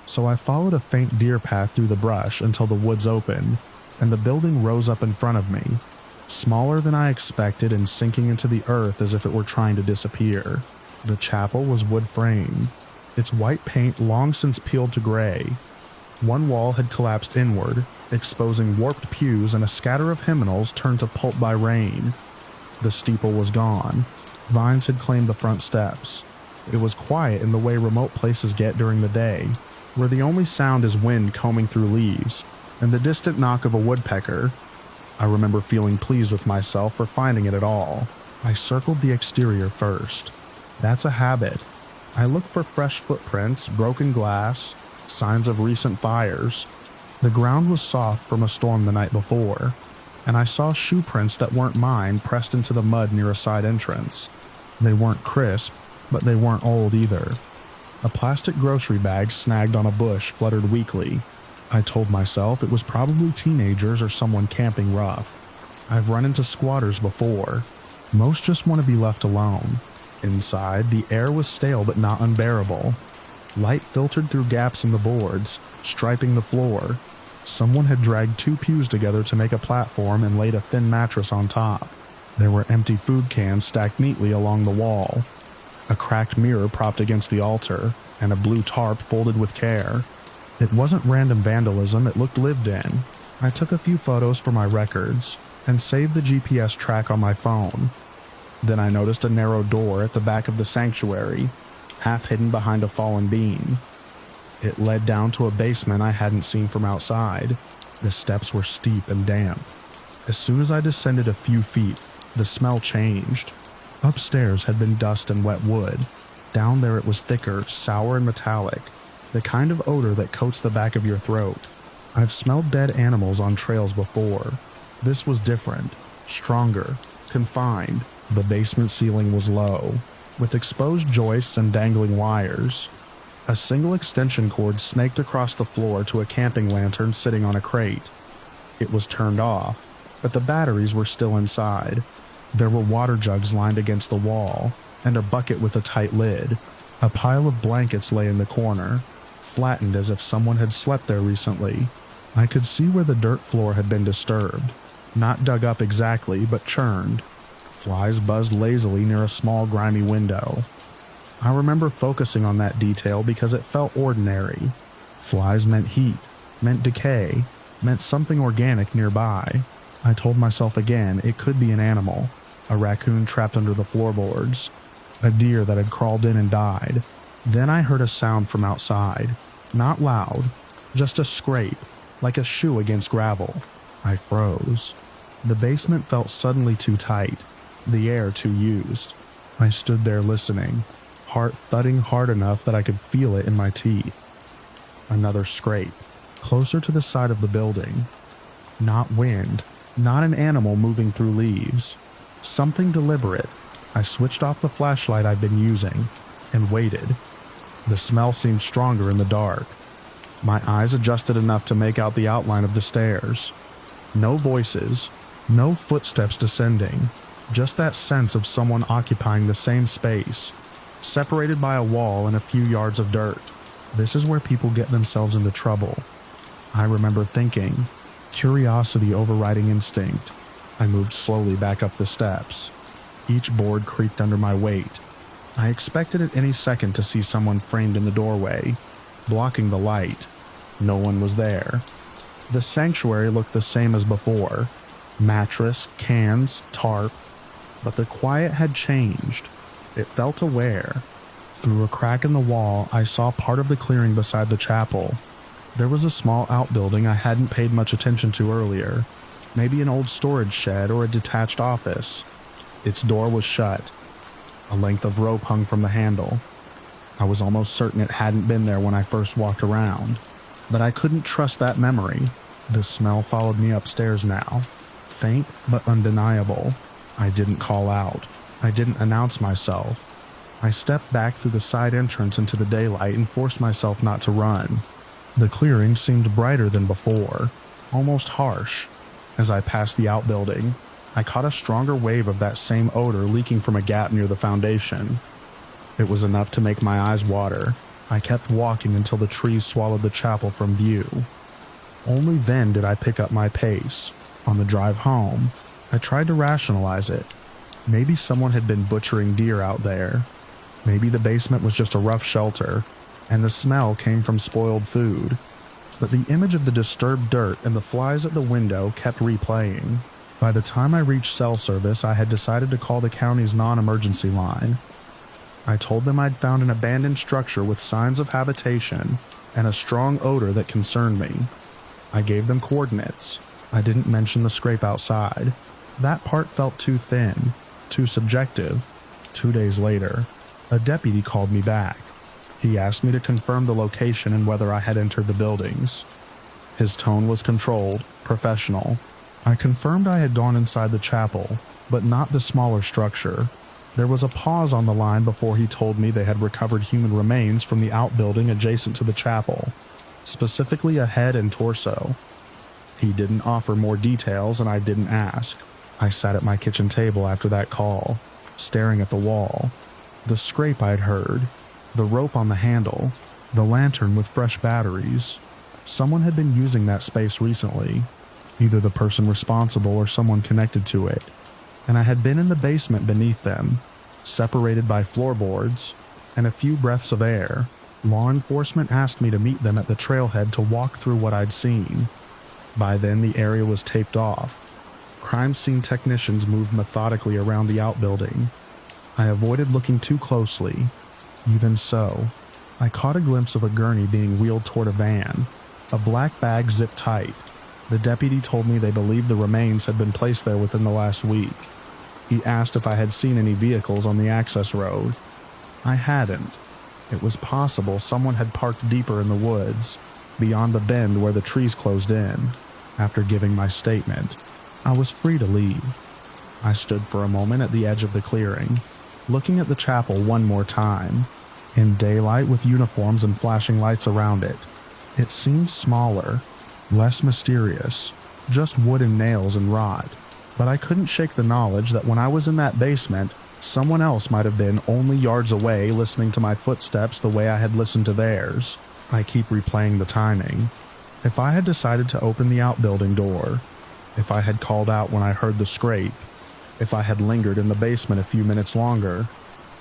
So I followed a faint deer path through the brush until the woods opened, and the building rose up in front of me. Smaller than I expected and sinking into the earth as if it were trying to disappear. The chapel was wood-framed, its white paint long since peeled to gray. One wall had collapsed inward, exposing warped pews and a scatter of hymnals turned to pulp by rain. The steeple was gone. Vines had claimed the front steps. It was quiet in the way remote places get during the day, where the only sound is wind combing through leaves and the distant knock of a woodpecker. I remember feeling pleased with myself for finding it at all. I circled the exterior first. That's a habit. I look for fresh footprints, broken glass, signs of recent fires. The ground was soft from a storm the night before, and I saw shoe prints that weren't mine pressed into the mud near a side entrance. They weren't crisp, but they weren't old either. A plastic grocery bag snagged on a bush fluttered weakly. I told myself it was probably teenagers or someone camping rough. I've run into squatters before. Most just want to be left alone. Inside, the air was stale but not unbearable. Light filtered through gaps in the boards, striping the floor. Someone had dragged two pews together to make a platform and laid a thin mattress on top. There were empty food cans stacked neatly along the wall. A cracked mirror propped against the altar, and a blue tarp folded with care. It wasn't random vandalism, it looked lived in. I took a few photos for my records, and saved the GPS track on my phone. Then I noticed a narrow door at the back of the sanctuary, half hidden behind a fallen beam. It led down to a basement I hadn't seen from outside. The steps were steep and damp. As soon as I descended a few feet, the smell changed. Upstairs had been dust and wet wood. Down there it was thicker, sour and metallic, the kind of odor that coats the back of your throat. I've smelled dead animals on trails before. This was different, stronger, confined. The basement ceiling was low, with exposed joists and dangling wires. A single extension cord snaked across the floor to a camping lantern sitting on a crate. It was turned off, but the batteries were still inside. There were water jugs lined against the wall, and a bucket with a tight lid. A pile of blankets lay in the corner, flattened as if someone had slept there recently. I could see where the dirt floor had been disturbed. Not dug up exactly, but churned. Flies buzzed lazily near a small grimy window. I remember focusing on that detail because it felt ordinary. Flies meant heat, meant decay, meant something organic nearby. I told myself again it could be an animal, a raccoon trapped under the floorboards, a deer that had crawled in and died. Then I heard a sound from outside. Not loud, just a scrape, like a shoe against gravel. I froze. The basement felt suddenly too tight, the air too used. I stood there listening, heart thudding hard enough that I could feel it in my teeth. Another scrape, closer to the side of the building. Not wind, not an animal moving through leaves. Something deliberate. I switched off the flashlight I'd been using and waited. The smell seemed stronger in the dark. My eyes adjusted enough to make out the outline of the stairs. No voices, no footsteps descending, just that sense of someone occupying the same space, separated by a wall and a few yards of dirt. This is where people get themselves into trouble. I remember thinking, curiosity overriding instinct. I moved slowly back up the steps. Each board creaked under my weight. I expected at any second to see someone framed in the doorway, blocking the light. No one was there. The sanctuary looked the same as before. Mattress, cans, tarp. But the quiet had changed. It felt aware. Through a crack in the wall, I saw part of the clearing beside the chapel. There was a small outbuilding I hadn't paid much attention to earlier. Maybe an old storage shed or a detached office. Its door was shut. A length of rope hung from the handle. I was almost certain it hadn't been there when I first walked around. But I couldn't trust that memory. The smell followed me upstairs now. Faint but undeniable. I didn't call out. I didn't announce myself. I stepped back through the side entrance into the daylight and forced myself not to run. The clearing seemed brighter than before, almost harsh. As I passed the outbuilding, I caught a stronger wave of that same odor leaking from a gap near the foundation. It was enough to make my eyes water. I kept walking until the trees swallowed the chapel from view. Only then did I pick up my pace. On the drive home, I tried to rationalize it. Maybe someone had been butchering deer out there. Maybe the basement was just a rough shelter, and the smell came from spoiled food. But the image of the disturbed dirt and the flies at the window kept replaying. By the time I reached cell service, I had decided to call the county's non-emergency line. I told them I'd found an abandoned structure with signs of habitation and a strong odor that concerned me. I gave them coordinates. I didn't mention the scrape outside. That part felt too thin, too subjective. 2 days later, a deputy called me back. He asked me to confirm the location and whether I had entered the buildings. His tone was controlled, professional. I confirmed I had gone inside the chapel, but not the smaller structure. There was a pause on the line before he told me they had recovered human remains from the outbuilding adjacent to the chapel, specifically a head and torso. He didn't offer more details and I didn't ask. I sat at my kitchen table after that call, staring at the wall. The scrape I'd heard, the rope on the handle, the lantern with fresh batteries. Someone had been using that space recently, either the person responsible or someone connected to it. And I had been in the basement beneath them, separated by floorboards and a few breaths of air. Law enforcement asked me to meet them at the trailhead to walk through what I'd seen. By then, the area was taped off. Crime scene technicians moved methodically around the outbuilding. I avoided looking too closely. Even so, I caught a glimpse of a gurney being wheeled toward a van, a black bag zipped tight. The deputy told me they believed the remains had been placed there within the last week. He asked if I had seen any vehicles on the access road. I hadn't. It was possible someone had parked deeper in the woods, beyond the bend where the trees closed in. After giving my statement, I was free to leave. I stood for a moment at the edge of the clearing, looking at the chapel one more time. In daylight with uniforms and flashing lights around it, it seemed smaller, less mysterious, just wood and nails and rot. But I couldn't shake the knowledge that when I was in that basement, someone else might have been only yards away listening to my footsteps the way I had listened to theirs. I keep replaying the timing. If I had decided to open the outbuilding door, if I had called out when I heard the scrape, if I had lingered in the basement a few minutes longer,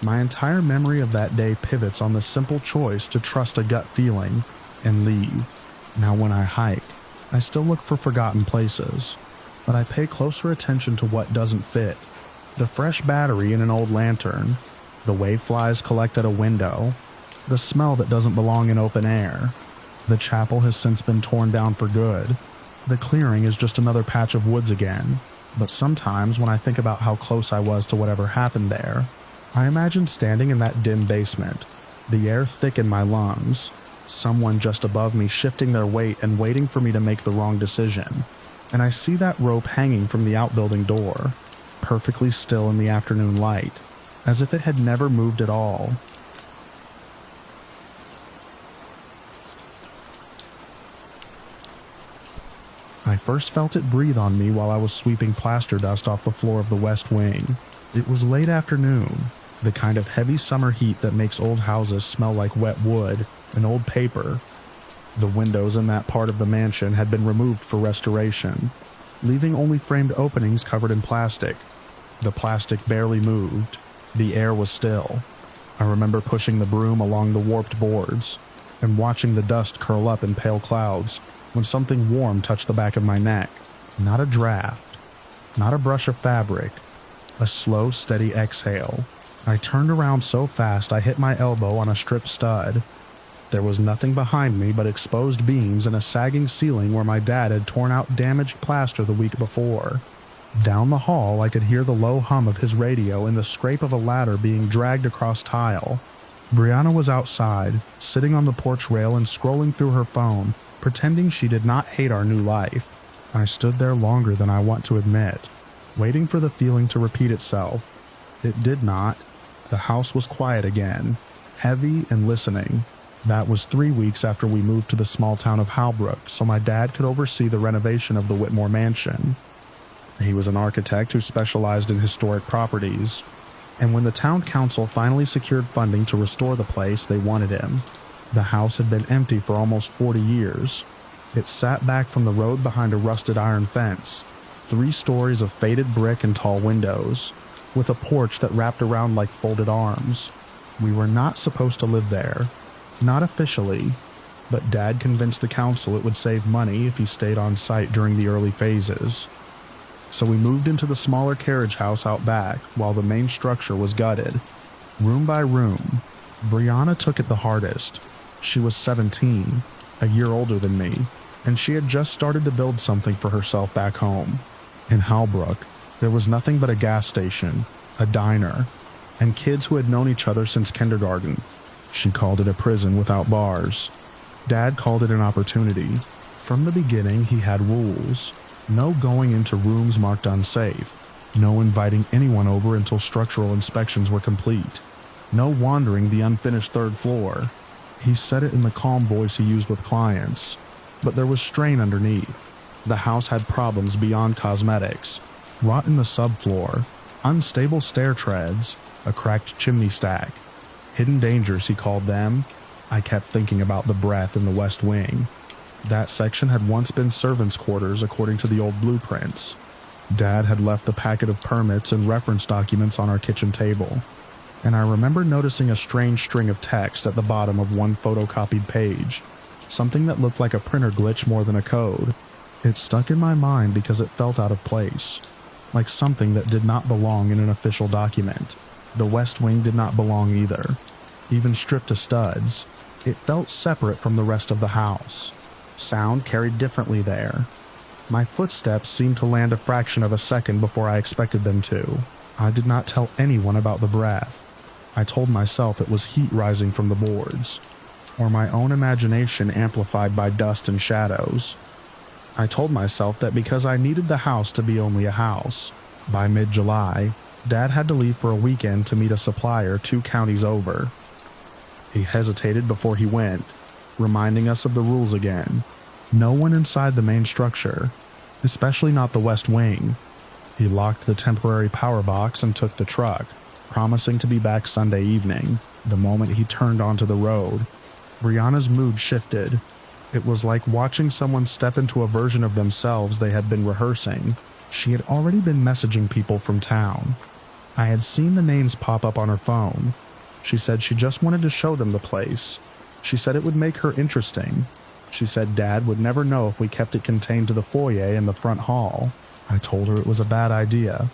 my entire memory of that day pivots on the simple choice to trust a gut feeling and leave. Now when I hike, I still look for forgotten places, but I pay closer attention to what doesn't fit. The fresh battery in an old lantern, the way flies collect at a window, the smell that doesn't belong in open air. The chapel has since been torn down for good. The clearing is just another patch of woods again. But sometimes when I think about how close I was to whatever happened there, I imagine standing in that dim basement, the air thick in my lungs, someone just above me shifting their weight and waiting for me to make the wrong decision. And I see that rope hanging from the outbuilding door, perfectly still in the afternoon light, as if it had never moved at all. I first felt it breathe on me while I was sweeping plaster dust off the floor of the west wing. It was late afternoon, the kind of heavy summer heat that makes old houses smell like wet wood and old paper. The windows in that part of the mansion had been removed for restoration, leaving only framed openings covered in plastic. The plastic barely moved. The air was still. I remember pushing the broom along the warped boards and watching the dust curl up in pale clouds, when something warm touched the back of my neck. Not a draft, not a brush of fabric, a slow, steady exhale. I turned around so fast I hit my elbow on a stripped stud. There was nothing behind me but exposed beams and a sagging ceiling where my dad had torn out damaged plaster the week before. Down the hall, I could hear the low hum of his radio and the scrape of a ladder being dragged across tile. Brianna was outside, sitting on the porch rail and scrolling through her phone, pretending she did not hate our new life. I stood there longer than I want to admit, waiting for the feeling to repeat itself. It did not. The house was quiet again, heavy and listening. That was 3 weeks after we moved to the small town of Halbrook, so my dad could oversee the renovation of the Whitmore mansion. He was an architect who specialized in historic properties, and when the town council finally secured funding to restore the place, they wanted him. The house had been empty for almost 40 years. It sat back from the road behind a rusted iron fence, 3 stories of faded brick and tall windows, with a porch that wrapped around like folded arms. We were not supposed to live there. Not officially, but Dad convinced the council it would save money if he stayed on site during the early phases. So we moved into the smaller carriage house out back while the main structure was gutted. Room by room, Brianna took it the hardest. She was 17, a year older than me, and she had just started to build something for herself back home. In Halbrook, there was nothing but a gas station, a diner, and kids who had known each other since kindergarten. She called it a prison without bars. Dad called it an opportunity. From the beginning, he had rules. No going into rooms marked unsafe. No inviting anyone over until structural inspections were complete. No wandering the unfinished 3rd floor. He said it in the calm voice he used with clients, but there was strain underneath. The house had problems beyond cosmetics. Rot in the subfloor, unstable stair treads, a cracked chimney stack. Hidden dangers, he called them. I kept thinking about the breath in the west wing. That section had once been servants' quarters according to the old blueprints. Dad had left a packet of permits and reference documents on our kitchen table, and I remember noticing a strange string of text at the bottom of one photocopied page, something that looked like a printer glitch more than a code. It stuck in my mind because it felt out of place, like something that did not belong in an official document. The West Wing did not belong either, even stripped to studs. It felt separate from the rest of the house. Sound carried differently there. My footsteps seemed to land a fraction of a second before I expected them to. I did not tell anyone about the breath. I told myself it was heat rising from the boards, or my own imagination amplified by dust and shadows. I told myself that because I needed the house to be only a house. By mid-July, Dad had to leave for a weekend to meet a supplier 2 counties over. He hesitated before he went, reminding us of the rules again. No one inside the main structure, especially not the West Wing. He locked the temporary power box and took the truck, promising to be back Sunday evening. The moment he turned onto the road, Brianna's mood shifted. It was like watching someone step into a version of themselves they had been rehearsing. She had already been messaging people from town. I had seen the names pop up on her phone. She said she just wanted to show them the place. She said it would make her interesting. She said Dad would never know if we kept it contained to the foyer and the front hall. I told her it was a bad idea.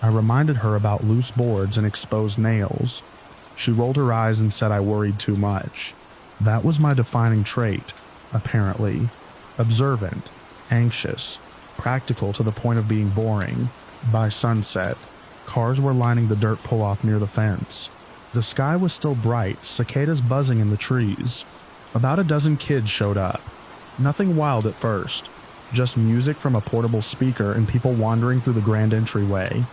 I reminded her about loose boards and exposed nails. She rolled her eyes and said I worried too much. That was my defining trait, apparently. Observant, anxious, practical to the point of being boring. By sunset, cars were lining the dirt pull-off near the fence. The sky was still bright, cicadas buzzing in the trees. About a dozen kids showed up. Nothing wild at first, just music from a portable speaker and people wandering through the grand entryway,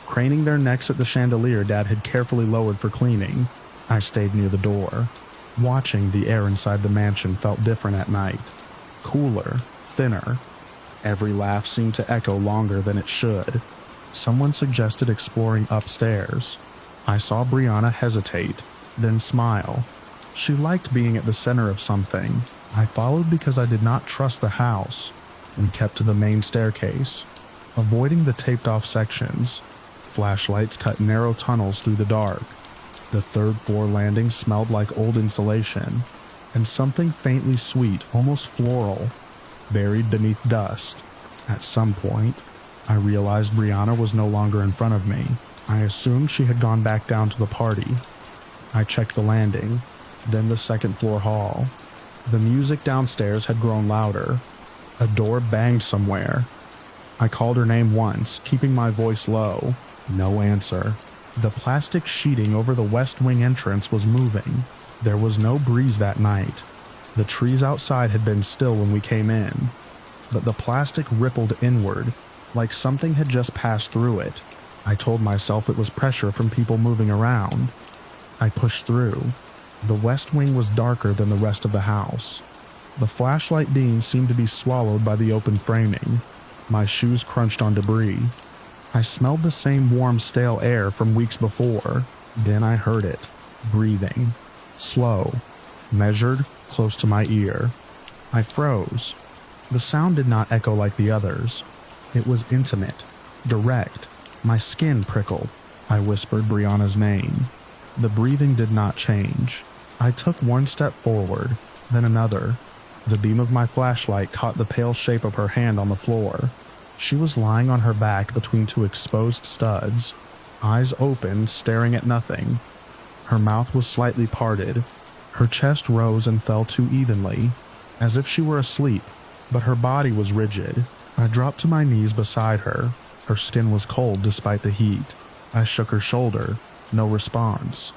craning their necks at the chandelier Dad had carefully lowered for cleaning. I stayed near the door. Watching the air inside the mansion felt different at night. Cooler, thinner. Every laugh seemed to echo longer than it should. Someone suggested exploring upstairs. I saw Brianna hesitate, then smile. She liked being at the center of something. I followed because I did not trust the house. We kept to the main staircase, avoiding the taped-off sections. Flashlights cut narrow tunnels through the dark. The 3rd floor landing smelled like old insulation, and something faintly sweet, almost floral, buried beneath dust. At some point, I realized Brianna was no longer in front of me. I assumed she had gone back down to the party. I checked the landing, then the second-floor hall. The music downstairs had grown louder. A door banged somewhere. I called her name once, keeping my voice low. No answer. The plastic sheeting over the west wing entrance was moving. There was no breeze that night. The trees outside had been still when we came in, but the plastic rippled inward, like something had just passed through it. I told myself it was pressure from people moving around. I pushed through. The west wing was darker than the rest of the house. The flashlight beam seemed to be swallowed by the open framing. My shoes crunched on debris. I smelled the same warm, stale air from weeks before. Then I heard it, breathing. Slow, measured, close to my ear. I froze. The sound did not echo like the others. It was intimate, direct. My skin prickled. I whispered Brianna's name. The breathing did not change. I took one step forward, then another. The beam of my flashlight caught the pale shape of her hand on the floor. She was lying on her back between two exposed studs, eyes open, staring at nothing. Her mouth was slightly parted. Her chest rose and fell too evenly, as if she were asleep, but her body was rigid. I dropped to my knees beside her. Her skin was cold despite the heat. I shook her shoulder. No response.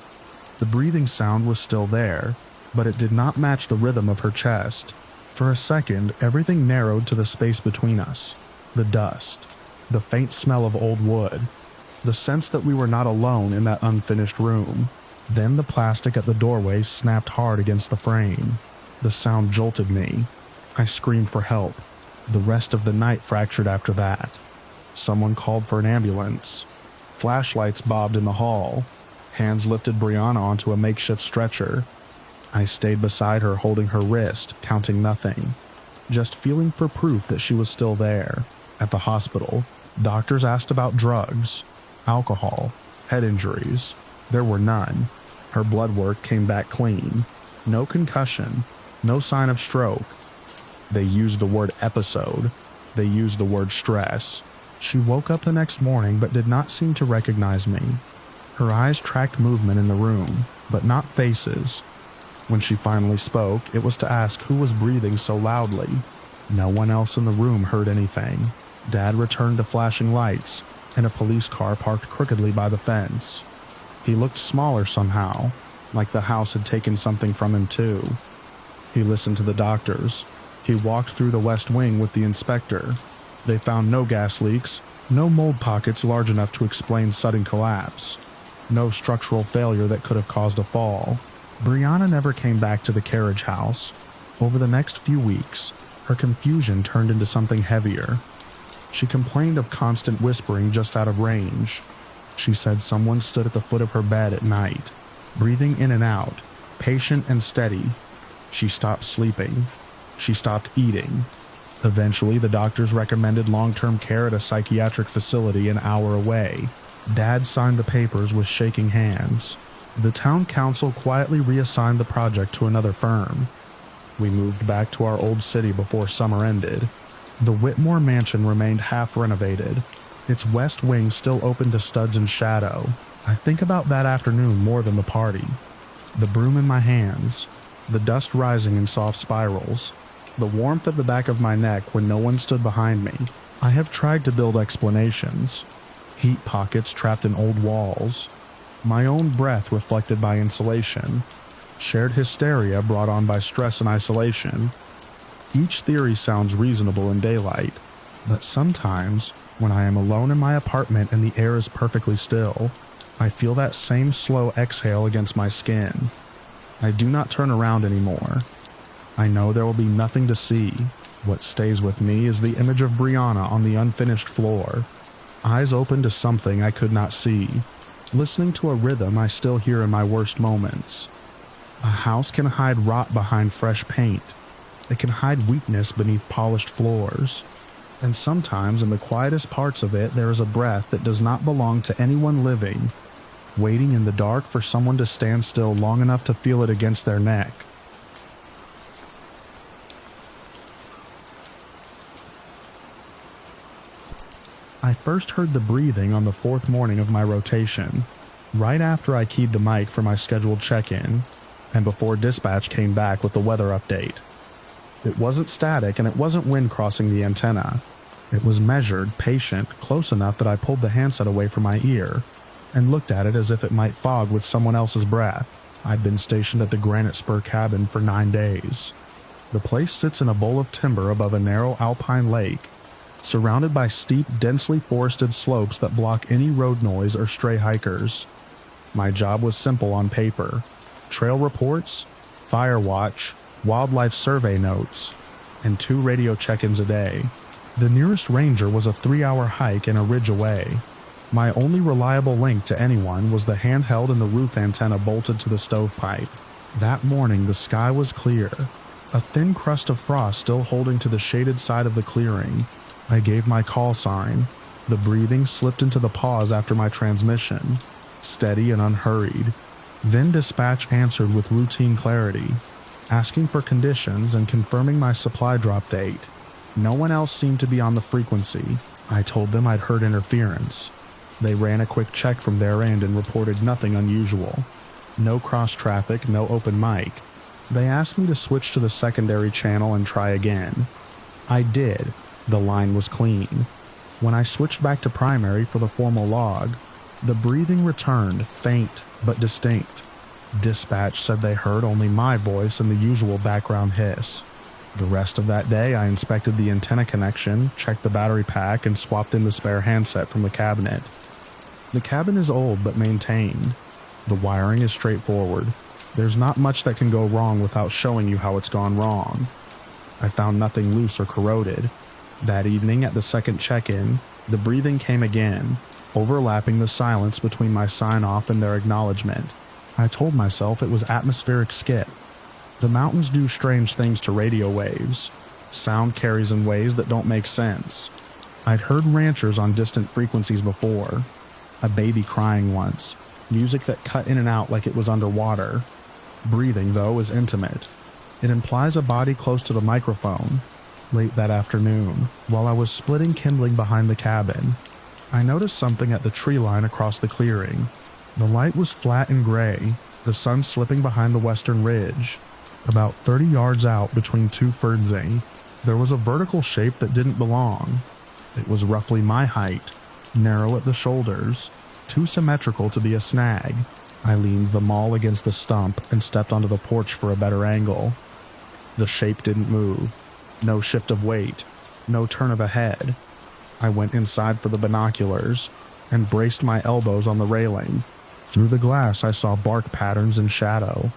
The breathing sound was still there, but it did not match the rhythm of her chest. For a second, everything narrowed to the space between us. The dust, the faint smell of old wood, the sense that we were not alone in that unfinished room. Then the plastic at the doorway snapped hard against the frame. The sound jolted me. I screamed for help. The rest of the night fractured after that. Someone called for an ambulance. Flashlights bobbed in the hall. Hands lifted Brianna onto a makeshift stretcher. I stayed beside her, holding her wrist, counting nothing, just feeling for proof that she was still there. At the hospital, doctors asked about drugs, alcohol, head injuries. There were none. Her blood work came back clean. No concussion, no sign of stroke. They used the word episode. They used the word stress. She woke up the next morning but did not seem to recognize me. Her eyes tracked movement in the room, but not faces. When she finally spoke, it was to ask who was breathing so loudly. No one else in the room heard anything. Dad returned to flashing lights, and a police car parked crookedly by the fence. He looked smaller somehow, like the house had taken something from him too. He listened to the doctors. He walked through the west wing with the inspector. They found no gas leaks, no mold pockets large enough to explain sudden collapse, no structural failure that could have caused a fall. Brianna never came back to the carriage house. Over the next few weeks, her confusion turned into something heavier. She complained of constant whispering just out of range. She said someone stood at the foot of her bed at night, breathing in and out, patient and steady. She stopped sleeping. She stopped eating. Eventually, the doctors recommended long-term care at a psychiatric facility an hour away. Dad signed the papers with shaking hands. The town council quietly reassigned the project to another firm. We moved back to our old city before summer ended. The Whitmore mansion remained half renovated. Its west wing still open to studs and shadow. I think about that afternoon more than the party. The broom in my hands, the dust rising in soft spirals, the warmth at the back of my neck when no one stood behind me. I have tried to build explanations. Heat pockets trapped in old walls. My own breath reflected by insulation. Shared hysteria brought on by stress and isolation. Each theory sounds reasonable in daylight, but sometimes, when I am alone in my apartment and the air is perfectly still, I feel that same slow exhale against my skin. I do not turn around anymore. I know there will be nothing to see. What stays with me is the image of Brianna on the unfinished floor, eyes open to something I could not see, listening to a rhythm I still hear in my worst moments. A house can hide rot behind fresh paint. It can hide weakness beneath polished floors. And sometimes in the quietest parts of it there is a breath that does not belong to anyone living, waiting in the dark for someone to stand still long enough to feel it against their neck. I first heard the breathing on the fourth morning of my rotation, right after I keyed the mic for my scheduled check-in, and before dispatch came back with the weather update. It wasn't static and it wasn't wind crossing the antenna. It was measured, patient, close enough that I pulled the handset away from my ear and looked at it as if it might fog with someone else's breath. I'd been stationed at the Granite Spur cabin for 9 days. The place sits in a bowl of timber above a narrow alpine lake, surrounded by steep, densely forested slopes that block any road noise or stray hikers. My job was simple on paper: trail reports, fire watch, wildlife survey notes, and 2 radio check-ins a day. The nearest ranger was a 3-hour hike and a ridge away. My only reliable link to anyone was the handheld in the roof antenna bolted to the stovepipe. That morning the sky was clear, a thin crust of frost still holding to the shaded side of the clearing. I gave my call sign. The breathing slipped into the pause after my transmission, steady and unhurried. Then dispatch answered with routine clarity, asking for conditions and confirming my supply drop date. No one else seemed to be on the frequency. I told them I'd heard interference. They ran a quick check from their end and reported nothing unusual. No cross traffic, no open mic. They asked me to switch to the secondary channel and try again. I did. The line was clean. When I switched back to primary for the formal log, the breathing returned, faint but distinct. Dispatch said they heard only my voice and the usual background hiss. The rest of that day I inspected the antenna connection, checked the battery pack, and swapped in the spare handset from the cabinet. The cabin is old but maintained. The wiring is straightforward. There's not much that can go wrong without showing you how it's gone wrong. I found nothing loose or corroded. That evening at the second check-in, the breathing came again, overlapping the silence between my sign-off and their acknowledgement. I told myself it was atmospheric skip. The mountains do strange things to radio waves. Sound carries in ways that don't make sense. I'd heard ranchers on distant frequencies before. A baby crying once. Music that cut in and out like it was underwater. Breathing, though, is intimate. It implies a body close to the microphone. Late that afternoon, while I was splitting kindling behind the cabin, I noticed something at the tree line across the clearing. The light was flat and gray, the sun slipping behind the western ridge. About 30 yards out between 2 fernseh, there was a vertical shape that didn't belong. It was roughly my height, narrow at the shoulders, too symmetrical to be a snag. I leaned the maul against the stump and stepped onto the porch for a better angle. The shape didn't move. No shift of weight, no turn of a head. I went inside for the binoculars and braced my elbows on the railing. Through the glass I saw bark patterns and shadow.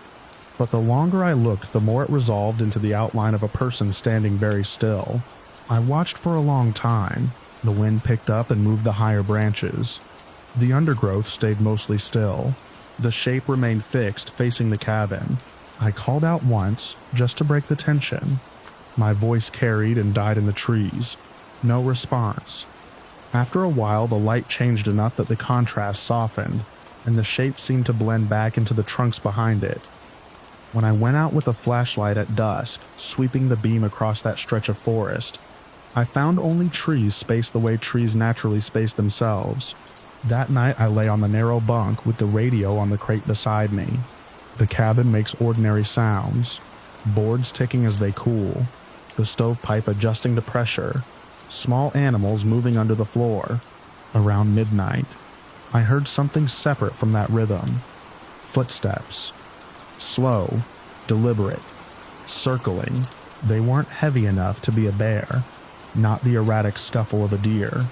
But the longer I looked, the more it resolved into the outline of a person standing very still. I watched for a long time. The wind picked up and moved the higher branches. The undergrowth stayed mostly still. The shape remained fixed, facing the cabin. I called out once, just to break the tension. My voice carried and died in the trees. No response. After a while, the light changed enough that the contrast softened, and the shape seemed to blend back into the trunks behind it. When I went out with a flashlight at dusk, sweeping the beam across that stretch of forest, I found only trees spaced the way trees naturally space themselves. That night I lay on the narrow bunk with the radio on the crate beside me. The cabin makes ordinary sounds, boards ticking as they cool, the stovepipe adjusting to pressure, small animals moving under the floor. Around midnight, I heard something separate from that rhythm. Footsteps. Slow, deliberate, circling. They weren't heavy enough to be a bear, not the erratic scuffle of a deer.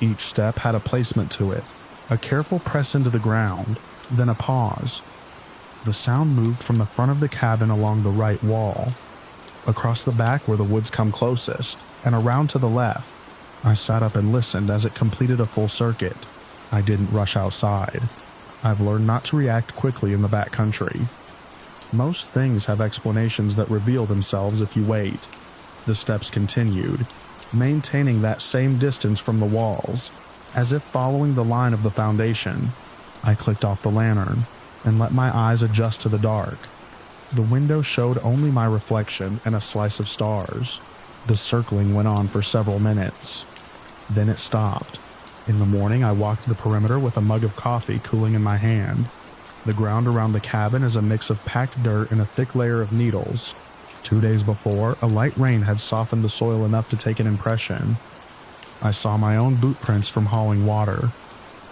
Each step had a placement to it, a careful press into the ground, then a pause. The sound moved from the front of the cabin along the right wall, across the back where the woods come closest, and around to the left. I sat up and listened as it completed a full circuit. I didn't rush outside. I've learned not to react quickly in the backcountry. Most things have explanations that reveal themselves if you wait. The steps continued, maintaining that same distance from the walls, as if following the line of the foundation. I clicked off the lantern and let my eyes adjust to the dark. The window showed only my reflection and a slice of stars. The circling went on for several minutes. Then it stopped. In the morning, I walked the perimeter with a mug of coffee cooling in my hand. The ground around the cabin is a mix of packed dirt and a thick layer of needles. 2 days before, a light rain had softened the soil enough to take an impression. I saw my own boot prints from hauling water.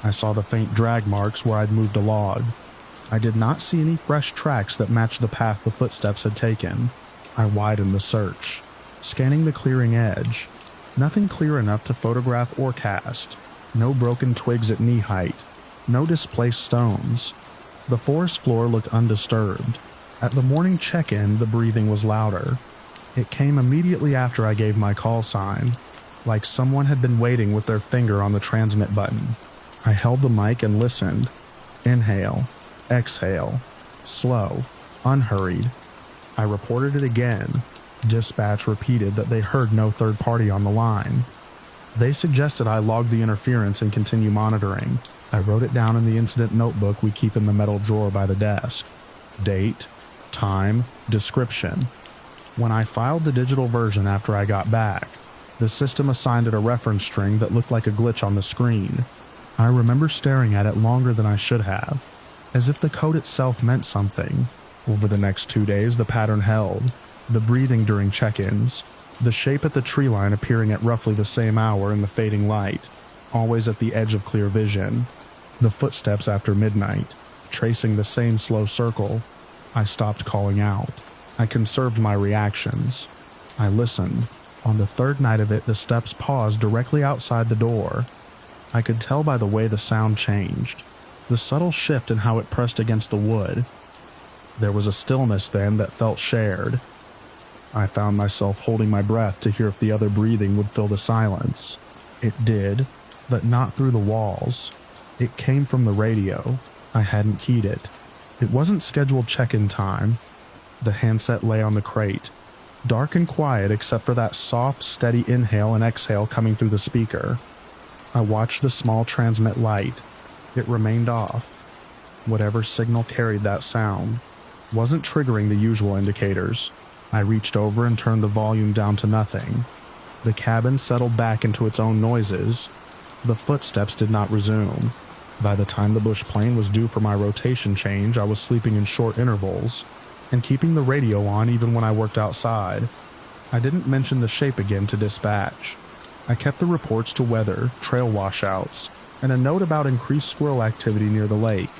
I saw the faint drag marks where I'd moved a log. I did not see any fresh tracks that matched the path the footsteps had taken. I widened the search, scanning the clearing edge. Nothing clear enough to photograph or cast. No broken twigs at knee height. No displaced stones. The forest floor looked undisturbed. At the morning check-in, the breathing was louder. It came immediately after I gave my call sign, like someone had been waiting with their finger on the transmit button. I held the mic and listened. Inhale, exhale, slow, unhurried. I reported it again. Dispatch repeated that they heard no third party on the line. They suggested I log the interference and continue monitoring. I wrote it down in the incident notebook we keep in the metal drawer by the desk. Date, time, description. When I filed the digital version after I got back, the system assigned it a reference string that looked like a glitch on the screen. I remember staring at it longer than I should have, as if the code itself meant something. Over the next 2 days, the pattern held. The breathing during check-ins, the shape at the tree line appearing at roughly the same hour in the fading light, always at the edge of clear vision. The footsteps after midnight, tracing the same slow circle. I stopped calling out. I conserved my reactions. I listened. On the third night of it, the steps paused directly outside the door. I could tell by the way the sound changed, the subtle shift in how it pressed against the wood. There was a stillness then that felt shared. I found myself holding my breath to hear if the other breathing would fill the silence. It did, but not through the walls. It came from the radio. I hadn't keyed it. It wasn't scheduled check-in time. The handset lay on the crate, dark and quiet except for that soft, steady inhale and exhale coming through the speaker. I watched the small transmit light. It remained off. Whatever signal carried that sound wasn't triggering the usual indicators. I reached over and turned the volume down to nothing. The cabin settled back into its own noises. The footsteps did not resume. By the time the bush plane was due for my rotation change, I was sleeping in short intervals and keeping the radio on even when I worked outside. I didn't mention the shape again to dispatch. I kept the reports to weather, trail washouts, and a note about increased squirrel activity near the lake.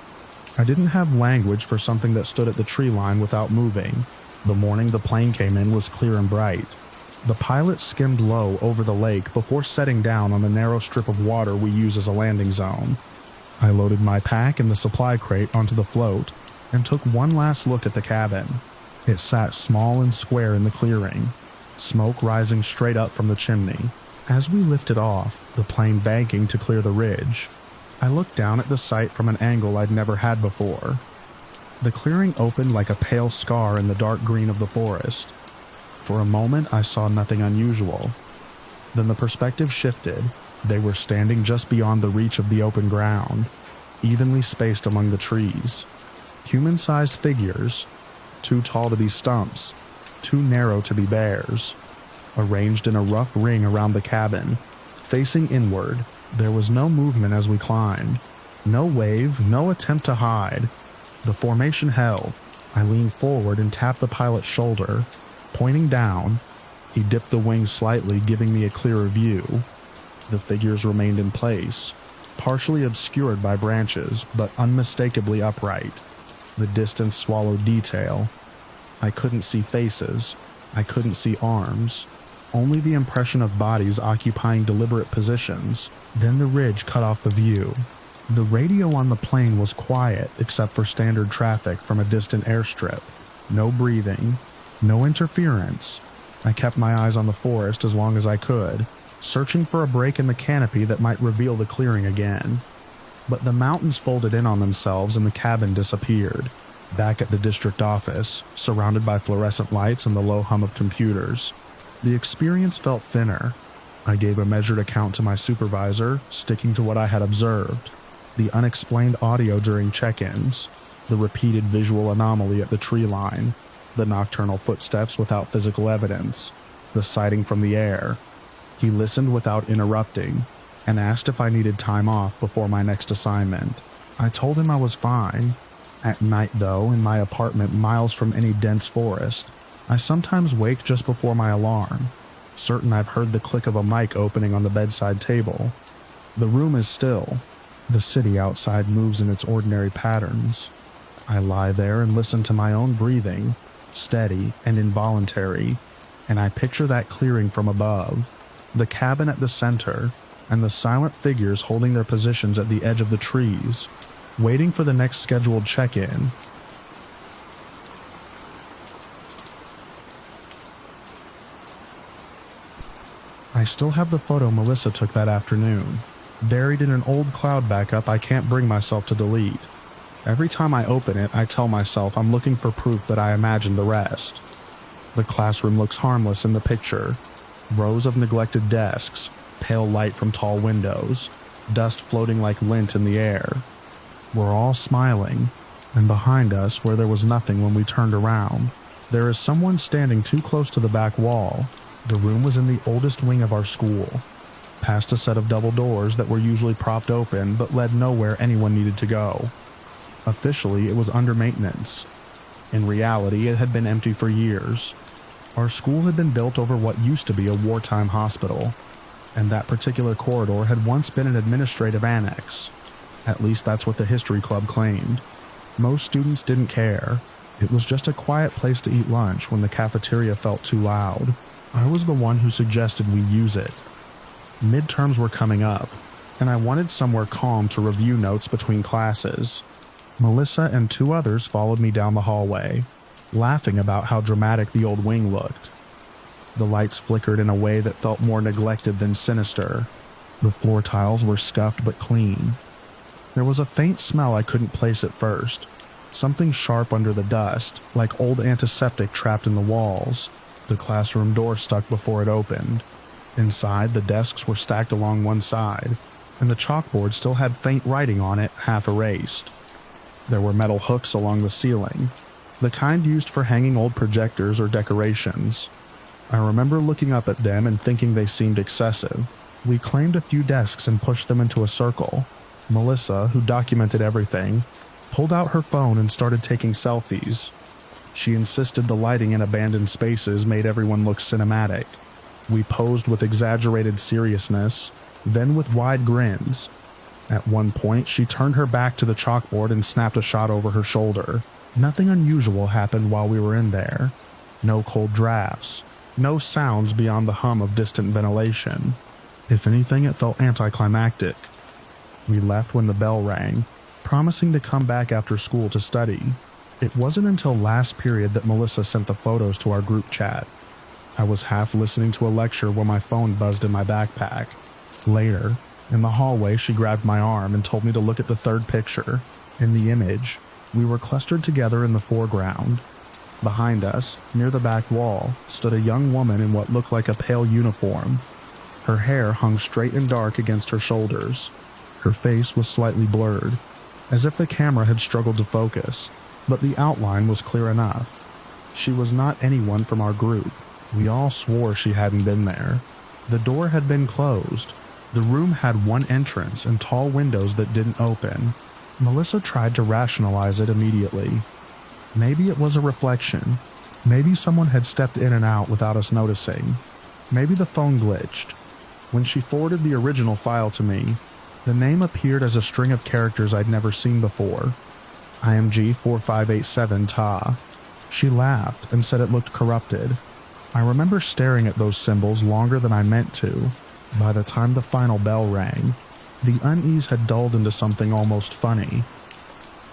I didn't have language for something that stood at the tree line without moving. The morning the plane came in was clear and bright. The pilot skimmed low over the lake before setting down on the narrow strip of water we use as a landing zone. I loaded my pack and the supply crate onto the float and took one last look at the cabin. It sat small and square in the clearing, smoke rising straight up from the chimney. As we lifted off, the plane banking to clear the ridge, I looked down at the site from an angle I'd never had before. The clearing opened like a pale scar in the dark green of the forest. For a moment, I saw nothing unusual. Then the perspective shifted. They were standing just beyond the reach of the open ground, evenly spaced among the trees. Human-sized figures, too tall to be stumps, too narrow to be bears, arranged in a rough ring around the cabin, facing inward. There was no movement as we climbed. No wave, no attempt to hide. The formation held. I leaned forward and tapped the pilot's shoulder, pointing down. He dipped the wings slightly, giving me a clearer view. The figures remained in place, partially obscured by branches, but unmistakably upright. The distance swallowed detail. I couldn't see faces. I couldn't see arms. Only the impression of bodies occupying deliberate positions. Then the ridge cut off the view. The radio on the plane was quiet except for standard traffic from a distant airstrip. No breathing. No interference. I kept my eyes on the forest as long as I could, searching for a break in the canopy that might reveal the clearing again. But the mountains folded in on themselves and the cabin disappeared. Back at the district office, surrounded by fluorescent lights and the low hum of computers, the experience felt thinner. I gave a measured account to my supervisor, sticking to what I had observed. The unexplained audio during check-ins, the repeated visual anomaly at the tree line, the nocturnal footsteps without physical evidence, the sighting from the air. He listened without interrupting and asked if I needed time off before my next assignment. I told him I was fine. At night, though, in my apartment miles from any dense forest, I sometimes wake just before my alarm, certain I've heard the click of a mic opening on the bedside table. The room is still. The city outside moves in its ordinary patterns. I lie there and listen to my own breathing, steady and involuntary, and I picture that clearing from above, the cabin at the center, and the silent figures holding their positions at the edge of the trees, waiting for the next scheduled check-in. I still have the photo Melissa took that afternoon, buried in an old cloud backup I can't bring myself to delete. Every time I open it, I tell myself I'm looking for proof that I imagined the rest. The classroom looks harmless in the picture. Rows of neglected desks, pale light from tall windows, dust floating like lint in the air. We're all smiling, and behind us, where there was nothing when we turned around, there is someone standing too close to the back wall. The room was in the oldest wing of our school, past a set of double doors that were usually propped open but led nowhere anyone needed to go. Officially, it was under maintenance. In reality, it had been empty for years. Our school had been built over what used to be a wartime hospital, and that particular corridor had once been an administrative annex. At least that's what the history club claimed. Most students didn't care. It was just a quiet place to eat lunch when the cafeteria felt too loud. I was the one who suggested we use it. Midterms were coming up, and I wanted somewhere calm to review notes between classes. Melissa and two others followed me down the hallway, laughing about how dramatic the old wing looked. The lights flickered in a way that felt more neglected than sinister. The floor tiles were scuffed but clean. There was a faint smell I couldn't place at first, something sharp under the dust, like old antiseptic trapped in the walls. The classroom door stuck before it opened. Inside, the desks were stacked along one side, and the chalkboard still had faint writing on it, half erased. There were metal hooks along the ceiling, the kind used for hanging old projectors or decorations. I remember looking up at them and thinking they seemed excessive. We claimed a few desks and pushed them into a circle. Melissa, who documented everything, pulled out her phone and started taking selfies. She insisted the lighting in abandoned spaces made everyone look cinematic. We posed with exaggerated seriousness, then with wide grins. At one point, she turned her back to the chalkboard and snapped a shot over her shoulder. Nothing unusual happened while we were in there. No cold drafts. No sounds beyond the hum of distant ventilation. If anything, it felt anticlimactic. We left when the bell rang, promising to come back after school to study. It wasn't until last period that Melissa sent the photos to our group chat. I was half listening to a lecture when my phone buzzed in my backpack. Later, in the hallway, she grabbed my arm and told me to look at the third picture. In the image, we were clustered together in the foreground. Behind us, near the back wall, stood a young woman in what looked like a pale uniform. Her hair hung straight and dark against her shoulders. Her face was slightly blurred, as if the camera had struggled to focus, but the outline was clear enough. She was not anyone from our group. We all swore she hadn't been there. The door had been closed. The room had one entrance and tall windows that didn't open. Melissa tried to rationalize it immediately. Maybe it was a reflection. Maybe someone had stepped in and out without us noticing. Maybe the phone glitched. When she forwarded the original file to me, the name appeared as a string of characters I'd never seen before. IMG 4587 Ta. She laughed and said it looked corrupted. I remember staring at those symbols longer than I meant to. By the time the final bell rang, the unease had dulled into something almost funny.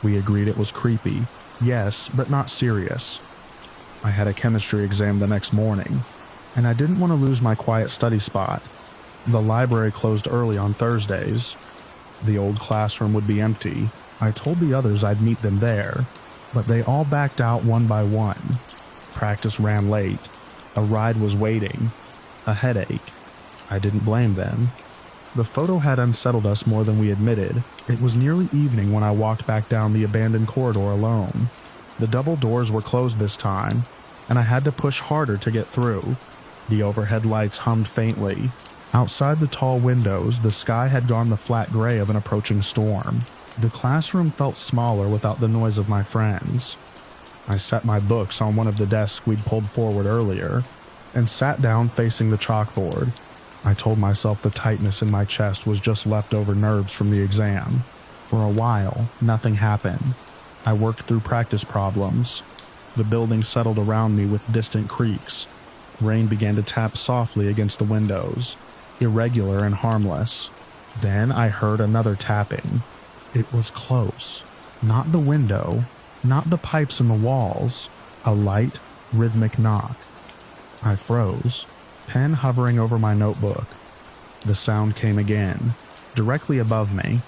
We agreed it was creepy, yes, but not serious. I had a chemistry exam the next morning, and I didn't want to lose my quiet study spot. The library closed early on Thursdays. The old classroom would be empty. I told the others I'd meet them there, but they all backed out one by one. Practice ran late. A ride was waiting. A headache. I didn't blame them. The photo had unsettled us more than we admitted. It was nearly evening when I walked back down the abandoned corridor alone. The double doors were closed this time, and I had to push harder to get through. The overhead lights hummed faintly. Outside the tall windows, the sky had gone the flat gray of an approaching storm. The classroom felt smaller without the noise of my friends. I set my books on one of the desks we'd pulled forward earlier and sat down facing the chalkboard. I told myself the tightness in my chest was just leftover nerves from the exam. For a while, nothing happened. I worked through practice problems. The building settled around me with distant creaks. Rain began to tap softly against the windows, irregular and harmless. Then I heard another tapping. It was close. Not the window, not the pipes in the walls. A light, rhythmic knock. I froze, pen hovering over my notebook. The sound came again, directly above me.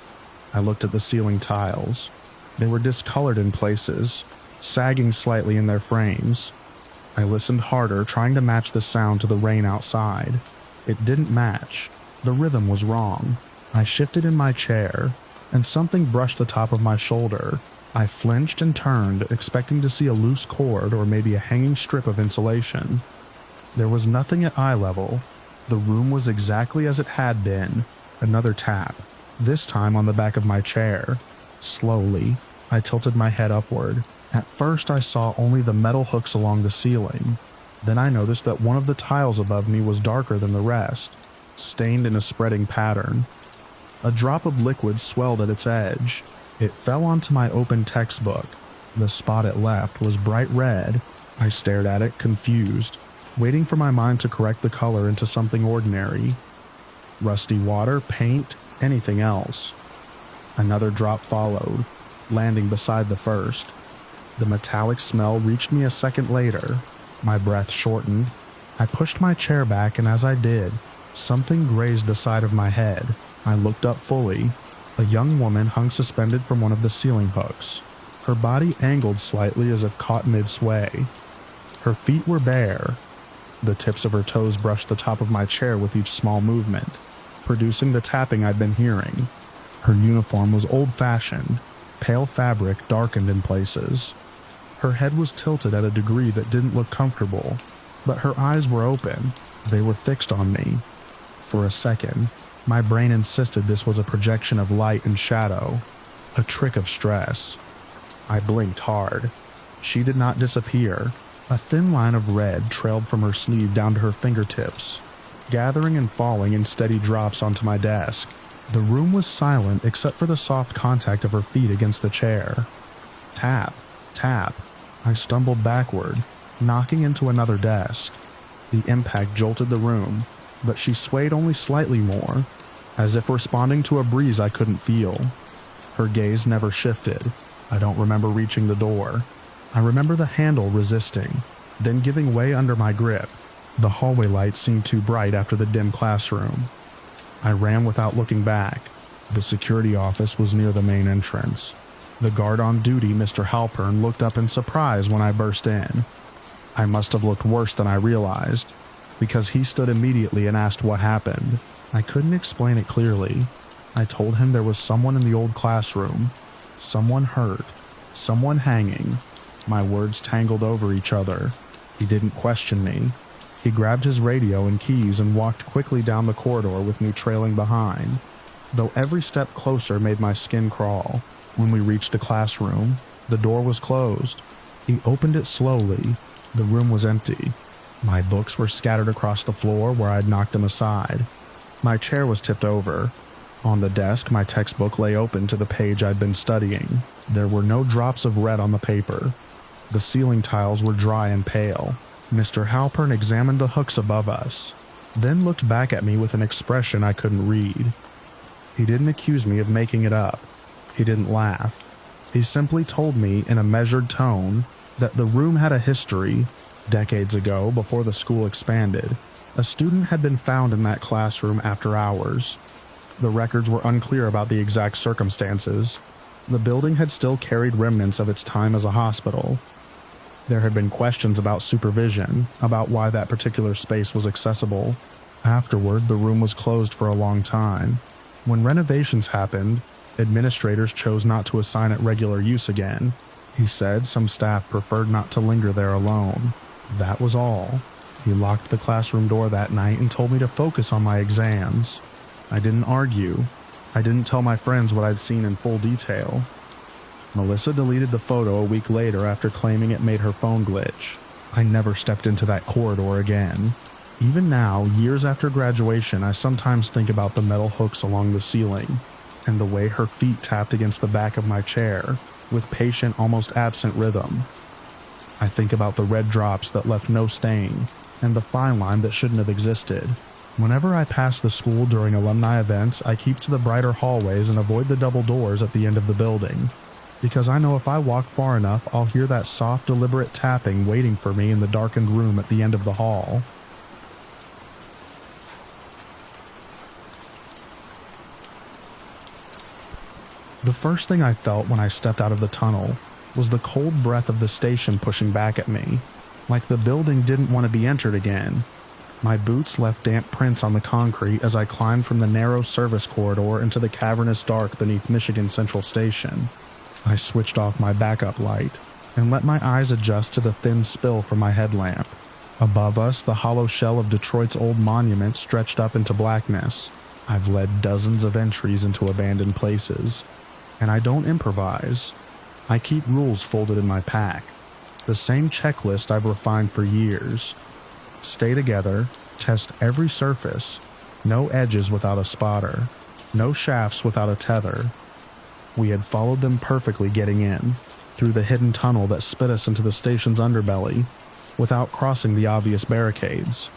I looked at the ceiling tiles. They were discolored in places, sagging slightly in their frames. I listened harder, trying to match the sound to the rain outside. It didn't match. The rhythm was wrong. I shifted in my chair, and something brushed the top of my shoulder. I flinched and turned, expecting to see a loose cord or maybe a hanging strip of insulation. There was nothing at eye level. The room was exactly as it had been. Another tap, this time on the back of my chair. Slowly, I tilted my head upward. At first, I saw only the metal hooks along the ceiling. Then I noticed that one of the tiles above me was darker than the rest, stained in a spreading pattern. A drop of liquid swelled at its edge. It fell onto my open textbook. The spot it left was bright red. I stared at it, confused, waiting for my mind to correct the color into something ordinary. Rusty water, paint, anything else. Another drop followed, landing beside the first. The metallic smell reached me a second later. My breath shortened. I pushed my chair back, and as I did, something grazed the side of my head. I looked up fully. A young woman hung suspended from one of the ceiling hooks. Her body angled slightly as if caught mid-sway. Her feet were bare. The tips of her toes brushed the top of my chair with each small movement, producing the tapping I'd been hearing. Her uniform was old-fashioned, pale fabric darkened in places. Her head was tilted at a degree that didn't look comfortable, but her eyes were open. They were fixed on me. For a second, my brain insisted this was a projection of light and shadow, a trick of stress. I blinked hard. She did not disappear. A thin line of red trailed from her sleeve down to her fingertips, gathering and falling in steady drops onto my desk. The room was silent except for the soft contact of her feet against the chair. Tap, tap. I stumbled backward, knocking into another desk. The impact jolted the room, but she swayed only slightly more, as if responding to a breeze I couldn't feel. Her gaze never shifted. I don't remember reaching the door. I remember the handle resisting, then giving way under my grip. The hallway light seemed too bright after the dim classroom. I ran without looking back. The security office was near the main entrance. The guard on duty, Mr. Halpern, looked up in surprise when I burst in. I must have looked worse than I realized, because he stood immediately and asked what happened. I couldn't explain it clearly. I told him there was someone in the old classroom, someone hurt, someone hanging. My words tangled over each other. He didn't question me. He grabbed his radio and keys and walked quickly down the corridor with me trailing behind, though every step closer made my skin crawl. When we reached the classroom, the door was closed. He opened it slowly. The room was empty. My books were scattered across the floor where I'd knocked them aside. My chair was tipped over. On the desk, my textbook lay open to the page I'd been studying. There were no drops of red on the paper. The ceiling tiles were dry and pale. Mr. Halpern examined the hooks above us, then looked back at me with an expression I couldn't read. He didn't accuse me of making it up. He didn't laugh. He simply told me in a measured tone that the room had a history. Decades ago, before the school expanded, a student had been found in that classroom after hours. The records were unclear about the exact circumstances. The building had still carried remnants of its time as a hospital. There had been questions about supervision, about why that particular space was accessible. Afterward, the room was closed for a long time. When renovations happened, administrators chose not to assign it regular use again. He said some staff preferred not to linger there alone. That was all. He locked the classroom door that night and told me to focus on my exams. I didn't argue. I didn't tell my friends what I'd seen in full detail. Melissa deleted the photo a week later after claiming it made her phone glitch. I never stepped into that corridor again. Even now, years after graduation, I sometimes think about the metal hooks along the ceiling and the way her feet tapped against the back of my chair with patient, almost absent rhythm. I think about the red drops that left no stain and the fine line that shouldn't have existed. Whenever I pass the school during alumni events, I keep to the brighter hallways and avoid the double doors at the end of the building, because I know if I walk far enough, I'll hear that soft, deliberate tapping waiting for me in the darkened room at the end of the hall. The first thing I felt when I stepped out of the tunnel was the cold breath of the station pushing back at me, like the building didn't want to be entered again. My boots left damp prints on the concrete as I climbed from the narrow service corridor into the cavernous dark beneath Michigan Central Station. I switched off my backup light and let my eyes adjust to the thin spill from my headlamp. Above us, the hollow shell of Detroit's old monument stretched up into blackness. I've led dozens of entries into abandoned places, and I don't improvise. I keep rules folded in my pack, the same checklist I've refined for years. Stay together, test every surface, no edges without a spotter, no shafts without a tether. We had followed them perfectly getting in, through the hidden tunnel that spit us into the station's underbelly, without crossing the obvious barricades.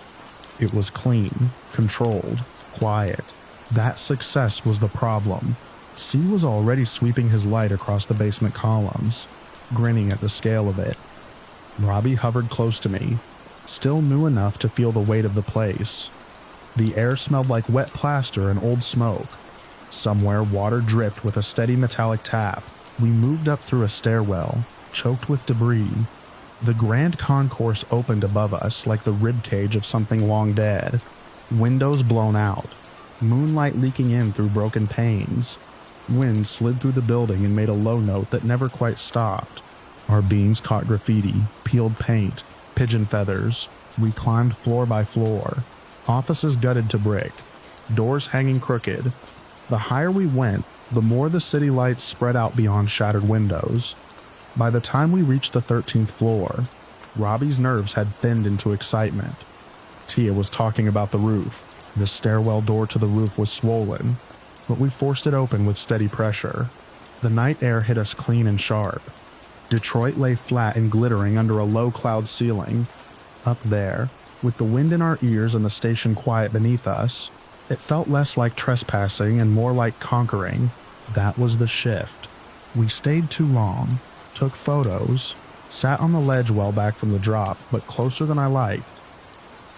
It was clean, controlled, quiet. That success was the problem. C was already sweeping his light across the basement columns, grinning at the scale of it. Robbie hovered close to me, still new enough to feel the weight of the place. The air smelled like wet plaster and old smoke. Somewhere water dripped with a steady metallic tap. We moved up through a stairwell, choked with debris. The grand concourse opened above us like the ribcage of something long dead. Windows blown out, moonlight leaking in through broken panes. Wind slid through the building and made a low note that never quite stopped. Our beams caught graffiti, peeled paint, pigeon feathers. We climbed floor by floor. Offices gutted to brick, doors hanging crooked. The higher we went, the more the city lights spread out beyond shattered windows. By the time we reached the 13th floor, Robbie's nerves had thinned into excitement. Tia was talking about the roof. The stairwell door to the roof was swollen, but we forced it open with steady pressure. The night air hit us clean and sharp. Detroit lay flat and glittering under a low cloud ceiling. Up there, with the wind in our ears and the station quiet beneath us, it felt less like trespassing and more like conquering. That was the shift. We stayed too long, took photos, sat on the ledge well back from the drop, but closer than I liked.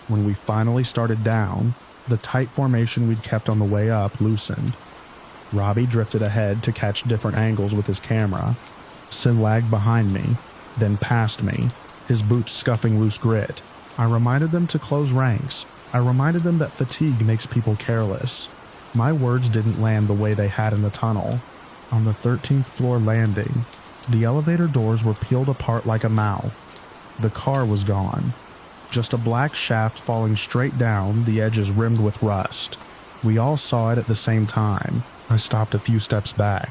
When we finally started down, the tight formation we'd kept on the way up loosened. Robbie drifted ahead to catch different angles with his camera. Sid lagged behind me, then past me, his boots scuffing loose grit. I reminded them to close ranks. I reminded them that fatigue makes people careless. My words didn't land the way they had in the tunnel. On the 13th floor landing, the elevator doors were peeled apart like a mouth. The car was gone. Just a black shaft falling straight down, the edges rimmed with rust. We all saw it at the same time. I stopped a few steps back,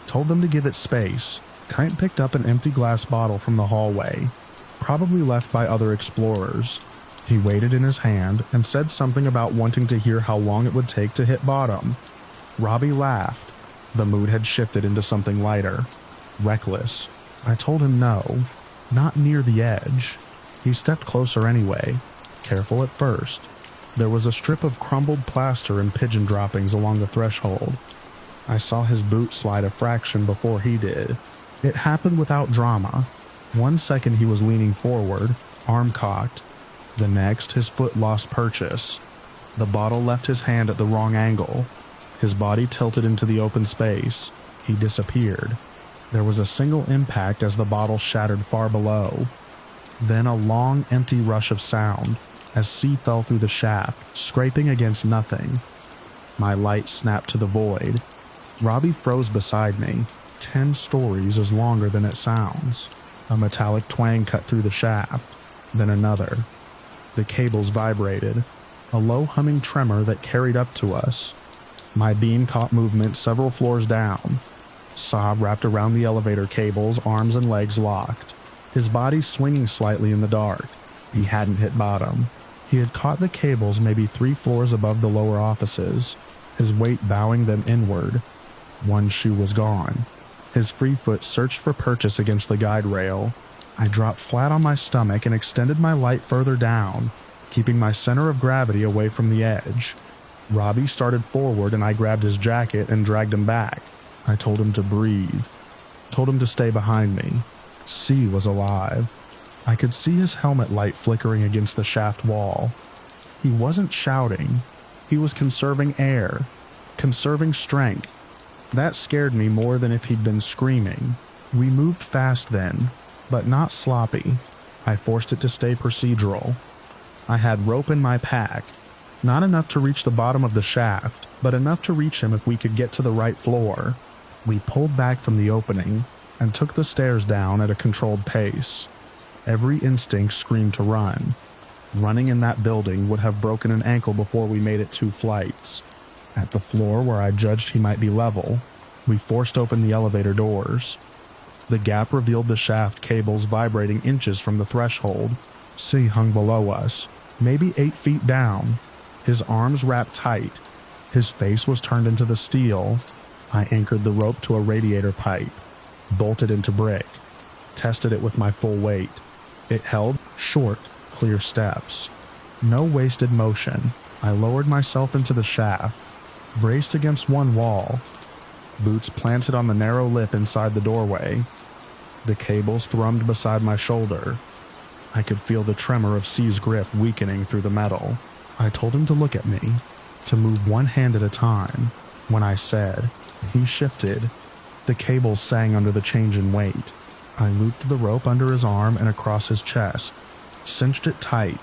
told them to give it space. Kite picked up an empty glass bottle from the hallway, probably left by other explorers. He weighed it in his hand and said something about wanting to hear how long it would take to hit bottom. Robbie laughed. The mood had shifted into something lighter, reckless. I told him no, not near the edge. He stepped closer anyway, careful at first. There was a strip of crumbled plaster and pigeon droppings along the threshold. I saw his boot slide a fraction before he did. It happened without drama. 1 second he was leaning forward, arm cocked. The next, his foot lost purchase. The bottle left his hand at the wrong angle. His body tilted into the open space. He disappeared. There was a single impact as the bottle shattered far below. Then a long, empty rush of sound as C fell through the shaft, scraping against nothing. My light snapped to the void. Robbie froze beside me. 10 stories is longer than it sounds. A metallic twang cut through the shaft, then another. The cables vibrated, a low humming tremor that carried up to us. My beam caught movement several floors down. Saab wrapped around the elevator cables, arms and legs locked, his body swinging slightly in the dark. He hadn't hit bottom. He had caught the cables maybe 3 floors above the lower offices, his weight bowing them inward. One shoe was gone. His free foot searched for purchase against the guide rail. I dropped flat on my stomach and extended my light further down, keeping my center of gravity away from the edge. Robbie started forward and I grabbed his jacket and dragged him back. I told him to breathe, told him to stay behind me. C was alive. I could see his helmet light flickering against the shaft wall. He wasn't shouting. He was conserving air, conserving strength. That scared me more than if he'd been screaming. We moved fast then, but not sloppy. I forced it to stay procedural. I had rope in my pack, not enough to reach the bottom of the shaft, but enough to reach him if we could get to the right floor. We pulled back from the opening and took the stairs down at a controlled pace. Every instinct screamed to run. Running in that building would have broken an ankle before we made it 2 flights. At the floor where I judged he might be level, we forced open the elevator doors. The gap revealed the shaft cables vibrating inches from the threshold. C hung below us, maybe 8 feet down, his arms wrapped tight. His face was turned into the steel. I anchored the rope to a radiator pipe, bolted into brick, tested it with my full weight. It held short, clear steps. No wasted motion. I lowered myself into the shaft, braced against one wall, boots planted on the narrow lip inside the doorway. The cables thrummed beside my shoulder. I could feel the tremor of C's grip weakening through the metal. I told him to look at me, to move one hand at a time. When I said, he shifted. The cables sang under the change in weight. I looped the rope under his arm and across his chest, cinched it tight.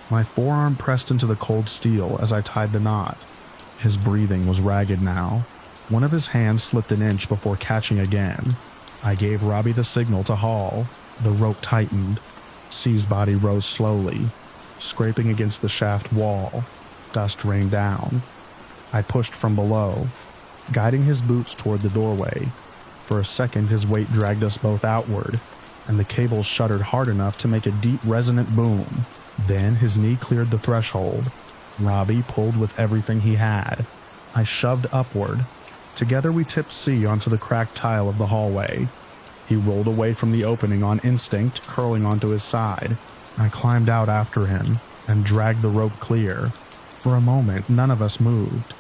My forearm pressed into the cold steel as I tied the knot. His breathing was ragged now. One of his hands slipped an inch before catching again. I gave Robbie the signal to haul. The rope tightened. C's body rose slowly, scraping against the shaft wall. Dust rained down. I pushed from below, guiding his boots toward the doorway. For a second, his weight dragged us both outward, and the cables shuddered hard enough to make a deep, resonant boom. Then his knee cleared the threshold. Robbie pulled with everything he had. I shoved upward. Together we tipped C onto the cracked tile of the hallway. He rolled away from the opening on instinct, curling onto his side. I climbed out after him and dragged the rope clear. For a moment, none of us moved.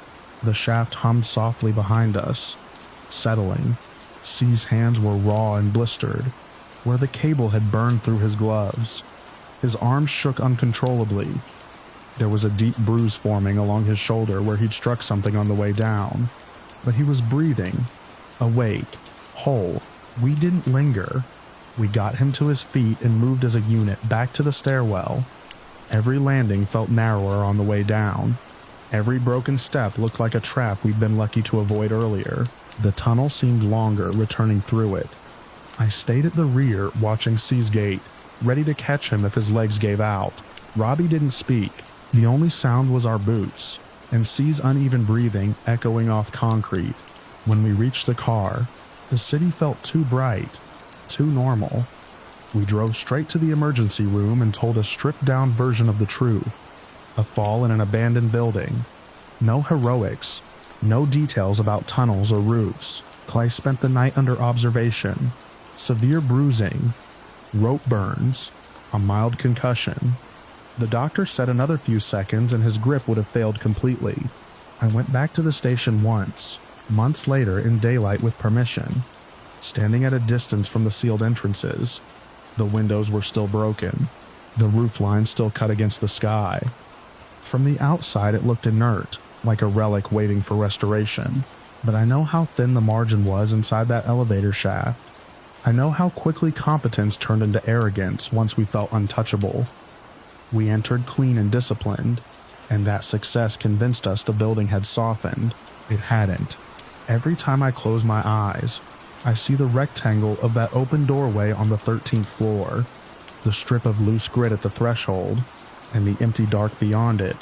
The shaft hummed softly behind us, settling. C's hands were raw and blistered, where the cable had burned through his gloves. His arms shook uncontrollably. There was a deep bruise forming along his shoulder where he'd struck something on the way down. But he was breathing, awake, whole. We didn't linger. We got him to his feet and moved as a unit back to the stairwell. Every landing felt narrower on the way down. Every broken step looked like a trap we'd been lucky to avoid earlier. The tunnel seemed longer, returning through it. I stayed at the rear, watching C's gate, ready to catch him if his legs gave out. Robbie didn't speak. The only sound was our boots, and C's uneven breathing echoing off concrete. When we reached the car, the city felt too bright, too normal. We drove straight to the emergency room and told a stripped-down version of the truth. A fall in an abandoned building. No heroics. No details about tunnels or roofs. Clay spent the night under observation. Severe bruising. Rope burns. A mild concussion. The doctor said another few seconds and his grip would have failed completely. I went back to the station once, months later in daylight with permission, standing at a distance from the sealed entrances. The windows were still broken, the roof line still cut against the sky. From the outside it looked inert, like a relic waiting for restoration. But I know how thin the margin was inside that elevator shaft. I know how quickly competence turned into arrogance once we felt untouchable. We entered clean and disciplined, and that success convinced us the building had softened. It hadn't. Every time I close my eyes, I see the rectangle of that open doorway on the 13th floor, the strip of loose grit at the threshold, and the empty dark beyond it